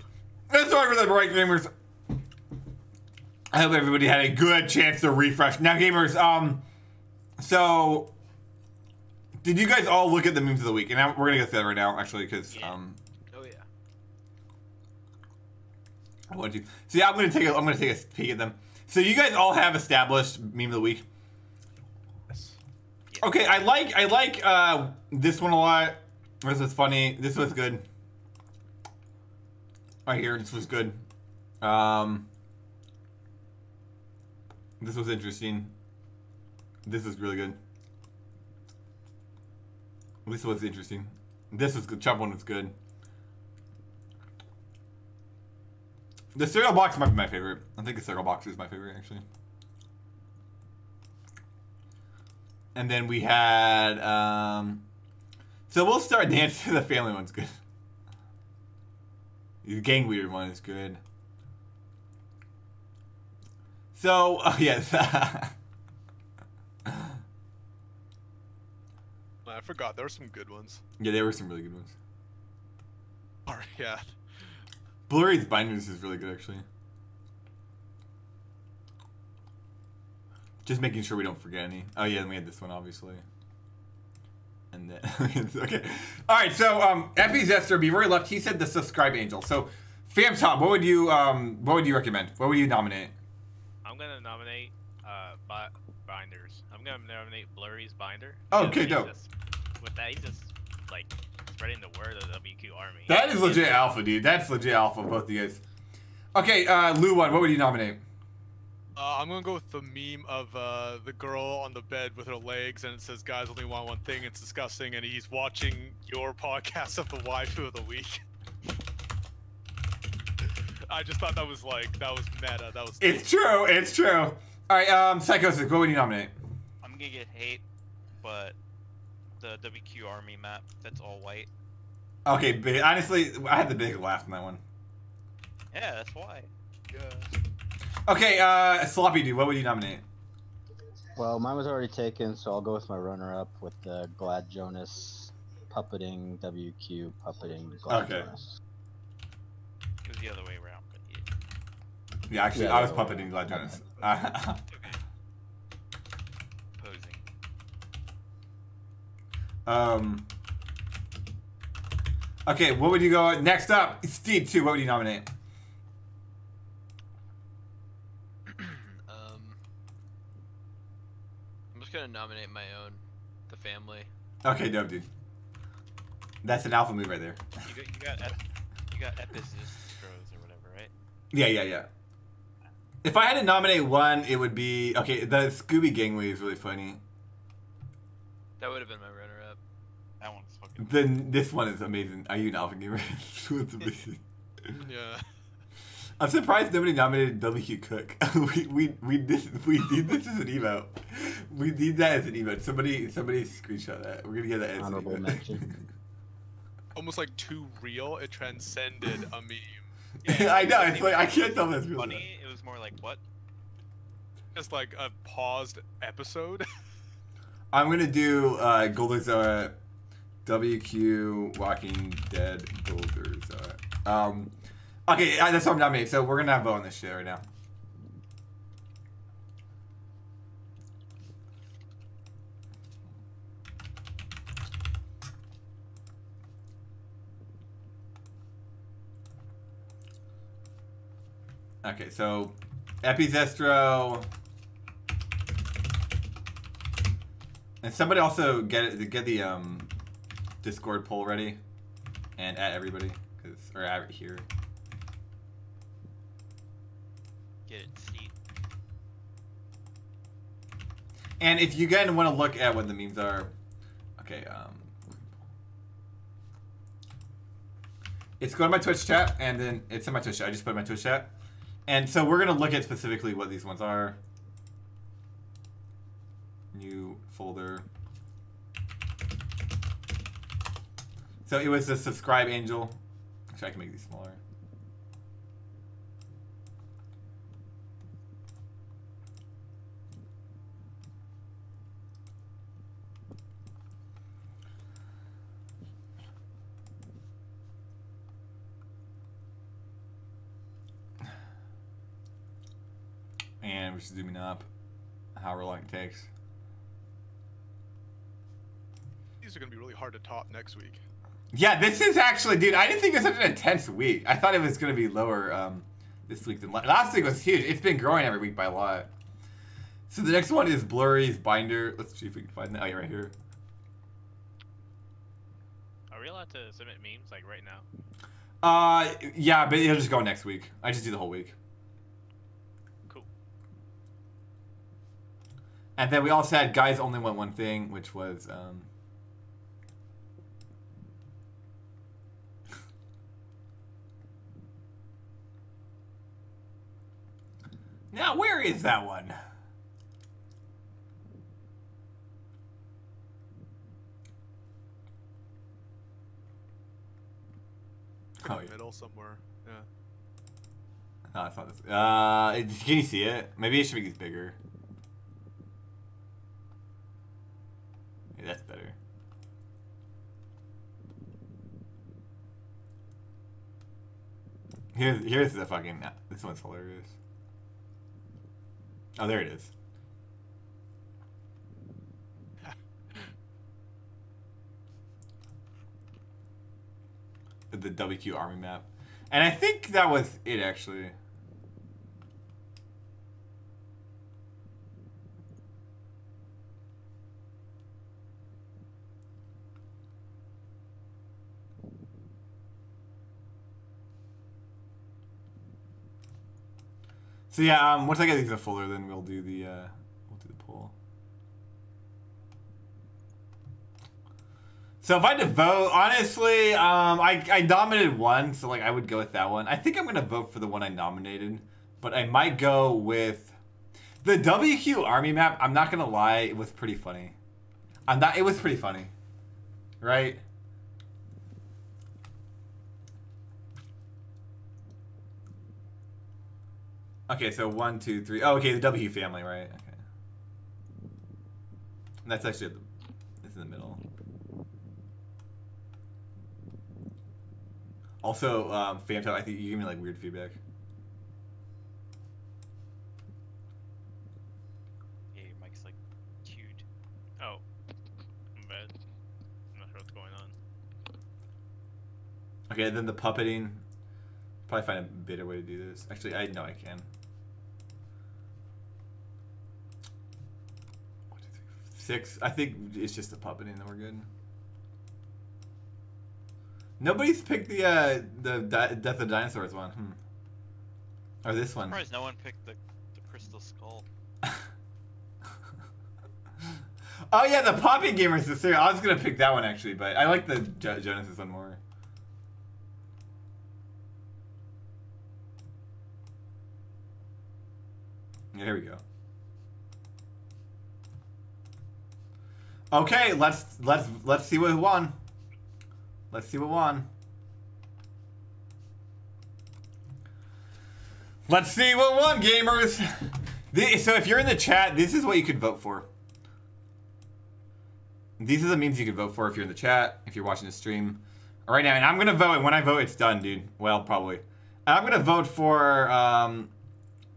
That's sorry for the break, gamers. I hope everybody had a good chance to refresh. Now, gamers, so did you guys all look at the memes of the week? And now we're gonna get to that right now, actually, because Oh yeah. I want to. So yeah, I'm gonna take a peek at them. So you guys all have established meme of the week. Yes. Yeah. Okay, I like this one a lot. This was funny. This was good. Right here, this was good. This was interesting. This is really good. This was interesting. This was good. Chop one was good. The cereal box might be my favorite. I think the cereal box is my favorite, actually. And then we had, so we'll start dancing. The family one's good. The gang leader one is good. So, oh yes. I forgot, there were some good ones. Yeah, there were some really good ones. Alright, yeah. Blurry's binders is really good, actually. Just making sure we don't forget any. Oh yeah, and we had this one, obviously. And then, okay. Alright, so, Epi Zester, be very left, he said the subscribe angel. So, Fam Top, what would you recommend? What would you nominate? I'm gonna nominate binders. I'm gonna nominate Blurry's binder. Oh, because okay, dope. With that, he's just like spreading the word of the WQ army. That is legit alpha, dude. That's legit alpha, both of you guys. Okay, Lou one, what would you nominate? I'm gonna go with the meme of the girl on the bed with her legs, and it says "Guys only want one thing." It's disgusting, and he's watching your podcast of the waifu of the week. I just thought that was meta. That was. It's true. It's true. All right, Psychosis, what would you nominate? I'm gonna get hate, but the WQ army map that's all white. Okay, honestly, I had the big laugh on that one. Yeah, that's why. Yeah. Okay, Sloppy Dude, what would you nominate? Well, mine was already taken, so I'll go with my runner-up with the Glad Jonas puppeting WQ puppeting Glad Okay. Jonas. It was the other way around, but yeah. Yeah, actually, Yeah, I was yeah, puppeting Glad Jonas. Okay. Posing. Okay, what would you go next up? Steve, too. What would you nominate? I'm just gonna nominate my own, the family. Okay, dope, dude. That's an alpha move right there. You got Epistros or whatever, right? Yeah. If I had to nominate one, it would be okay. The Scooby Gangway is really funny. That would have been my runner-up. That one's fucking. Then this one is amazing. Are you an alpha gamer? It's amazing. Yeah. I'm surprised nobody nominated WQ Cook. we did this as an emote. We need that as an emote. Somebody screenshot that. We're gonna get that as Honorable an emote. mention. Almost like too real. It transcended a meme. Yeah, I know. It's It wasn't like I even can't tell that's real. funny. It was more like what? Just like a paused episode. I'm gonna do Golderzoa, WQ Walking Dead Golderzoa. Okay, that's what I'm nominating. So we're gonna have a vote on this shit right now. Okay, so Epizestro. And somebody also get the Discord poll ready and add everybody, or add it here. Get it, seat. And if you guys want to look at what the memes are, okay, it's go to my Twitch chat, and then it's in my Twitch chat. I just put it in my Twitch chat. And so we're going to look at specifically what these ones are. New folder. So it was the subscribe angel. Actually, I can make these smaller. And we're just zooming up however long it takes. These are gonna be really hard to top next week. Yeah, this is actually, dude, I didn't think it was such an intense week. I thought it was going to be lower this week than last week was huge. It's been growing every week by a lot. So the next one is Blurry's Binder. Let's see if we can find that. Oh, yeah, right here. Are we allowed to submit memes like right now? Yeah, but it'll just go next week. I just do the whole week. Cool. And then we also had Guys Only Want One Thing, which was now, where is that one? Oh, yeah. Middle somewhere. Yeah. No, it's not this. Can you see it? Maybe I should make these bigger. Yeah, that's better. Here's the fucking. This one's hilarious. Oh, there it is. The WQ army map. And I think that was it, actually. So yeah, once I get these a folder, then we'll do the poll. So if I had to vote, honestly, I nominated one, so like I would go with that one. I think I'm gonna vote for the one I nominated, but I might go with the WQ Army map. I'm not gonna lie, it was pretty funny. It was pretty funny, right? Okay, so 1, 2, 3. Oh, okay, the W family, right? Okay. And that's actually it's in the middle. Also, Phantom, I think you gave me like weird feedback. Yeah, your mic's like queued. Oh, I'm bad. I'm not sure what's going on. Okay, then the puppeting. Probably find a better way to do this. Actually, I know I can. 1, 2, 3, 6. I think it's just the puppeting, and we're good. Nobody's picked the Death of Dinosaurs one. Or this one. I'm surprised no one picked the Crystal Skull. Oh yeah, the Poppy Gamers is serious. I was gonna pick that one actually, but I like the Genesis one more. Yeah, here we go. Okay, let's see what won. Let's see what won. Let's see what won, gamers. So if you're in the chat, this is what you could vote for. These are the memes you could vote for if you're in the chat, if you're watching the stream. All right now, and I'm gonna vote, and when I vote, it's done, dude. Well, probably. I'm gonna vote for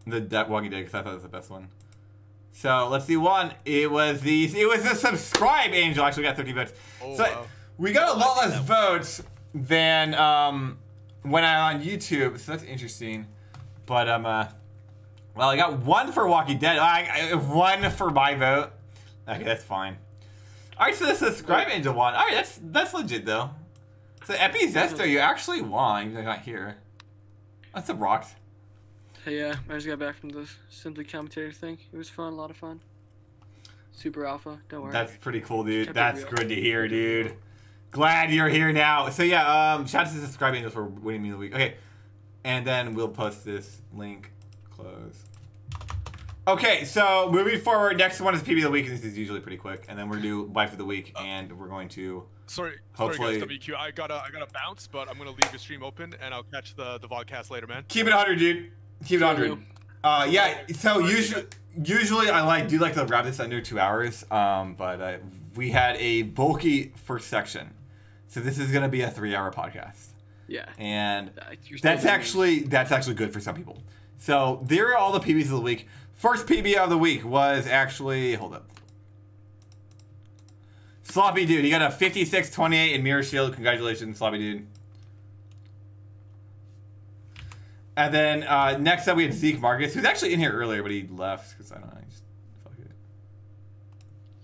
the Walking Dead because I thought it was the best one. So let's see, one. It was the subscribe angel actually got 30 votes. Oh, so wow. We got a lot less votes than when I on YouTube, so that's interesting. But well, I got 1 for Walking Dead. 1 for my vote. Okay, that's fine. All right, so the subscribe angel won. All right, that's legit though. So Epi Zesto, you actually won. You're not here. That's a rocked. Hey, yeah, I just got back from the Simply Commentator thing. It was fun, a lot of fun. Super alpha, don't worry. That's pretty cool, dude. That's good to hear, dude. Glad you're here now. So yeah, shout out to the subscribe angels for winning me the week. Okay, and then we'll post this link. Close. Okay, so moving forward, next one is PB of the week, and this is usually pretty quick. And then we're gonna do wife of the week, and we're going to hopefully. Sorry guys, WQ. I gotta bounce, but I'm gonna leave the stream open, and I'll catch the vodcast later, man. Keep it 100, dude. Keep it 100. Yeah. So usually I do like to wrap this under 2 hours. But we had a bulky first section, so this is gonna be a 3-hour podcast. Yeah. And that's actually good for some people. So there are all the PBs of the week. First PB of the week was actually, hold up. Sloppy Dude. He got a 56-28 in Mirror Shield. Congratulations, Sloppy Dude. And then next up we had Zeke Marcus, who's actually in here earlier, but he left because I don't know. Just fuck it.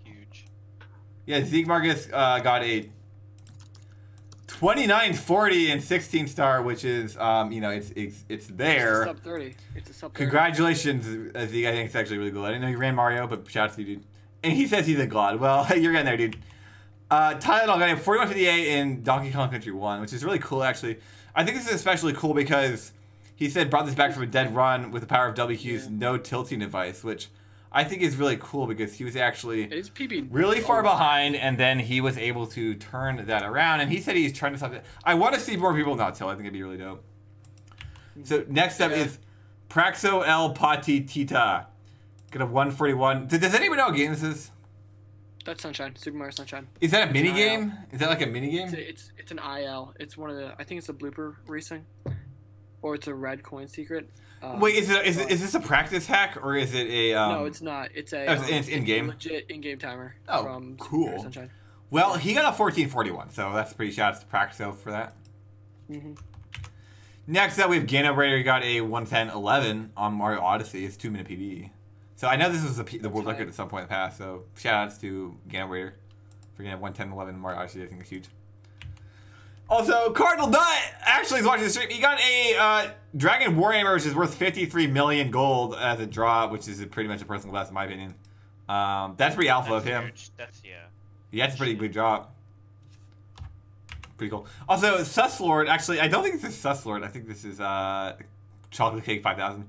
Huge. Yeah, Zeke Marcus got a 29-40 and 16-star, which is you know, it's there. It's a sub 30. It's a sub 30. Congratulations, Zeke. I think it's actually really cool. I didn't know you ran Mario, but shout out to you, dude. And he says he's a god. Well, you're getting there, dude. Tylenol got a 41-58 in Donkey Kong Country 1, which is really cool, actually. I think this is especially cool because he said brought this back from a dead run with the power of WQ's no tilting device, which I think is really cool because he was actually really far behind, and then he was able to turn that around. And he said he's trying to stop it. I want to see more people not tilt. I think it'd be really dope. So next up is Praxo El Patitita. Got a 141. Does anybody know what game this is? That's Sunshine. Super Mario Sunshine. Is that a mini game? Is that like a mini game? It's an IL. It's one of the. I think it's a blooper racing, or it's a red coin secret. Wait, is this a practice hack or is it a? No, it's not. It's a. It's in game. Legit in game timer. Oh, from cool. Super Sunshine. Well, he got a 1441, so that's pretty shout out to Praxo for that. Next up, we have Gano Raider. He got a 110-11 on Mario Odyssey. It's 2-minute PB. So I know this was the world record at some point in the past. So shout outs to Gano Raider for getting a 110-11 Mario Odyssey. I think it's huge. Also, Cardinal Nut actually is watching the stream. He got a Dragon Warhammer, which is worth 53 million gold as a draw, which is pretty much a personal best in my opinion. That's pretty alpha of him. Yeah, that's a pretty big drop. Pretty cool. Also, Suslord, actually, I don't think this is Suslord. I think this is Chocolate Cake 5000.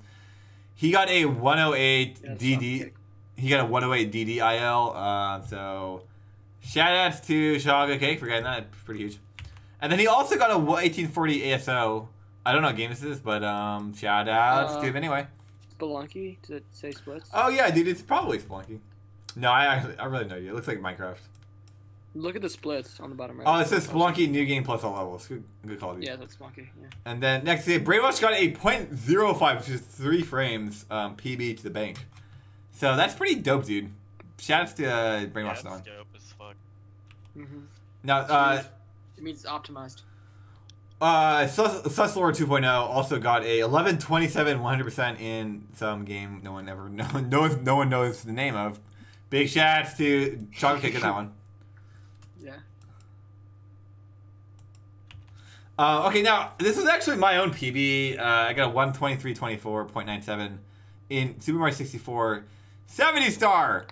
He got a 108 DD. He got a 108 DDIL. So, shout outs to Chocolate Cake for getting that. Pretty huge. And then he also got a 1840 ASO. I don't know what game this is, but shout outs to him anyway. Spelunky? Does it say splits? Oh yeah, dude, it's probably Spelunky. No, I really know you. It looks like Minecraft. Look at the splits on the bottom right. Oh, it says Spelunky new game plus all levels. Good call, dude. Yeah, that's Spelunky. Yeah. And then next, Brainwash got a .05, which is 3 frames PB to the bank. So that's pretty dope, dude. Shoutouts to Brainwash Yeah, on. that's dope as fuck. Now, it means it's optimized. Suslore 2.0 also got a 1127 100% in some game no one knows the name of. Big shoutouts to Chocolate Cake in that one. Yeah. Okay, now this is actually my own PB. I got a 123.24.97 in Super Mario 64 70 star.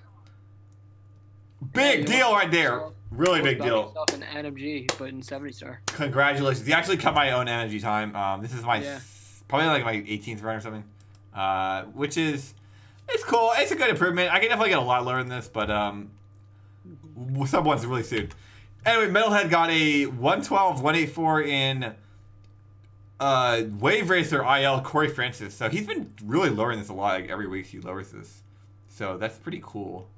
Big deal right there. Really big deal. Yourself in NMG, but in 70 star. Congratulations. You actually cut my own energy time. This is my probably like my 18th run or something. Which is it's cool. It's a good improvement. I can definitely get a lot lower than this, but someone's really soon. Anyway, Metalhead got a 112.184 in Wave Racer IL Corey Francis. So he's been really lowering this a lot. Like every week he lowers this. So that's pretty cool.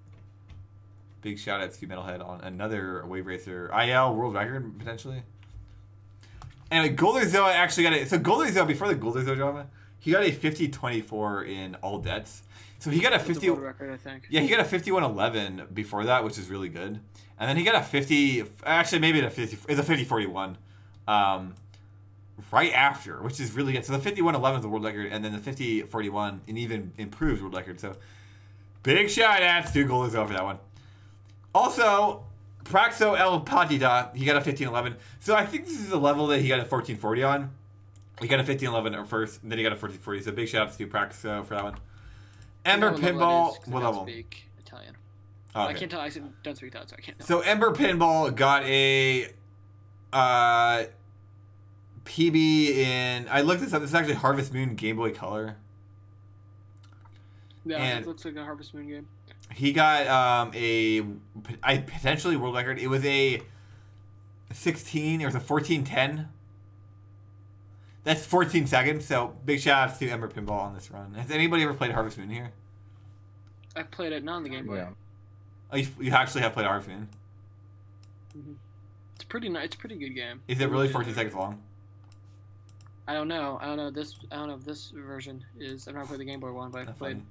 Big shout outs to Metalhead on another Wave Racer IL world record, potentially. Anyway, Golderzoa actually got it. So Golderzoa, before the Golderzoa drama, he got a 50.24 in all debts. So he got a 50 world record, I think. Yeah, he got a 51.11 before that, which is really good. And then he got a 50, actually maybe it's a 50.41 right after, which is really good. So the 51.11 is the world record, and then the 50.41 an even improved world record. So big shout outs to Golderzoa for that one. Also, Praxo El Patita, he got a 15.11. So I think this is the level that he got a 14.40 on. He got a 15.11 at first, and then he got a 14.40. So big shout outs to Praxo for that one. Ember Pinball, what level? Speak Italian. Oh, okay. I can't tell. I don't speak Italian, so I can't know. So Ember Pinball got a PB in. I looked this up. This is actually Harvest Moon Game Boy Color. Yeah, and it looks like a Harvest Moon game. He got a potentially world record. It was a 16. It was a 14:10. That's 14 seconds. So big shout outs to Ember Pinball on this run. Has anybody ever played Harvest Moon here? I've played it, not on the Game Boy. Yeah. Oh, you actually have played Harvest Moon. It's pretty nice. It's a pretty good game. Is it really 14 seconds long? I don't know. I don't know if this version is. I've never played the Game Boy one, but I've played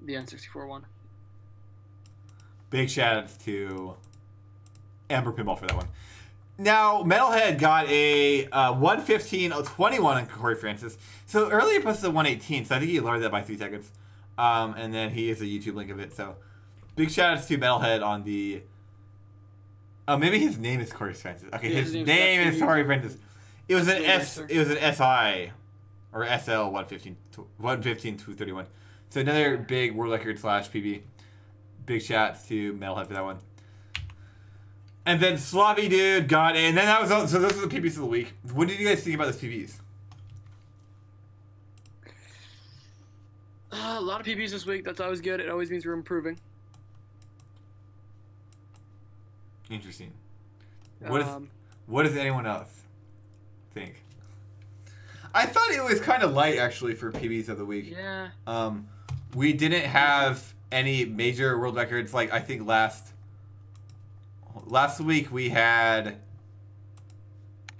the N64 one. Big shout outs to Ember Pinball for that one. Now, Metalhead got a 115.21 on Corey Francis. So earlier posted a 118, so I think he lowered that by 3 seconds. And then he has a YouTube link of it. So big shout outs to Metalhead on the. Oh, maybe his name is Corey Francis. Okay, Yeah, his name is Corey Francis. It was an It was an SI or SL 115.231. So another big world record / PB. Big shouts to Metalhead for that one. And then Slobby Dude got in. And then that was all. So those are the PBs of the week. What did you guys think about those PBs? A lot of PBs this week. That's always good. It always means we're improving. Interesting. What does anyone else think? I thought it was kind of light actually for PBs of the week. Yeah. We didn't have any major world records. Like I think last week we had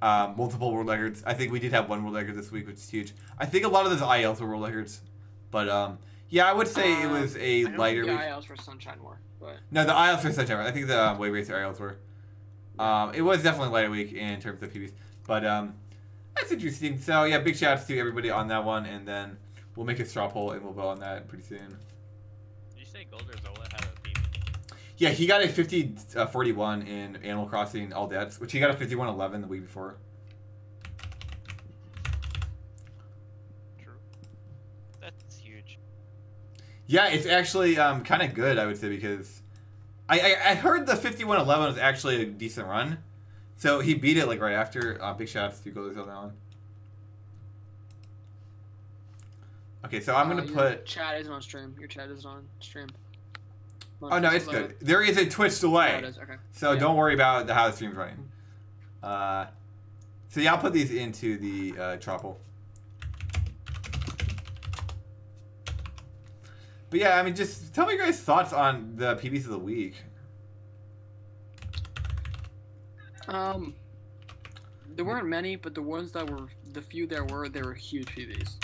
multiple world records. I think we did have one world record this week, which is huge. I think a lot of those ILs were world records, but yeah, I would say it was a lighter week. The ILs for Sunshine were, but no, the ILs for Sunshine. I think the Wave Racer ILs were. It was definitely a lighter week in terms of PBs, but that's interesting. So yeah, big shout outs to everybody on that one, and then we'll make a straw poll and we'll vote on that pretty soon. Did you say Golderzoa had a PB? Yeah, he got a 50.41 in Animal Crossing All Debts, which he got a 51.11 the week before. True. That's huge. Yeah, it's actually kind of good, I would say, because I heard the 51.11 was actually a decent run. So he beat it like right after. Big shout outs to Golderzoa on that one. Okay, so I'm going to put... chat isn't on stream. Your chat isn't on stream. Oh, no, it's good. There is a Twitch delay. Oh, it is. Okay. So don't worry about how the stream's running. So yeah, I'll put these into the Tropple. But yeah, I mean, just tell me your guys' thoughts on the PBs of the week. There weren't many, but the ones that were, the few there were, they were huge PBs.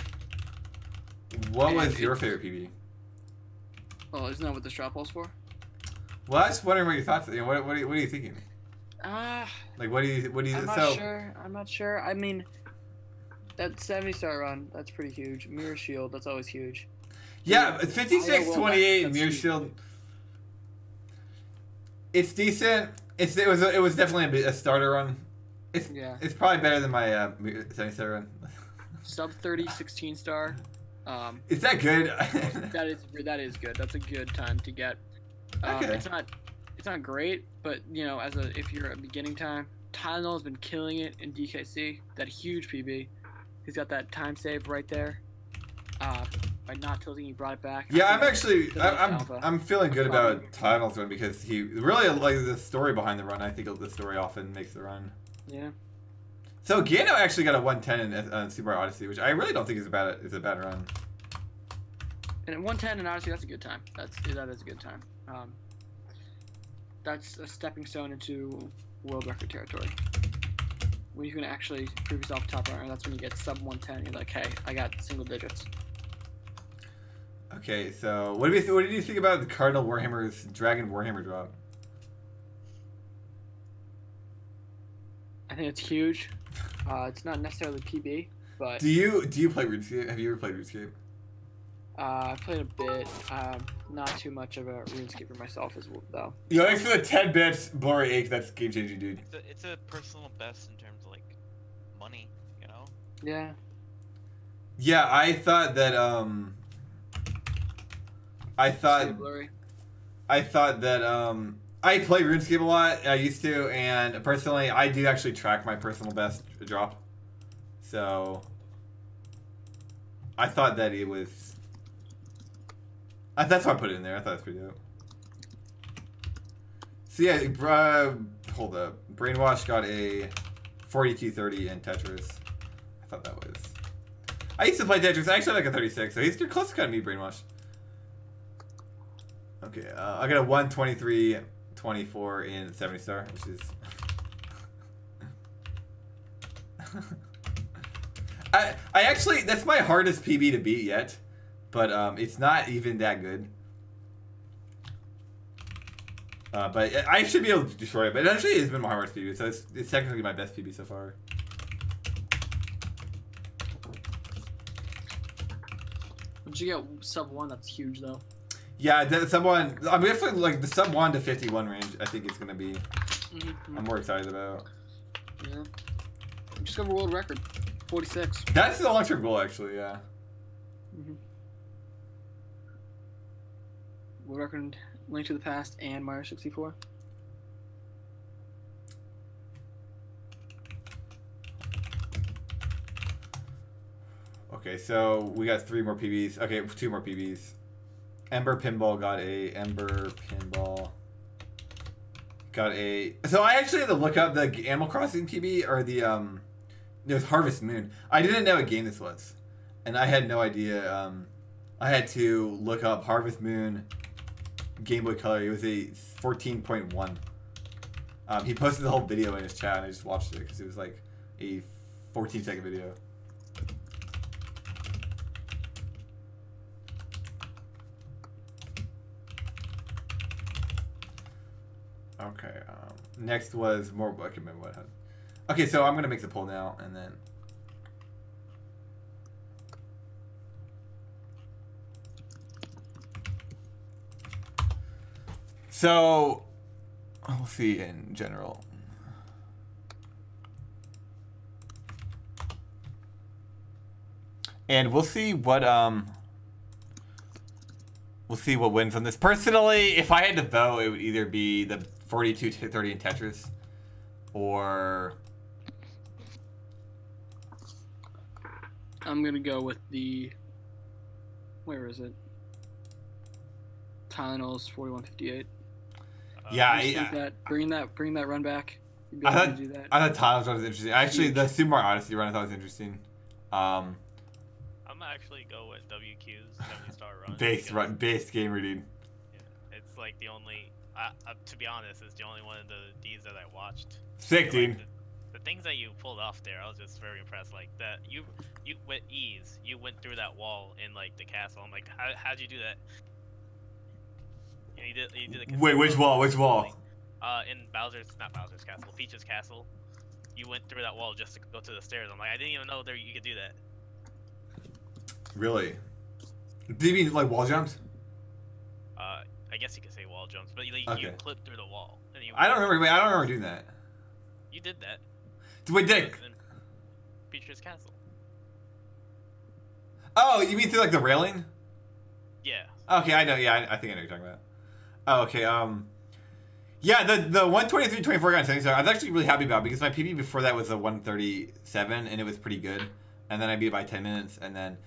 What was your favorite PB? Oh, isn't that what the strap ball's for? Well, I was just wondering what your thoughts. You know, what are you thinking? Like, what do you? I'm not sure. I'm not sure. I mean, that 70-star run, that's pretty huge. Mirror Shield, that's always huge. Yeah, 56-28 Mirror Shield. It's decent. It was definitely a starter run. It's probably better than my 70-star run. Sub 30 16-star. Is that good? that is good. That's a good time to get. Okay. It's not great, but you know, if you're at beginning time, Tylenol has been killing it in DKC. That huge PB. He's got that time save right there. By not tilting, he brought it back. Yeah, I'm feeling good about Tylenol's run because he really likes the story behind the run. I think the story often makes the run. Yeah. So Gano actually got a 110 in Super Mario Odyssey, which I really don't think is a bad run. And at 110 in Odyssey, that's a good time. That is a good time. That's a stepping stone into world record territory. When you can actually prove yourself top runner, that's when you get sub 110. You're like, hey, I got single digits. Okay, so what did you think about the Cardinal Warhammer's Dragon Warhammer drop? I think it's huge. It's not necessarily PB, but do you play RuneScape? Have you ever played RuneScape? I played a bit. Not too much of a RuneScaper myself as well, though. Yo, thanks for the 10 bits, Blurry Ache. That's game changing, dude. It's a personal best in terms of like money, you know. Yeah. Yeah, I thought that I thought that I play RuneScape a lot. I used to, and personally, I do actually track my personal best drop. So I thought that it was. That's why I put it in there. I thought it was pretty dope. So yeah, hold up. Brainwash got a 42-30 in Tetris. I thought that was. I used to play Tetris. I actually like a 36, so he's close to kind of me, Brainwash. Okay, I got a 123-24 in 70-star, which is. I actually, that's my hardest PB to beat yet, but it's not even that good. But I should be able to destroy it. But it actually has been my hardest PB, so it's technically my best PB so far. Once you get sub 1, that's huge though. Yeah, the sub 1. I'm definitely like the sub 1 to 51 range. I think it's gonna be. I'm more excited about. Yeah. Just got a world record, 46. That's the long-term goal, actually. Yeah. World record, Link to the Past, and Mario 64. Okay, so we got 3 more PBs. Okay, 2 more PBs. Ember Pinball got a Ember Pinball. Got a. So I actually had to look up the Animal Crossing PB or the it was Harvest Moon. I didn't know what game this was, and I had no idea. I had to look up Harvest Moon Game Boy Color. It was a 14.1. He posted the whole video in his chat, and I just watched it because it was like a 14-second video. Okay. Next was more. I can remember what I had. Okay, so I'm gonna make the poll now, and then. So, we'll see in general. And we'll see what wins on this. Personally, if I had to vote, it would either be the 42-30 in Tetris, or I'm gonna go with the. Where is it? Tylenol's 4158. Yeah, bring that run back. I thought Tylenol's run was interesting. Actually, the Super Mario Odyssey run I thought was interesting. I'm gonna actually go with WQ's 70-star run. Base gamer, dude. Yeah, it's like the only. To be honest, it's the only one of the Ds that I watched. Sick, So, like, dude. the things that you pulled off there, I was just very impressed. Like that, you with ease, you went through that wall in like the castle. I'm like, how'd you do that? And you did a Wait, which wall? Which wall? In not Bowser's castle, Peach's castle. You went through that wall just to go to the stairs. I'm like, I didn't even know you could do that. Really? Do you mean like wall jumps? I guess you could say wall jumps, but you clipped through the wall. And I don't remember doing that. You did that. Wait, Dick. Peach's castle. Oh, you mean through like the railing? Yeah. Okay, I know. Yeah, I think I know what you're talking about. Oh, okay. Yeah, the 123-24 gun settings I was actually really happy about because my PB before that was a 137 and it was pretty good. And then I beat it by 10 minutes and then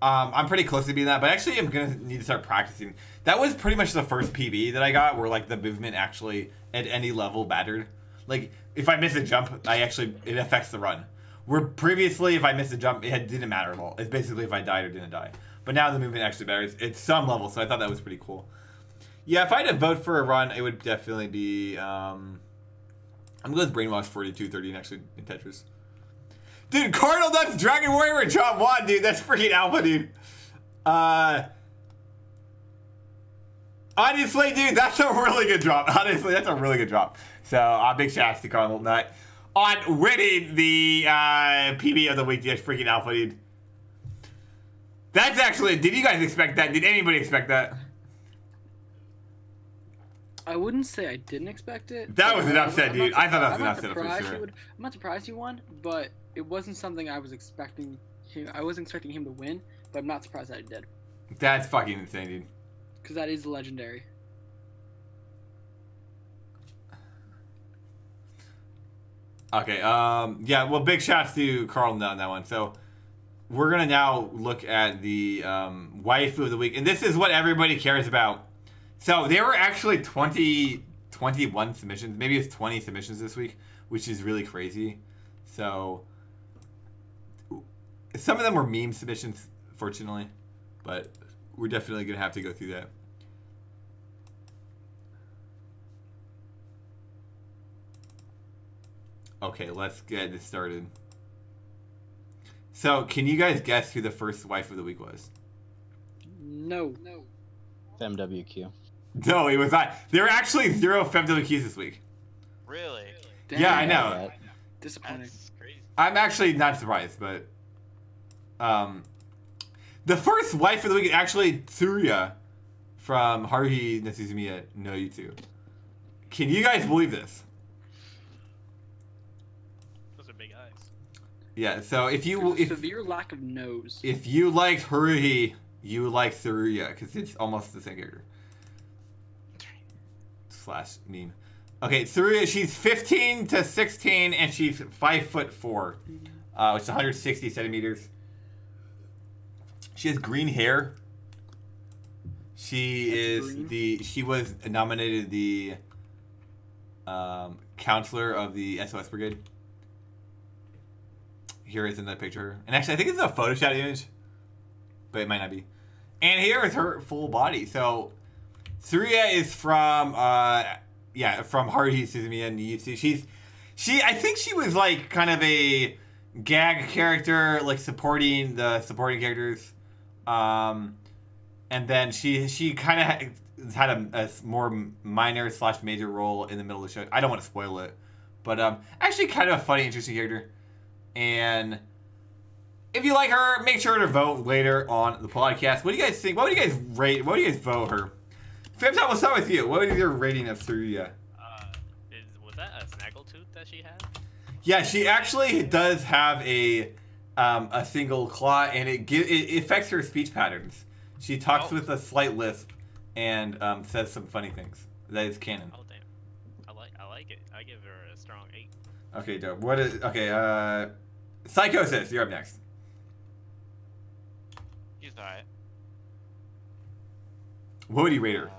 I'm pretty close to beating that, but actually I'm gonna need to start practicing. That was pretty much the first PB that I got where like the movement actually at any level mattered. Like if I miss a jump, it affects the run. Where previously if I missed a jump, it didn't matter at all. It's basically if I died or didn't die. But now the movement actually matters at some level, so I thought that was pretty cool. Yeah, if I had to vote for a run, it would definitely be I'm going with Brainwash 4230 actually in Tetris. Dude, Cardinal Nuts Dragon Warrior in drop 1, dude. That's freaking alpha, dude. Honestly, dude, that's a really good drop. Honestly, that's a really good drop. So, big shout out to Cardinal Nut on winning the PB of the week. That's freaking alpha, dude. That's actually, did you guys expect that? Did anybody expect that? I wouldn't say I didn't expect it. That was an upset, dude. I thought that was an upset for sure. I'm not surprised he won, but it wasn't something I was expecting him. I wasn't expecting him to win, but I'm not surprised that he did. That's fucking insane, dude. Because that is legendary. Okay, yeah, well, big shouts to Carl on that one. So, we're going to now look at the waifu of the week. And this is what everybody cares about. So, there were actually 21 submissions. Maybe it's 20 submissions this week, which is really crazy. So, some of them were meme submissions, fortunately. But we're definitely going to have to go through that. Okay, let's get this started. So, can you guys guess who the first wife of the week was? No. FemWQ. No, it was not. There were actually 0 FemWQs this week. Really? Damn. Yeah, I know. Disappointing. That's crazy. I'm actually not surprised, but the first wife of the week is actually Tsuruya from Haruhi Natsuzumiya no Yutsu. Can you guys believe this? Those are big eyes. Yeah, so if severe lack of nose. If you liked Haruhi, you like Tsuruya because it's almost the same character. Slash meme. Okay, Tsuruya, she's 15 to 16 and she's 5'4", which is 160 centimeters. She has green hair. She was nominated the counselor of the SOS Brigade. Here is in that picture. And actually, I think it's a Photoshop image, but it might not be. And here is her full body. So, Tsuruya is from from Haruhi Suzumiya and Yutsu. I think she was like kind of a gag character, like supporting the supporting characters. And then she kind of had a more minor / major role in the middle of the show. I don't want to spoil it, but actually kind of a funny, interesting character. And if you like her, make sure to vote later on the podcast. What do you guys think? What would you guys rate? What do you guys vote her? Femtop, we'll start with you. What is your rating of Tsuruya? Was that a snaggletooth that she had? Yeah, she actually does have a single claw, and it affects her speech patterns. She talks with a slight lisp and says some funny things. That is canon. Oh damn, I like it. I give her a strong 8. Okay, dope. What is Psychosis? You're up next. She's alright. What would you rate her?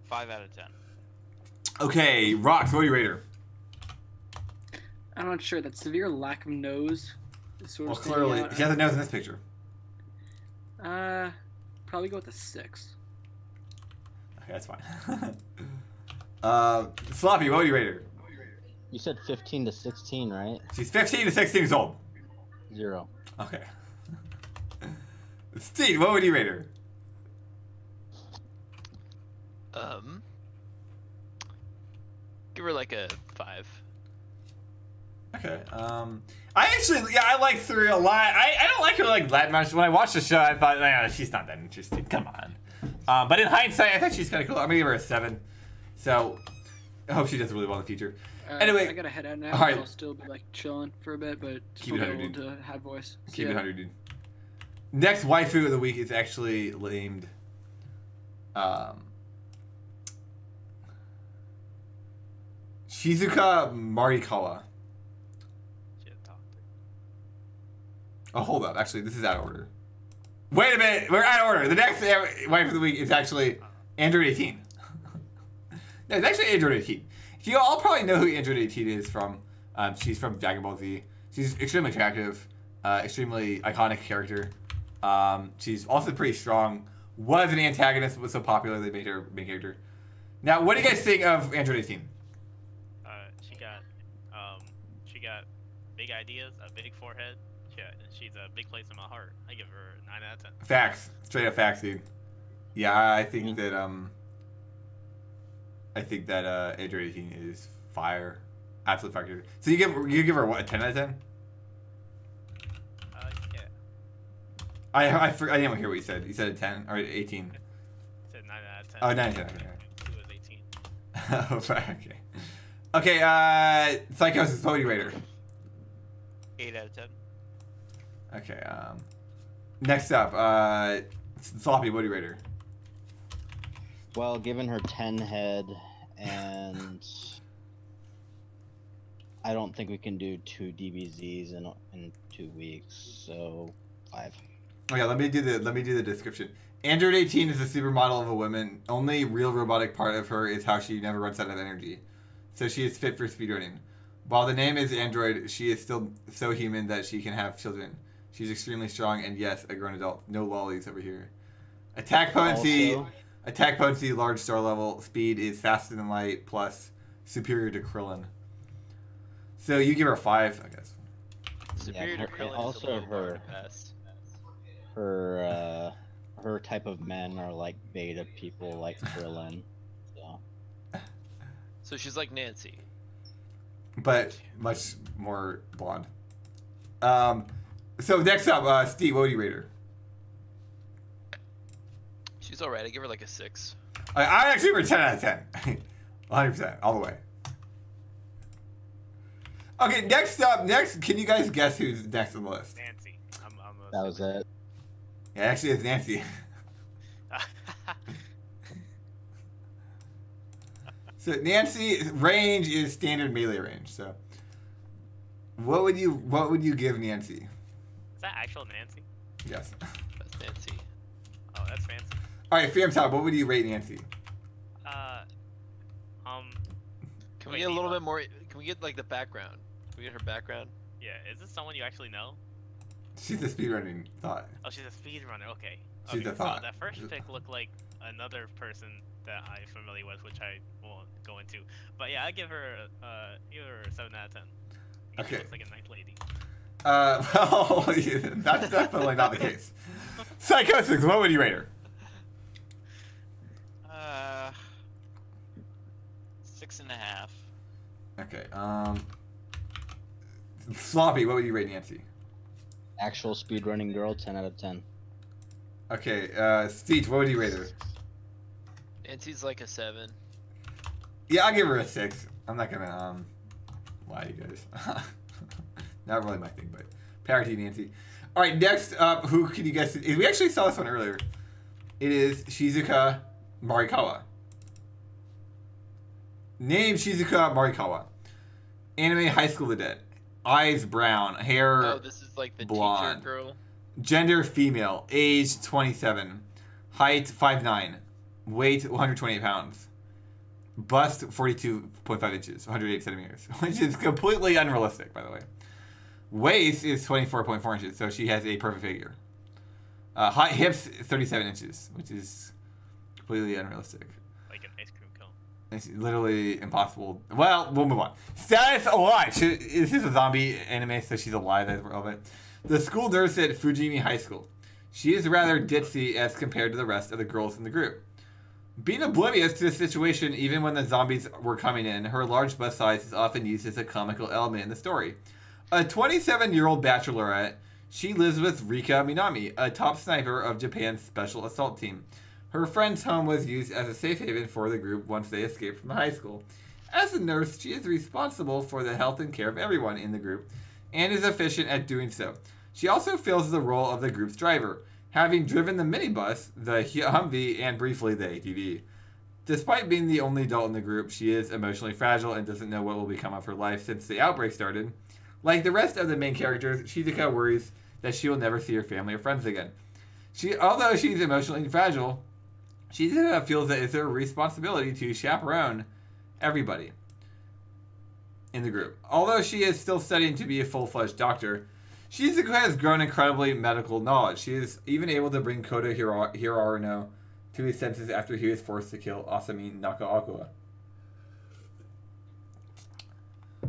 5 out of 10. Okay, Rox, what would you rate her? I'm not sure. That severe lack of nose is sort of clearly, she has a nose in this picture. Probably go with a 6. Okay, that's fine. Sloppy, what would you rate her? You said 15 to 16, right? She's 15 to 16 years old. 0. Okay. Steve, what would you rate her? Give her like a 5. Okay. I actually, yeah, I like Three a lot. I don't like her like that much. When I watched the show, I thought, nah, she's not that interesting. Come on. But in hindsight, I think she's kind of cool. I'm gonna give her a 7. So I hope she does really well in the future. Anyway, I gotta head out now. All right. I'll still be like chilling for a bit, but Keep it still 100, able dude. to have voice. So, Keep it yeah. 100, dude. Next waifu of the week is actually named Shizuka Marikawa. Oh, hold up. Actually, this is out of order. Wait a minute. We're out of order. The next wife of the week is actually Android 18. No, it's actually Android 18. You all probably know who Android 18 is from. She's from Dragon Ball Z. She's extremely attractive, extremely iconic character. She's also pretty strong. Was an antagonist, but was so popular they made her main character. Now, what do you guys think of Android 18? She got big ideas, a big forehead. Yeah, she's a big place in my heart. I give her a 9 out of 10. Facts, straight up facts, dude. Yeah, I think that Android 18 is fire, absolute fire. So you give her what, a 10 out of 10? Yeah. I didn't hear what you said. You said a 10 or 18. I said 9 out of 10. Oh, 9 out of 10. Okay. 2 was 18. Oh, okay. Okay, Psychosis, what would you rate her? 8 out of 10. Okay, next up, Sloppy, what do you rate her? Well, given her 10 head, and I don't think we can do 2 DBZs in 2 weeks, so 5. Okay, let me do the description. Android 18 is a supermodel of a woman. Only real robotic part of her is how she never runs out of energy. So she is fit for speedrunning. While the name is Android, she is still so human that she can have children. She's extremely strong and yes, a grown adult. No lollies over here. Attack potency, large star level. Speed is faster than light, plus superior to Krillin. So you give her a 5, I guess. Superior to Krillin also is a little her hard to pass. her type of men are like beta people like Krillin. So she's like Nancy. But much more blonde. So next up, Steve, what would you rate her? She's alright. I give her like a 6. I actually give her 10 out of 10. 100%, all the way. Okay, next up, can you guys guess who's next on the list? Nancy. That was it. Yeah, actually, it's Nancy. So Nancy range is standard melee range. So, what would you give Nancy? Is that actual Nancy? Yes. That's Nancy. Oh, that's fancy. All right, Famtown, what would you rate Nancy? Can we get a little bit more? Can we get like the background? Can we get her background? Yeah, is this someone you actually know? She's a speedrunning thought. Oh, she's a speedrunner. Okay. She's a thought. So that first pick looked like another person that I'm familiar with, which I won't go into. But yeah, I give her a 7 out of 10. Okay. She looks like a nice lady. Well, that's definitely not the case. Psychosis, what would you rate her? 6.5. Okay. Sloppy, what would you rate Nancy? Actual speedrunning girl, 10 out of 10. Okay. Steve, what would you rate her? Nancy's like a 7. Yeah, I'll give her a 6. I'm not gonna lie to you guys. Not really my thing, but parity Nancy. All right, next up, who can you guess? We actually saw this one earlier. It is Shizuka Marikawa. Name Shizuka Marikawa. Anime High School of the Dead. Eyes brown, hair Oh, this is like the blonde. teacher girl. Gender female, age 27, height 5'9", weight 128 pounds, bust 42.5 inches, 108 centimeters, which is completely unrealistic, by the way. Waist is 24.4 inches, so she has a perfect figure. High hips 37 inches, which is completely unrealistic. Like an ice cream cone. It's literally impossible. Well, we'll move on. Status alive. This is a zombie anime, so she's alive as relevant. The school nurse at Fujimi High School. She is rather ditzy as compared to the rest of the girls in the group. Being oblivious to the situation even when the zombies were coming in, her large bust size is often used as a comical element in the story. A 27-year-old bachelorette, she lives with Rika Minami, a top sniper of Japan's special assault team. Her friend's home was used as a safe haven for the group once they escaped from the high school. As a nurse, she is responsible for the health and care of everyone in the group, and is efficient at doing so. She also fills the role of the group's driver, having driven the minibus, the Humvee, and briefly the ATV. Despite being the only adult in the group, she is emotionally fragile and doesn't know what will become of her life since the outbreak started. Like the rest of the main characters, Shizuka worries that she will never see her family or friends again. Although she's emotionally fragile, Shizuka feels that it's her responsibility to chaperone everybody in the group. Although she is still studying to be a full-fledged doctor, Shizuka has grown incredibly medical knowledge. She is even able to bring Kota Hirano to his senses after he was forced to kill Asami Nakaakua.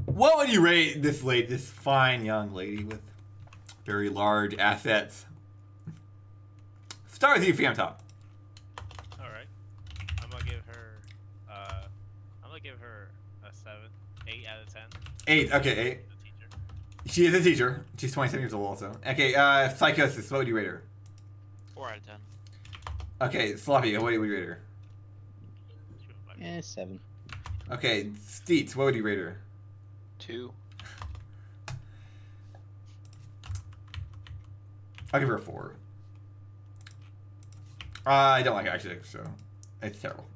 What would you rate this fine young lady with very large assets? Start with you, Famtop. All right, I'm gonna give her a 7, 8 out of 10. 8. Okay, 8. She is a teacher. She's 27 years old also. Okay, Psychosis, what would you rate her? 4 out of 10. Okay, Sloppy, what would you rate her? 7. Okay, Steets, what would you rate her? 2. I'll give her a 4. I don't like it, actually, so it's terrible.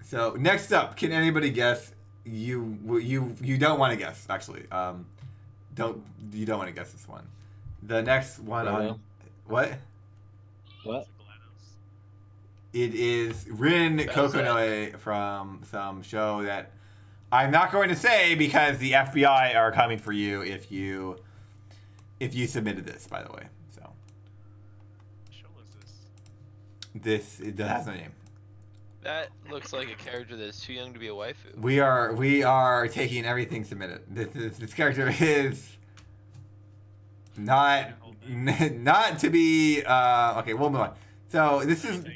So, next up, can anybody guess? You don't want to guess, actually. You don't want to guess this one. The next one on what? What? It is Rin Kokonoe from some show that I'm not going to say because the FBI are coming for you if you submitted this, by the way. So. What show is this? It has no name. That looks like a character that's too young to be a waifu. We are taking everything submitted. This character is not to be okay. We'll move on. So this is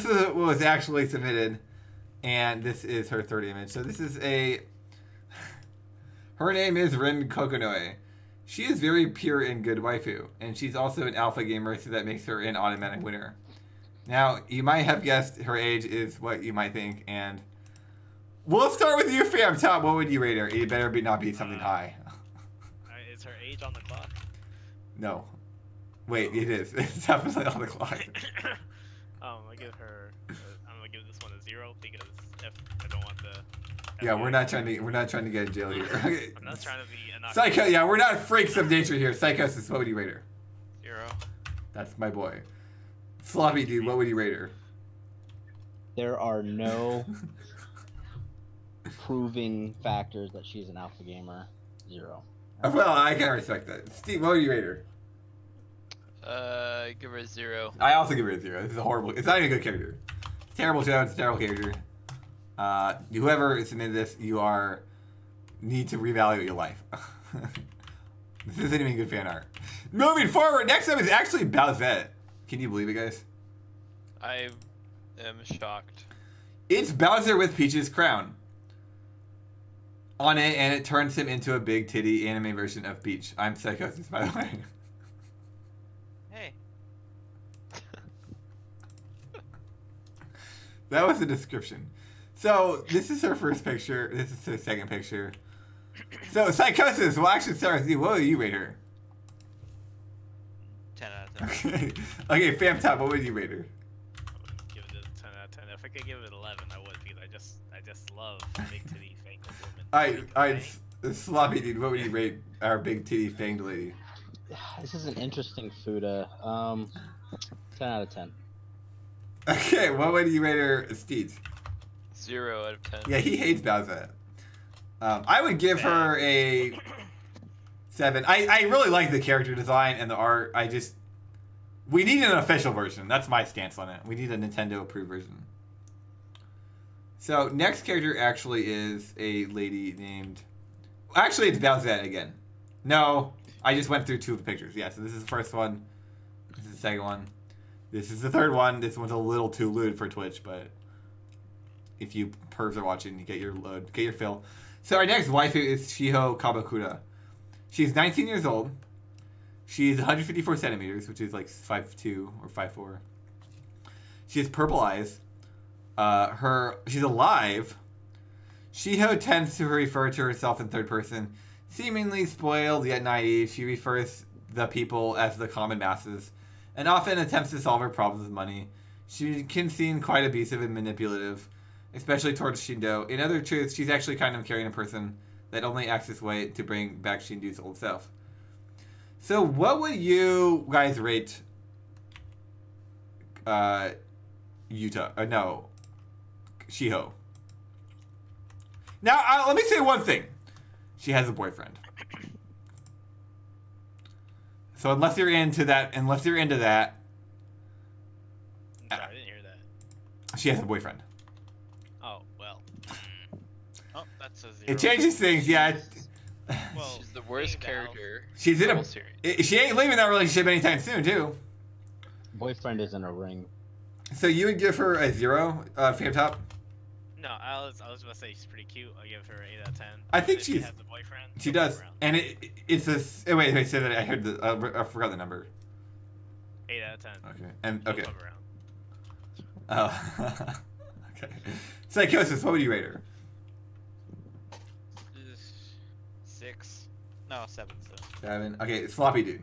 what was actually submitted, and this is her third image. So this is her name is Rin Kokonoe. She is very pure and good waifu, and she's also an alpha gamer, so that makes her an automatic winner. Now, you might have guessed her age is what you might think, and we'll start with you, Fam Top. What would you rate her? It better not be something high. Is her age on the clock? No. Wait, it is. It's definitely on the clock. I'm gonna give this one a 0 because if I don't want the. Yeah, we're not trying to get in jail here. I'm not trying to be an Psycho. Yeah, we're not freaks of nature here. Psychosis. What would you rate her? 0. That's my boy. Sloppy dude, what would you rate her? There are no proving factors that she's an alpha gamer. 0. Well, I can respect that. Steve, what would you rate her? Give her a 0. I also give her a 0. This is a horrible. It's not even a good character. Terrible show. It's a terrible character. Whoever submitted this, need to reevaluate your life. This isn't even good fan art. Moving forward, next up is actually Bowsette. Can you believe it, guys? I am shocked. It's Bowser with Peach's crown on it, and it turns him into a big titty anime version of Peach. I'm Psychosis, by the way. Hey. That was the description. So, this is her first picture. This is her second picture. So, Psychosis, we'll actually start with you. What would you rate her? 10 out of 10. Okay, okay, Fam Top, what would you rate her? I would give it a 10 out of 10. If I could give it 11, I would because I just love big titty fanged women. Alright, Sloppy dude, what would you rate our big titty fanged lady? This is an interesting Fuda. 10 out of 10. Okay, what would you rate her, Steeds? 0 out of 10. Yeah, he hates Bowsette. I would give her a 7. I really like the character design and the art. We need an official version. That's my stance on it. We need a Nintendo approved version. So next character actually is a lady named... Actually, it's Bowsette again. No, I just went through 2 of the pictures. Yeah, so this is the first one. This is the second one. This is the third one. This one's a little too lewd for Twitch, but if you pervs are watching, you get your load, get your fill. So our next waifu is Shiho Kabakura. She's 19 years old. She's 154 centimeters, which is like 5'2" or 5'4". She has purple eyes. She's alive. Shiho tends to refer to herself in third person. Seemingly spoiled yet naive, she refers the people as the common masses, and often attempts to solve her problems with money. She can seem quite abusive and manipulative, especially towards Shindo. In other truths, she's actually kind of caring a person that only acts this way to bring back Shindo's old self. So what would you guys rate Shiho? Now, let me say one thing. She has a boyfriend. So unless you're into that, I'm sorry, I didn't hear that. She has a boyfriend. Oh, well. Oh, that's a 0. It changes things, yeah. Well, she's the worst character. She's in a series. She ain't leaving that relationship anytime soon, too. Boyfriend is in a ring. So you would give her a 0, Phantom? No, I was about to say she's pretty cute. I'll give her 8 out of 10. I think she has a boyfriend. She does, and it's a. Wait, say that. I heard the. I forgot the number. 8 out of 10. Okay, and okay. Oh, okay. Psychosis, what would you rate her? 6. No, 7. So. 7. Okay, Sloppy Dude.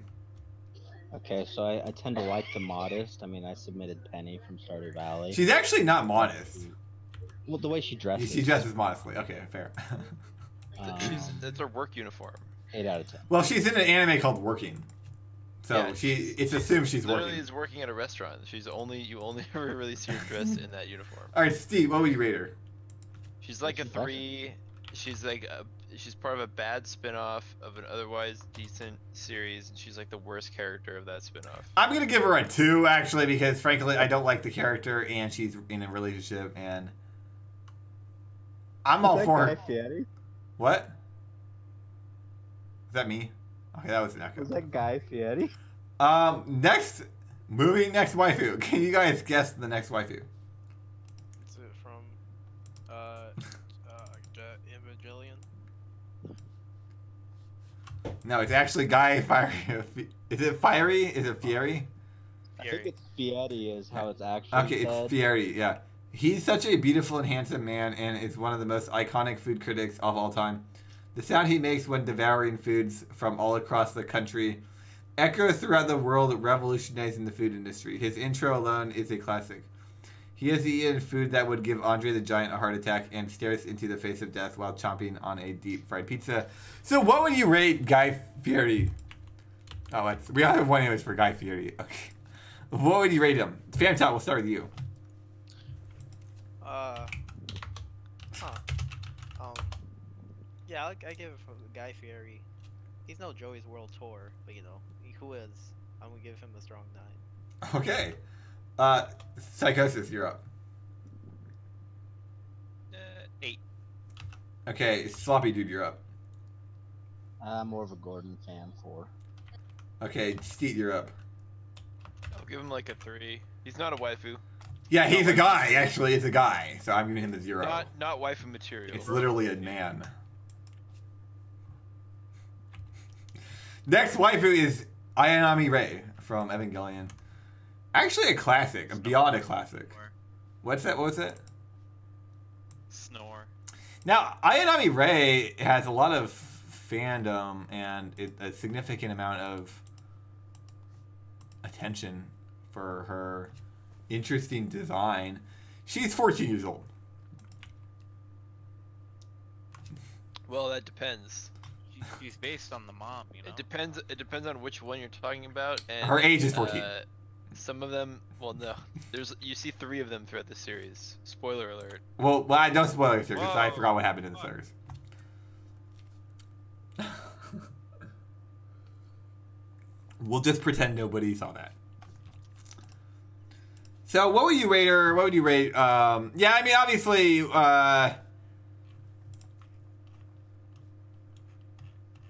Okay, so I tend to like the modest. I mean, I submitted Penny from Stardew Valley. She's actually not modest. Well, the way she dresses. She dresses modestly. Okay, fair. That's her work uniform. 8 out of 10. Well, she's in an anime called Working, so Yeah, it's assumed she's literally working. is working at a restaurant. You only ever really see her dressed in that uniform. All right, Steve, what would you rate her? She's like a 3. She's like she's part of a bad spin-off of an otherwise decent series, and she's like the worst character of that spin-off. I'm gonna give her a 2 actually, because frankly I don't like the character, and she's in a relationship, and I'm all for her. Fieri? What? Is that me? Okay, that was an echo. Was that Guy Fieri? Next waifu. Can you guys guess the next waifu? Is it from Evangelion? No, it's actually Guy Fieri. Is it Fiery? Is it Fieri? I think it's Fieri is how it's actually Okay, said. it's Fieri, yeah. He's such a beautiful and handsome man, and is one of the most iconic food critics of all time. The sound he makes when devouring foods from all across the country echoes throughout the world, revolutionizing the food industry. His intro alone is a classic. He has eaten food that would give Andre the Giant a heart attack and stares into the face of death while chomping on a deep fried pizza. So what would you rate Guy Fieri? Oh, we have one image for Guy Fieri. Okay. What would you rate him? Phantom, we'll start with you. Yeah, I give it for Guy Fieri. He's no Joey's World Tour, but you know, who is? I'm gonna give him a strong 9. Okay. Psychosis, you're up. 8. Okay, Sloppy Dude, you're up. I'm more of a Gordon fan, 4. Okay, Steet, you're up. I'll give him like a 3. He's not a waifu. Yeah, he's a guy. Actually, it's a guy. So I'm giving him a 0. Not waifu material. It's literally a man. Next waifu is Ayanami Rei from Evangelion. Actually a classic, beyond a classic. What's that? What was it? Snore. Now, Ayanami Rei has a lot of fandom and a significant amount of attention for her interesting design. She's 14 years old. Well, that depends. She's based on the mom, you know. It depends on which one you're talking about. And her age is 14. Some of them, well, no. You see 3 of them throughout the series. Spoiler alert. Well, don't spoil it, because I forgot what happened in the series. We'll just pretend nobody saw that. So what would you rate her? What would you rate? Yeah, I mean, obviously,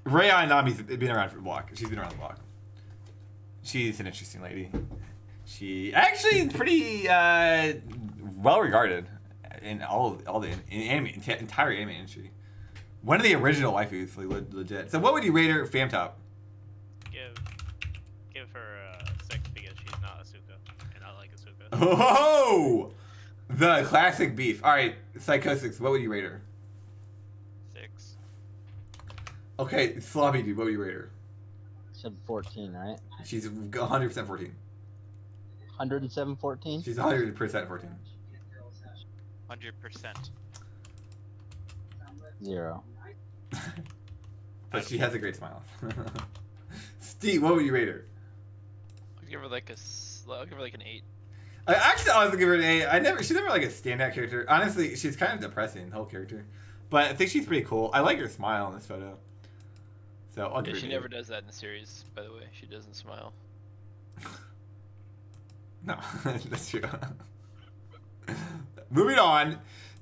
Rhea Nami's been around for the block. She's been around the block. She's an interesting lady. She actually is pretty well regarded in all the entire anime industry. One of the original waifus, like, legit. So what would you rate her, Famtop? Give her 6 because she's not Asuka, and I like Asuka. Oh, the classic beef. All right, Psychosis. What would you rate her? 6. Okay, Sloppy Dude. What would you rate her? Said 14, right? She's 100% 14. 107 14? She's 100% 14. 100%. 0. But she has a great smile. Steve, what would you rate her? I'll give her like an 8. I was gonna give her an 8. She's never like a standout character. Honestly, she's kind of depressing, the whole character. But I think she's pretty cool. I like her smile in this photo. So I'll give her She an never 8. does that in the series, by the way. She doesn't smile. No, that's true. Moving on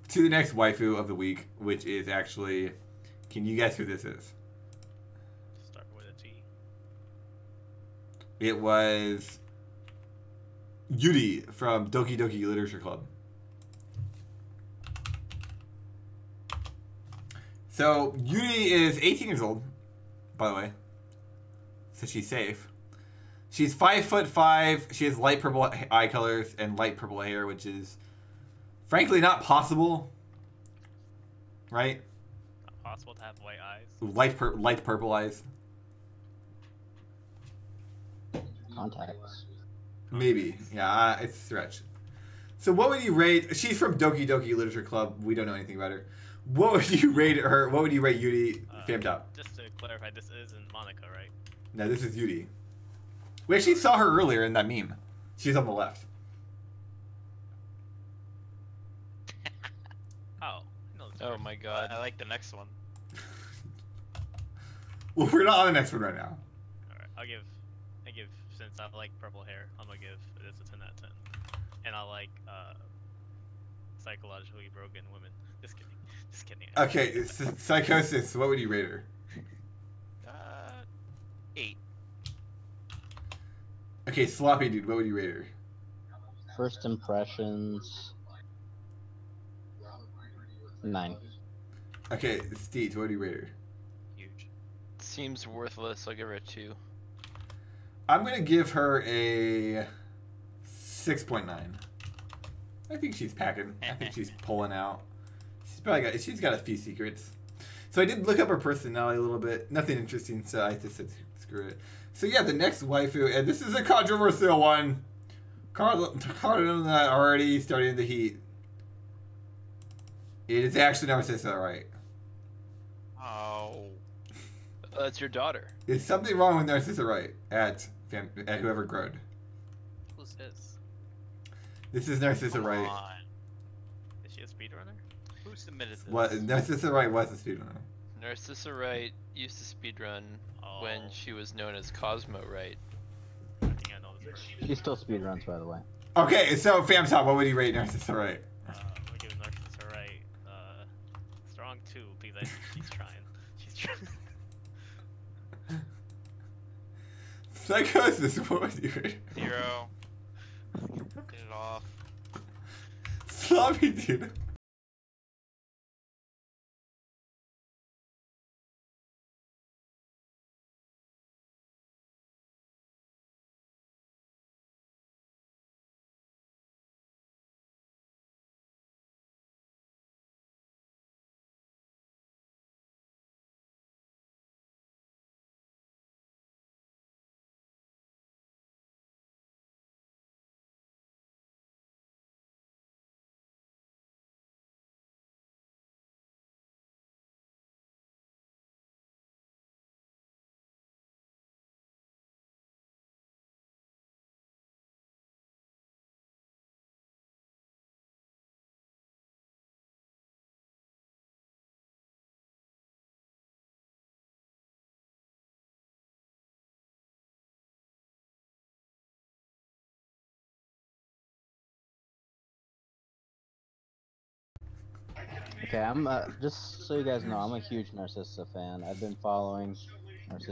to the next waifu of the week, which is actually, can you guess who this is? Start with a T. It was Yuri from Doki Doki Literature Club. So Yuri is 18 years old, by the way. So she's safe. She's 5'5". She has light purple eye colors and light purple hair, which is frankly not possible. Right? Not possible to have white eyes. Light purple eyes. Contacts. Maybe. Yeah, it's a stretch. So what would you rate? She's from Doki Doki Literature Club. We don't know anything about her. What would you rate her? What would you rate Yuri Famtop? Just to clarify, this isn't Monica, right? No, this is Yuri. We actually saw her earlier in that meme. She's on the left. Oh. No, Oh my god. I like the next one. Well, we're not on the next one right now. Alright, I give, since I like purple hair, I'm gonna give this a 10 out of 10. And I like, psychologically broken women. Just kidding. Just kidding. Okay, Psychosis, what would you rate her? 8. Okay, Sloppy Dude, what would you rate her? First impressions. 9. Okay, Steve, what do you rate her? Huge. Seems worthless. I'll give her a 2. I'm gonna give her a 6.9. I think she's packing. I think she's pulling out. She's got a few secrets. So I did look up her personality a little bit. Nothing interesting, so I just said screw it. So yeah, the next waifu, and this is a controversial one. Cardinal already starting the heat. It is actually Narcissa, right? Oh. That's your daughter. Is something wrong with Narcissa, right? At whoever growed. Who's this? This is Narcissa, Come right? on. Is she a speedrunner? Who submitted this? What Narcissa Wright was a speedrunner. Narcissa Wright used to speedrun when she was known as Cosmo Wright. I think I know this person. She still speedruns, by the way. Okay, so Famtop, what would you rate Narcissa Wright? I'm gonna give Narcissa Wright strong 2 because I think she's trying. She's trying. Psychosis, what would you rate? 0. Get it off. Sloppy Dude. Okay, I'm just so you guys know, I'm a huge Narcissa fan. I've been following Narcissa